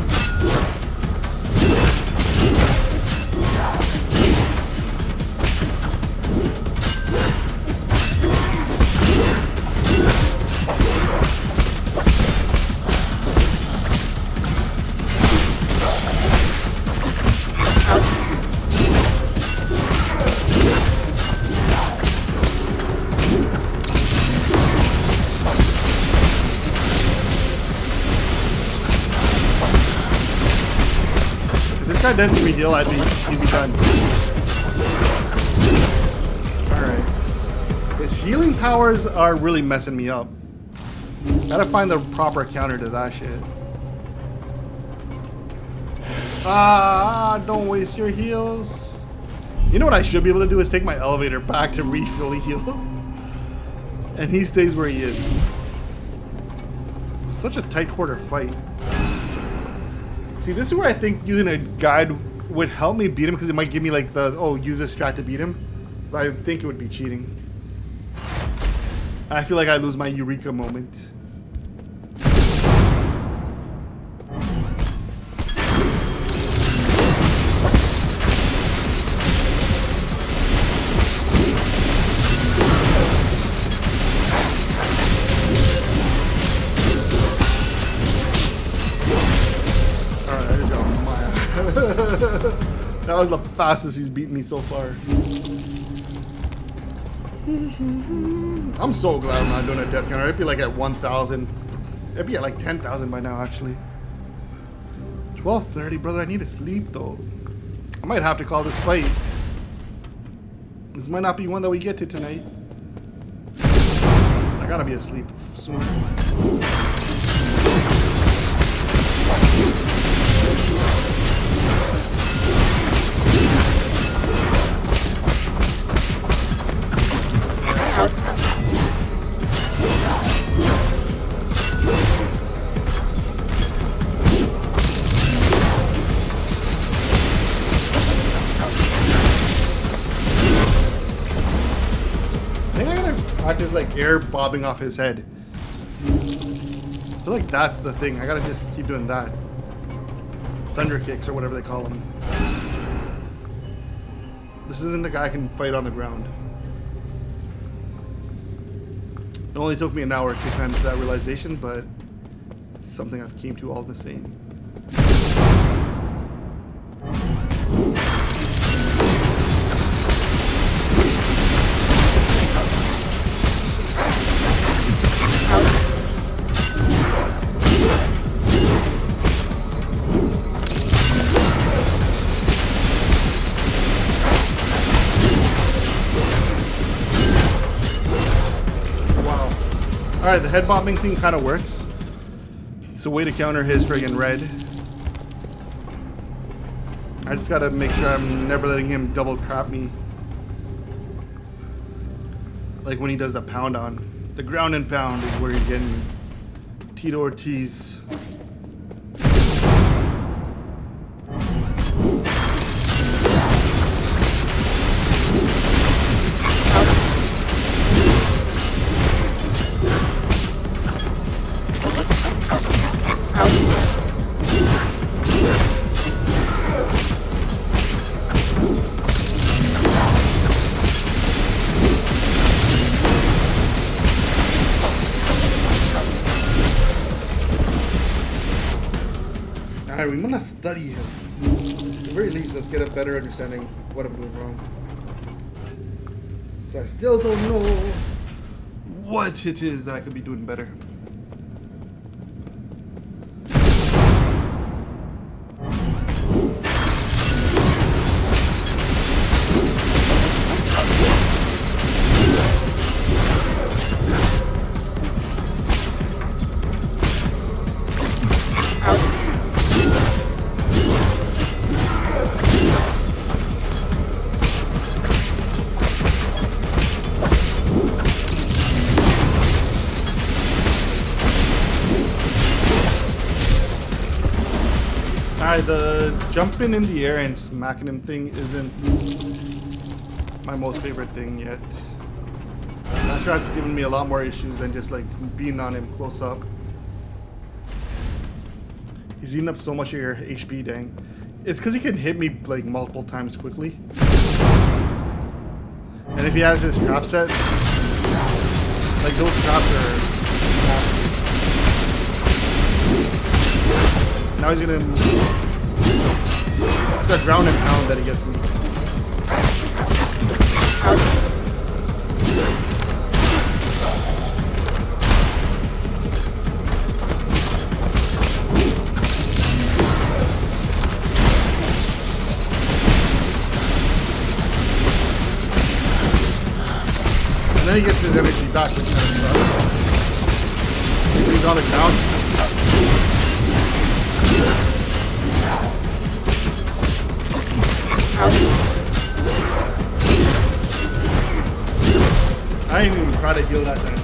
Speaker 1: If this guy didn't give me heal, he'd be done. Alright. His healing powers are really messing me up. Gotta find the proper counter to that shit. Don't waste your heals. You know what I should be able to do is take my elevator back to refill the heal. And he stays where he is. Such a tight quarter fight. See, this is where I think using a guide would help me beat him, because it might give me like the, oh, use this strat to beat him. But I think it would be cheating. I feel like I lose my Eureka moment. That was the fastest he's beaten me so far. I'm so glad I'm not doing a death counter. It'd be like at 1,000. It'd be at like 10,000 by now, actually. 12:30, brother. I need to sleep, though. I might have to call this fight. This might not be one that we get to tonight. I gotta be asleep soon. Practice like air bobbing off his head. I feel like that's the thing. I gotta just keep doing that. Thunder kicks or whatever they call them. This isn't a guy I can fight on the ground. It only took me an hour to come to that realization, but it's something I've came to all the same. Alright, the head bombing thing kind of works. It's a way to counter his friggin' red. I just gotta make sure I'm never letting him double trap me. Like when he does the pound on. The ground and pound is where he's getting me. Tito Ortiz. Alright, we want to study him. At the very least, let's get a better understanding of what I'm doing wrong. So I still don't know what it is that I could be doing better. Alright, the jumping in the air and smacking him thing isn't my most favorite thing yet. That strat's given me a lot more issues than just like being on him close up. He's eating up so much of your HP, dang. It's because he can hit me like multiple times quickly. And if he has his trap set, like those traps are nasty. Now he's gonna. It's that ground and pound that he gets me. And then he gets his energy back, which kind of sucks. He's on the ground. I didn't even try to heal that time.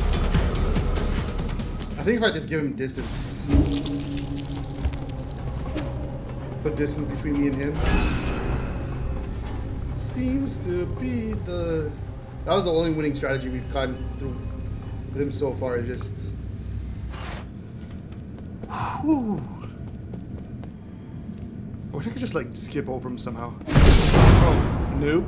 Speaker 1: I think if I just give him distance, put distance between me and him, seems to be the. That was the only winning strategy we've gotten through with him so far. Is just. Whew. I wish I could just like skip over him somehow. Oh, nope.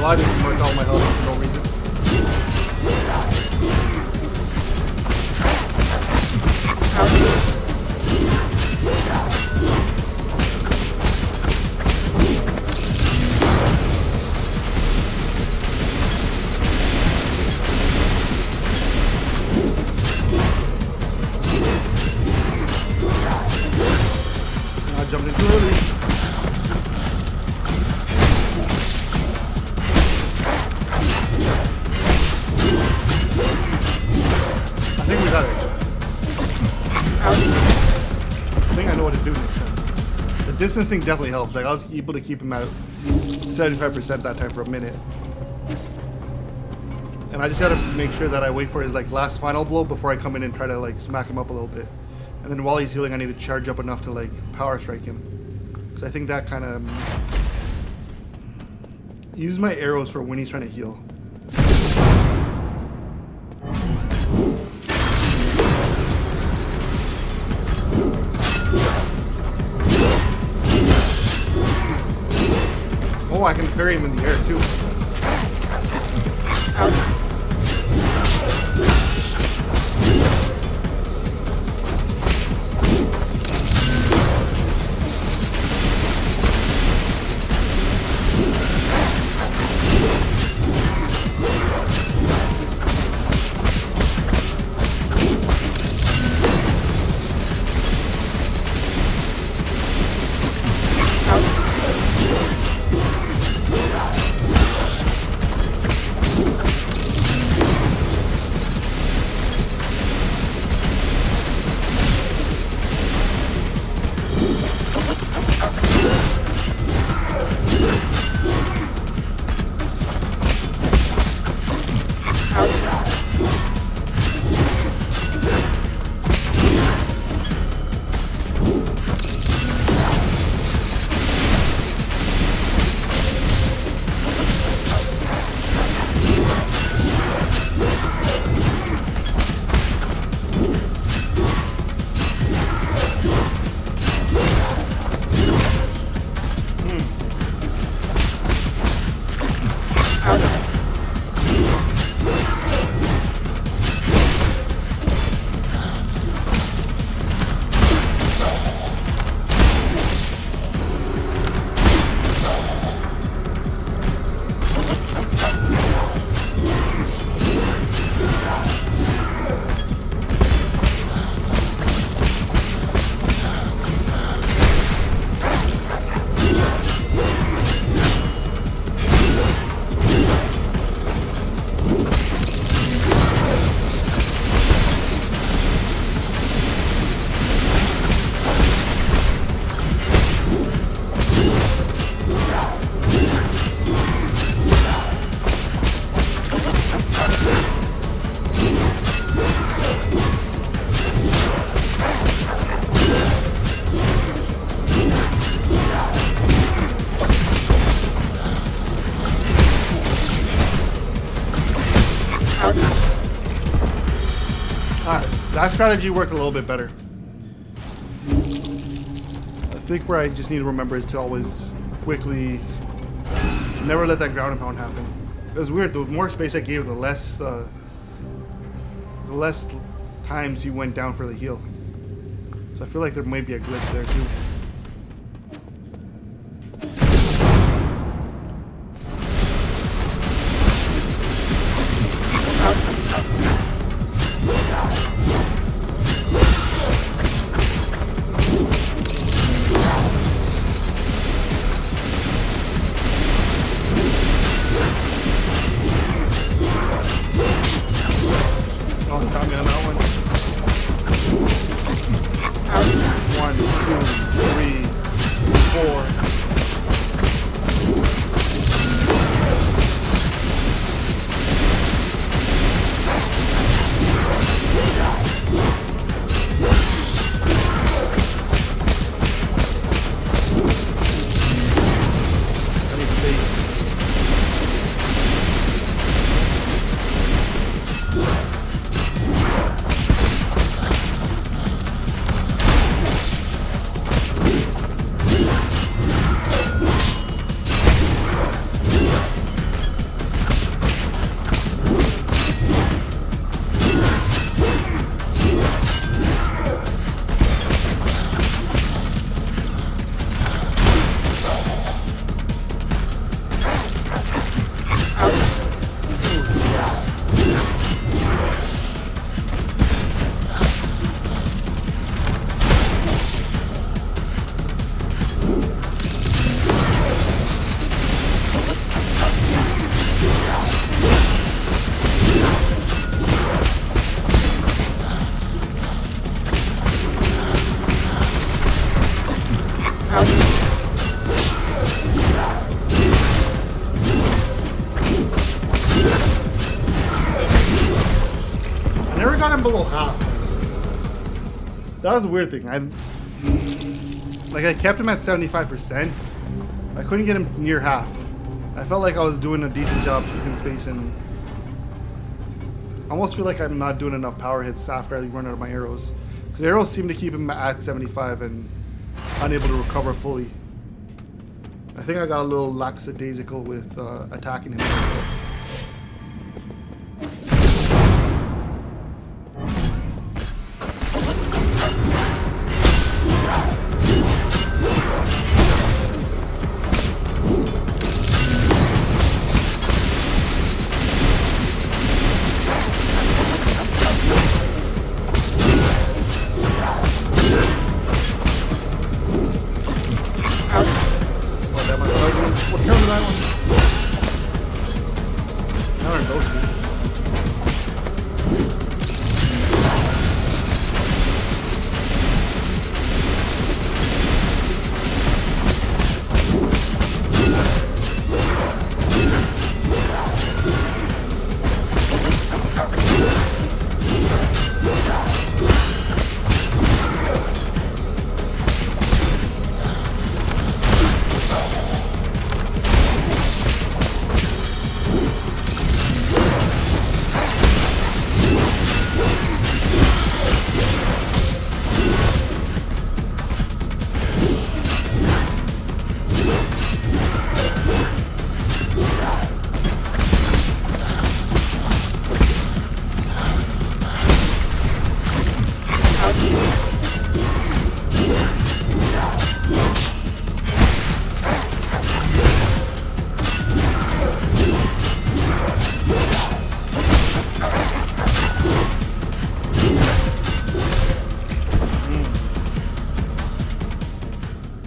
Speaker 1: I just marked all my health for no reason. I jumped into early. I think I know what to do next time. The distance thing definitely helps. Like I was able to keep him at 75% that time for a minute. And I just gotta make sure that I wait for his like last final blow before I come in and try to like smack him up a little bit. And then while he's healing, I need to charge up enough to like power strike him. Because I think that kind of use my arrows for when he's trying to heal. Oh, I can parry him in the air too. That strategy worked a little bit better. I think where I just need to remember is to always quickly never let that ground and pound happen. It was weird. The more space I gave, the less times he went down for the heal. So I feel like there might be a glitch there too. Below half. That was a weird thing. I kept him at 75%. I couldn't get him near half. I felt like I was doing a decent job keeping space, and I almost feel like I'm not doing enough power hits after I run out of my arrows. Because the arrows seem to keep him at 75 and unable to recover fully. I think I got a little lackadaisical with attacking him.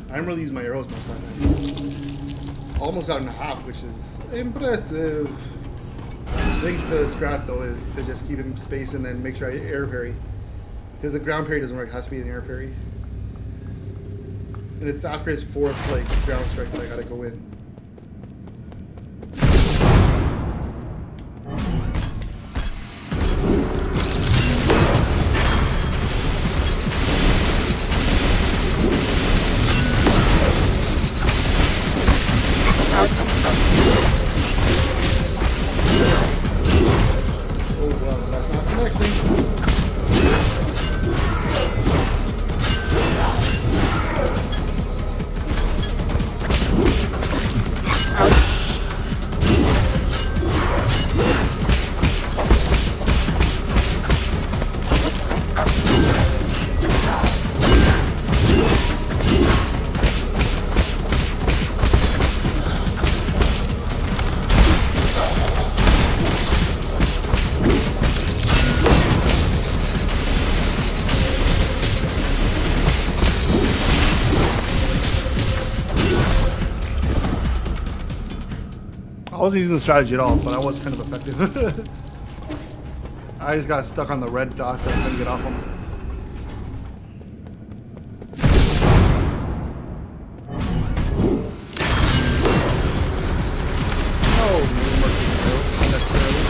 Speaker 1: I didn't really use my arrows most of the time. Almost got in half, which is impressive. I think the strat though is to just keep him space and then make sure I air parry. Because the ground parry doesn't work, it has to be an air parry. And it's after his fourth ground strike that I gotta go in. Oh well, that's not connecting. I wasn't using the strategy at all, but I was kind of effective. I just got stuck on the red dots and I couldn't get off them. Oh, unnecessarily.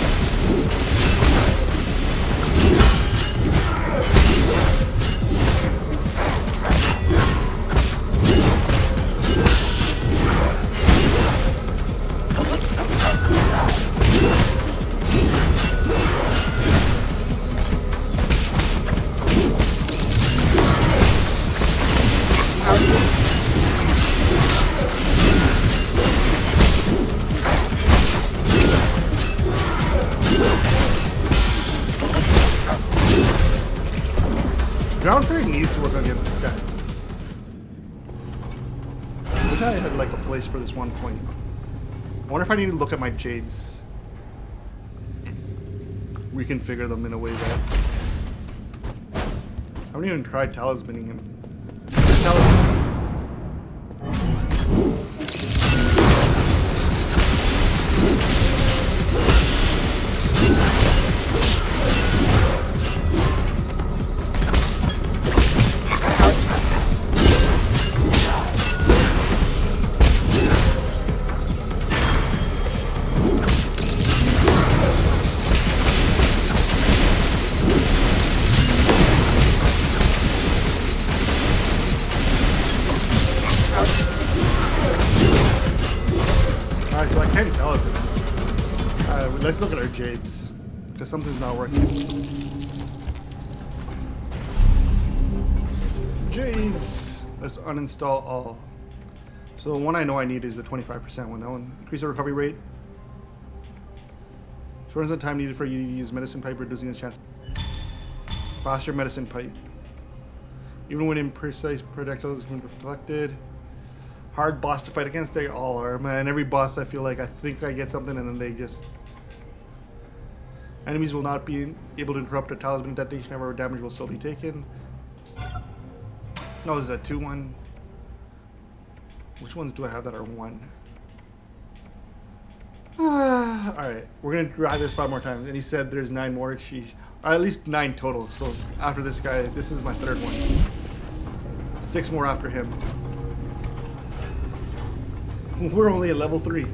Speaker 1: Ground Fairy needs to work against this guy. I wish I had like a place for this one point. I wonder if I need to look at my Jades. Reconfigure them in a way that... I haven't even tried talismaning him. Alright, so I can't tell it. Let's look at our Jades. Because something's not working. Jades! Let's uninstall all. So the one I know I need is the 25% one. That one. Increase the recovery rate. Shortens the time needed for you to use medicine pipe, reducing its chance. Faster medicine pipe. Even when imprecise projectiles when reflected. Hard boss to fight against, they all are. Man, every boss I feel like I think I get something and then they just... Enemies will not be able to interrupt a talisman detonation, however damage will still be taken. No, this is a 2-1. Which ones do I have that are 1? Alright, we're gonna try this 5 more times. And he said there's 9 more. Sheesh. At least 9 total. So after this guy, this is my 3rd one. 6 more after him. We're only at level 3.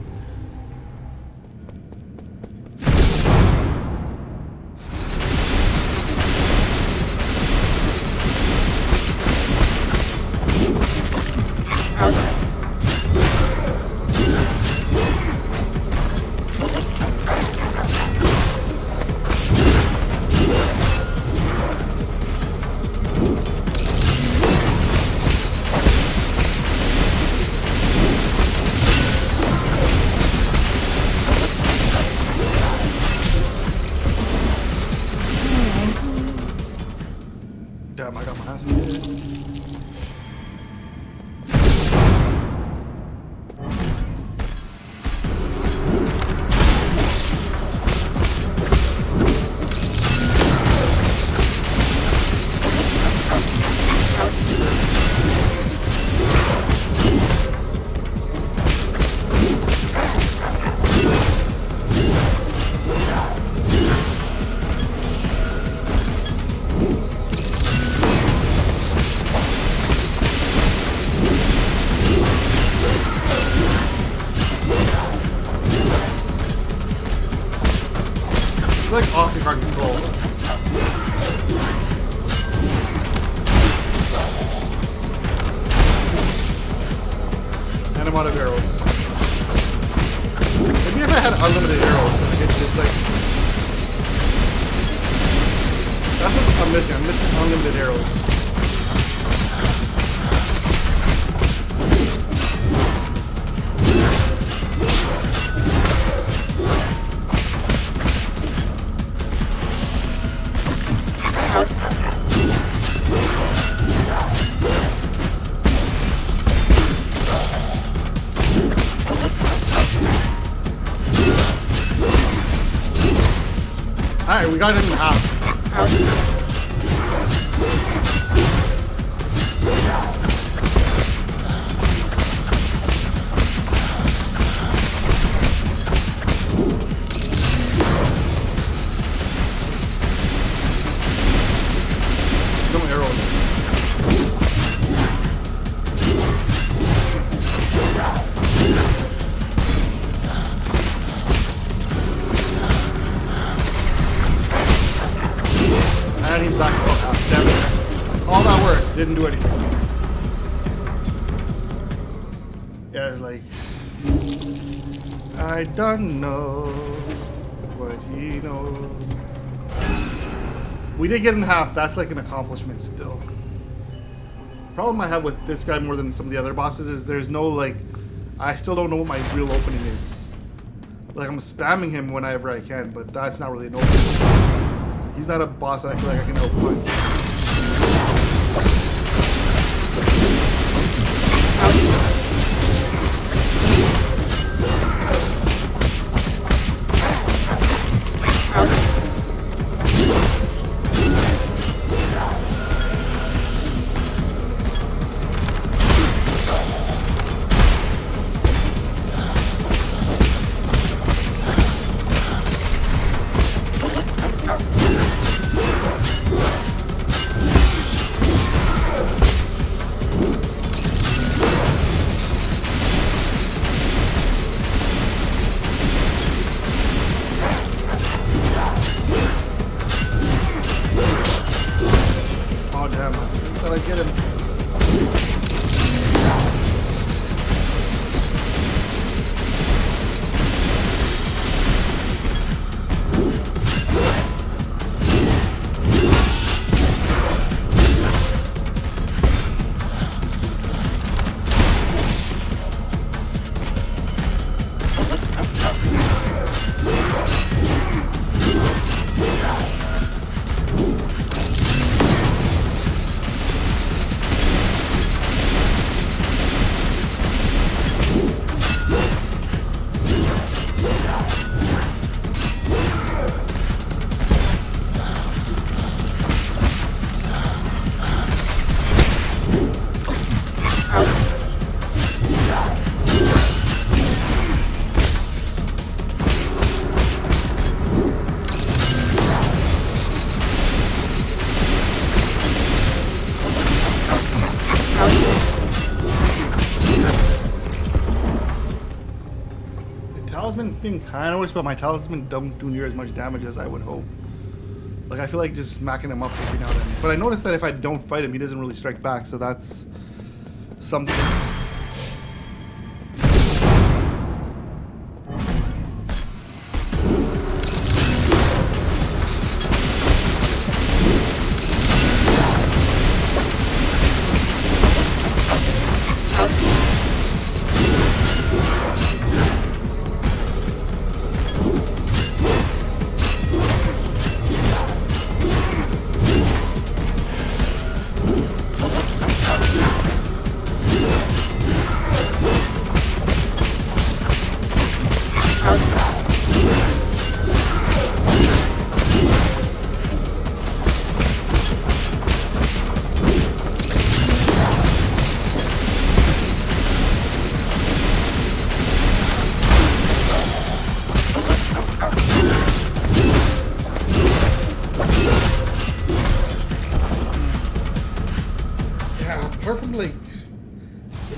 Speaker 1: Damn, I got my ass kicked. Like off the hard control. And I'm out of arrows. Maybe if I had unlimited arrows, I could just like... That's what I'm missing. I'm missing unlimited arrows. Alright, we got it in half. didn't do anything. Yeah, it's like I don't know what he knows. We did get in half. That's like an accomplishment still. Problem I have with this guy more than some of the other bosses is there's no like, I still don't know what my real opening is. Like I'm spamming him whenever I can, but that's not really an opening. He's not a boss that I feel like I can outpunch. Talisman thing kind of works, but my talisman don't do near as much damage as I would hope. Like I feel like just smacking him up every now and then. But I noticed that if I don't fight him, he doesn't really strike back, so that's something.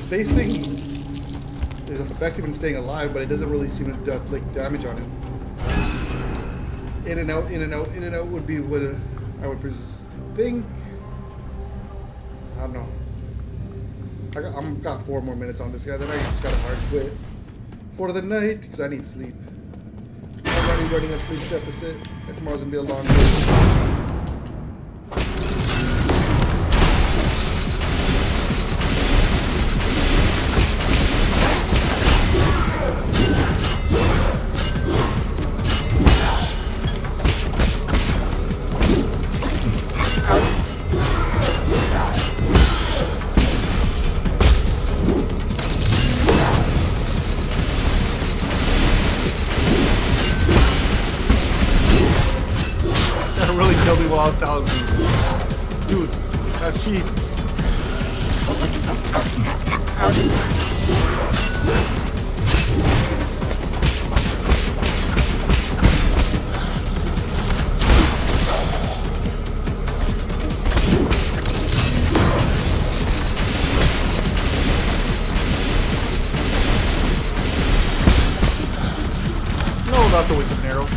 Speaker 1: Base thing is effective in staying alive, but it doesn't really seem to inflict damage on him. In and out, in and out, in and out would be what I would think. I don't know. I've got 4 more minutes on this guy, then I just got a hard quit for the night because I need sleep. I'm already running a sleep deficit, and tomorrow's gonna be a long day. Dude, that's cheap. No, that's a waste of an arrow.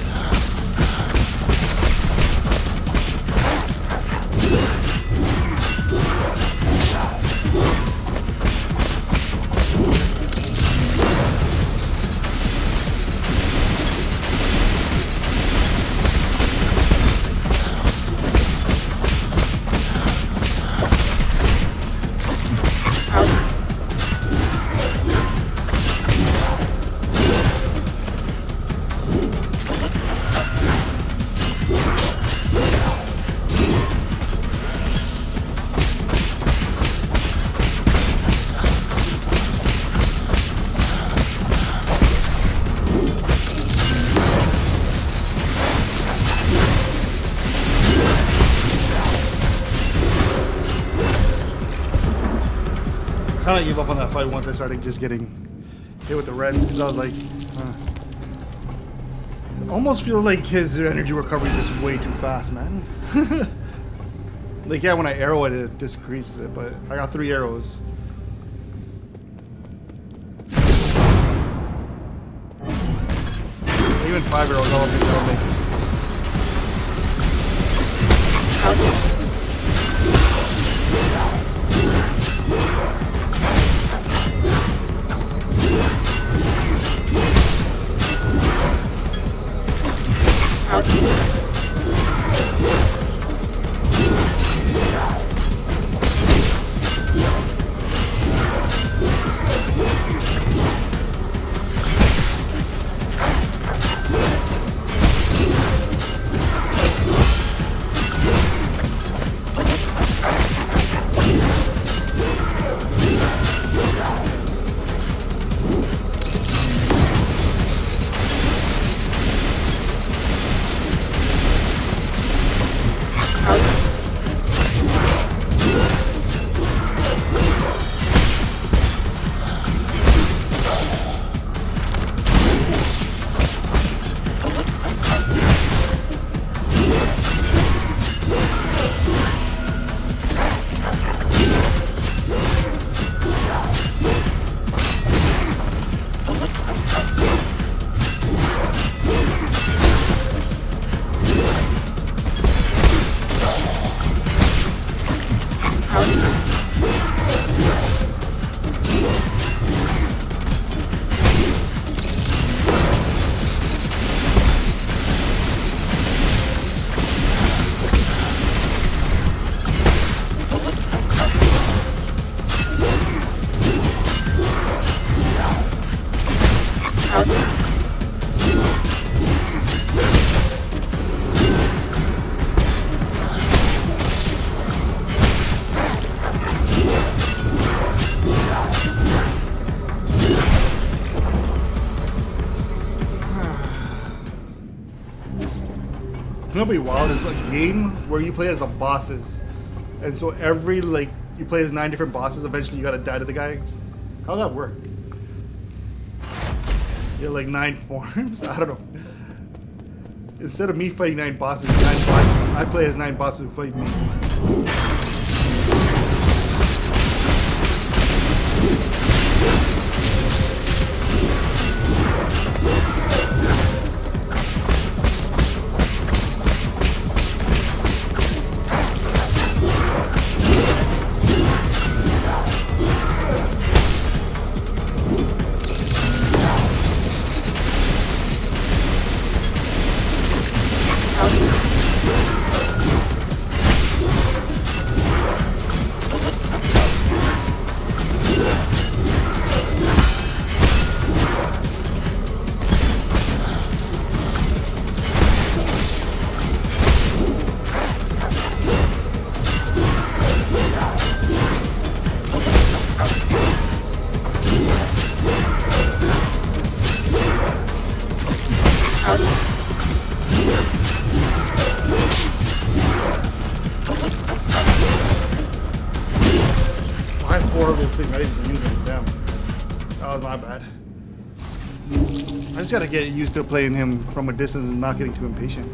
Speaker 1: kind of gave up on that fight once I started just getting hit with the reds because I was like, almost feel like his energy recovery is just way too fast, man. Like, yeah, when I arrow it, it decreases it, but I got 3 arrows. Even 5 arrows, I don't think that'll make it. You know what'd be wild is a game where you play as the bosses, and so every like you play as 9 different bosses. Eventually, you gotta die to the guy. How'd that work? You have like 9 forms. I don't know. Instead of me fighting 9 bosses, I play as 9 bosses who fight me. I just gotta get used to playing him from a distance and not getting too impatient.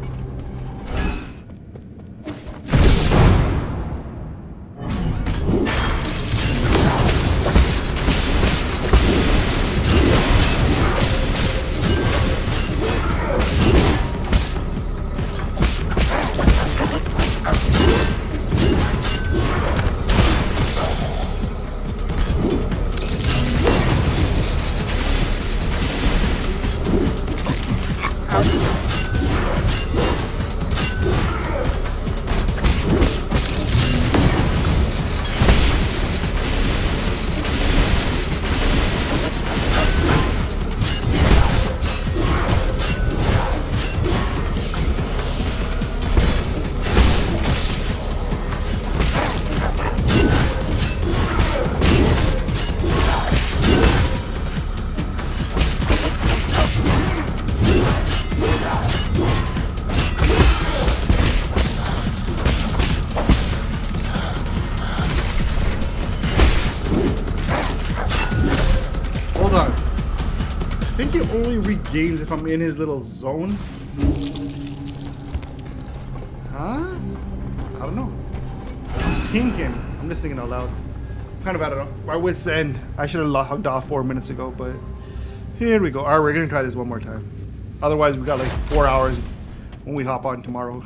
Speaker 1: hold on. I think it only regains if I'm in his little zone. Huh? I don't know. Thinking. I'm just thinking out loud. Kind of at my wit's end. I should have logged off 4 minutes ago, but here we go. Alright, we're gonna try this one more time. Otherwise, we got like 4 hours when we hop on tomorrow.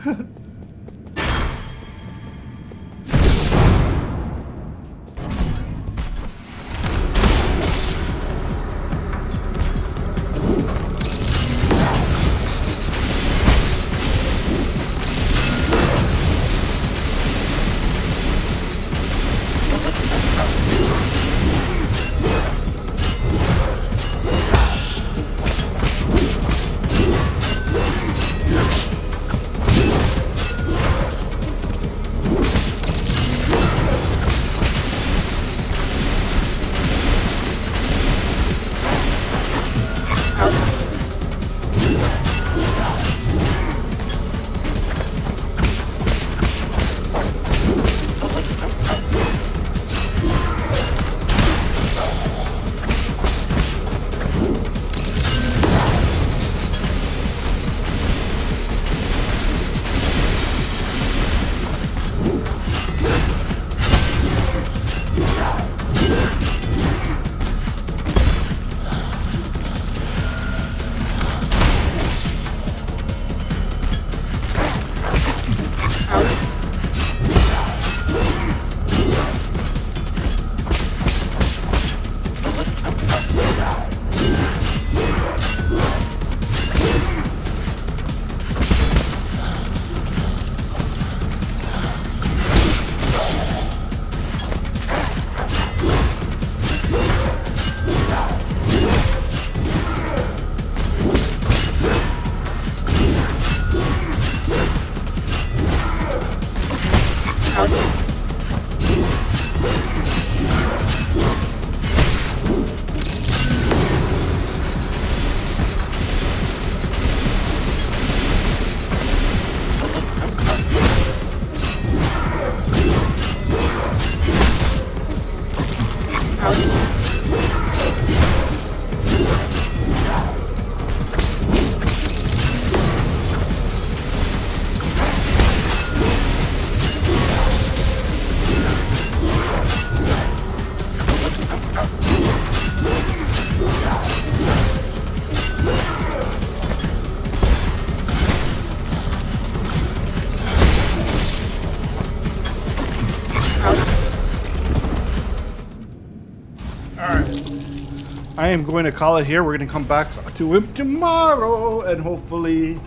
Speaker 1: I am going to call it here. We're going to come back to him tomorrow, and hopefully,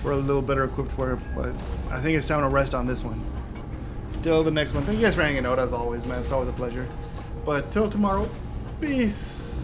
Speaker 1: we're a little better equipped for him. But I think it's time to rest on this one. Till the next one. Thank you guys for hanging out as always, man. It's always a pleasure. But till tomorrow, peace.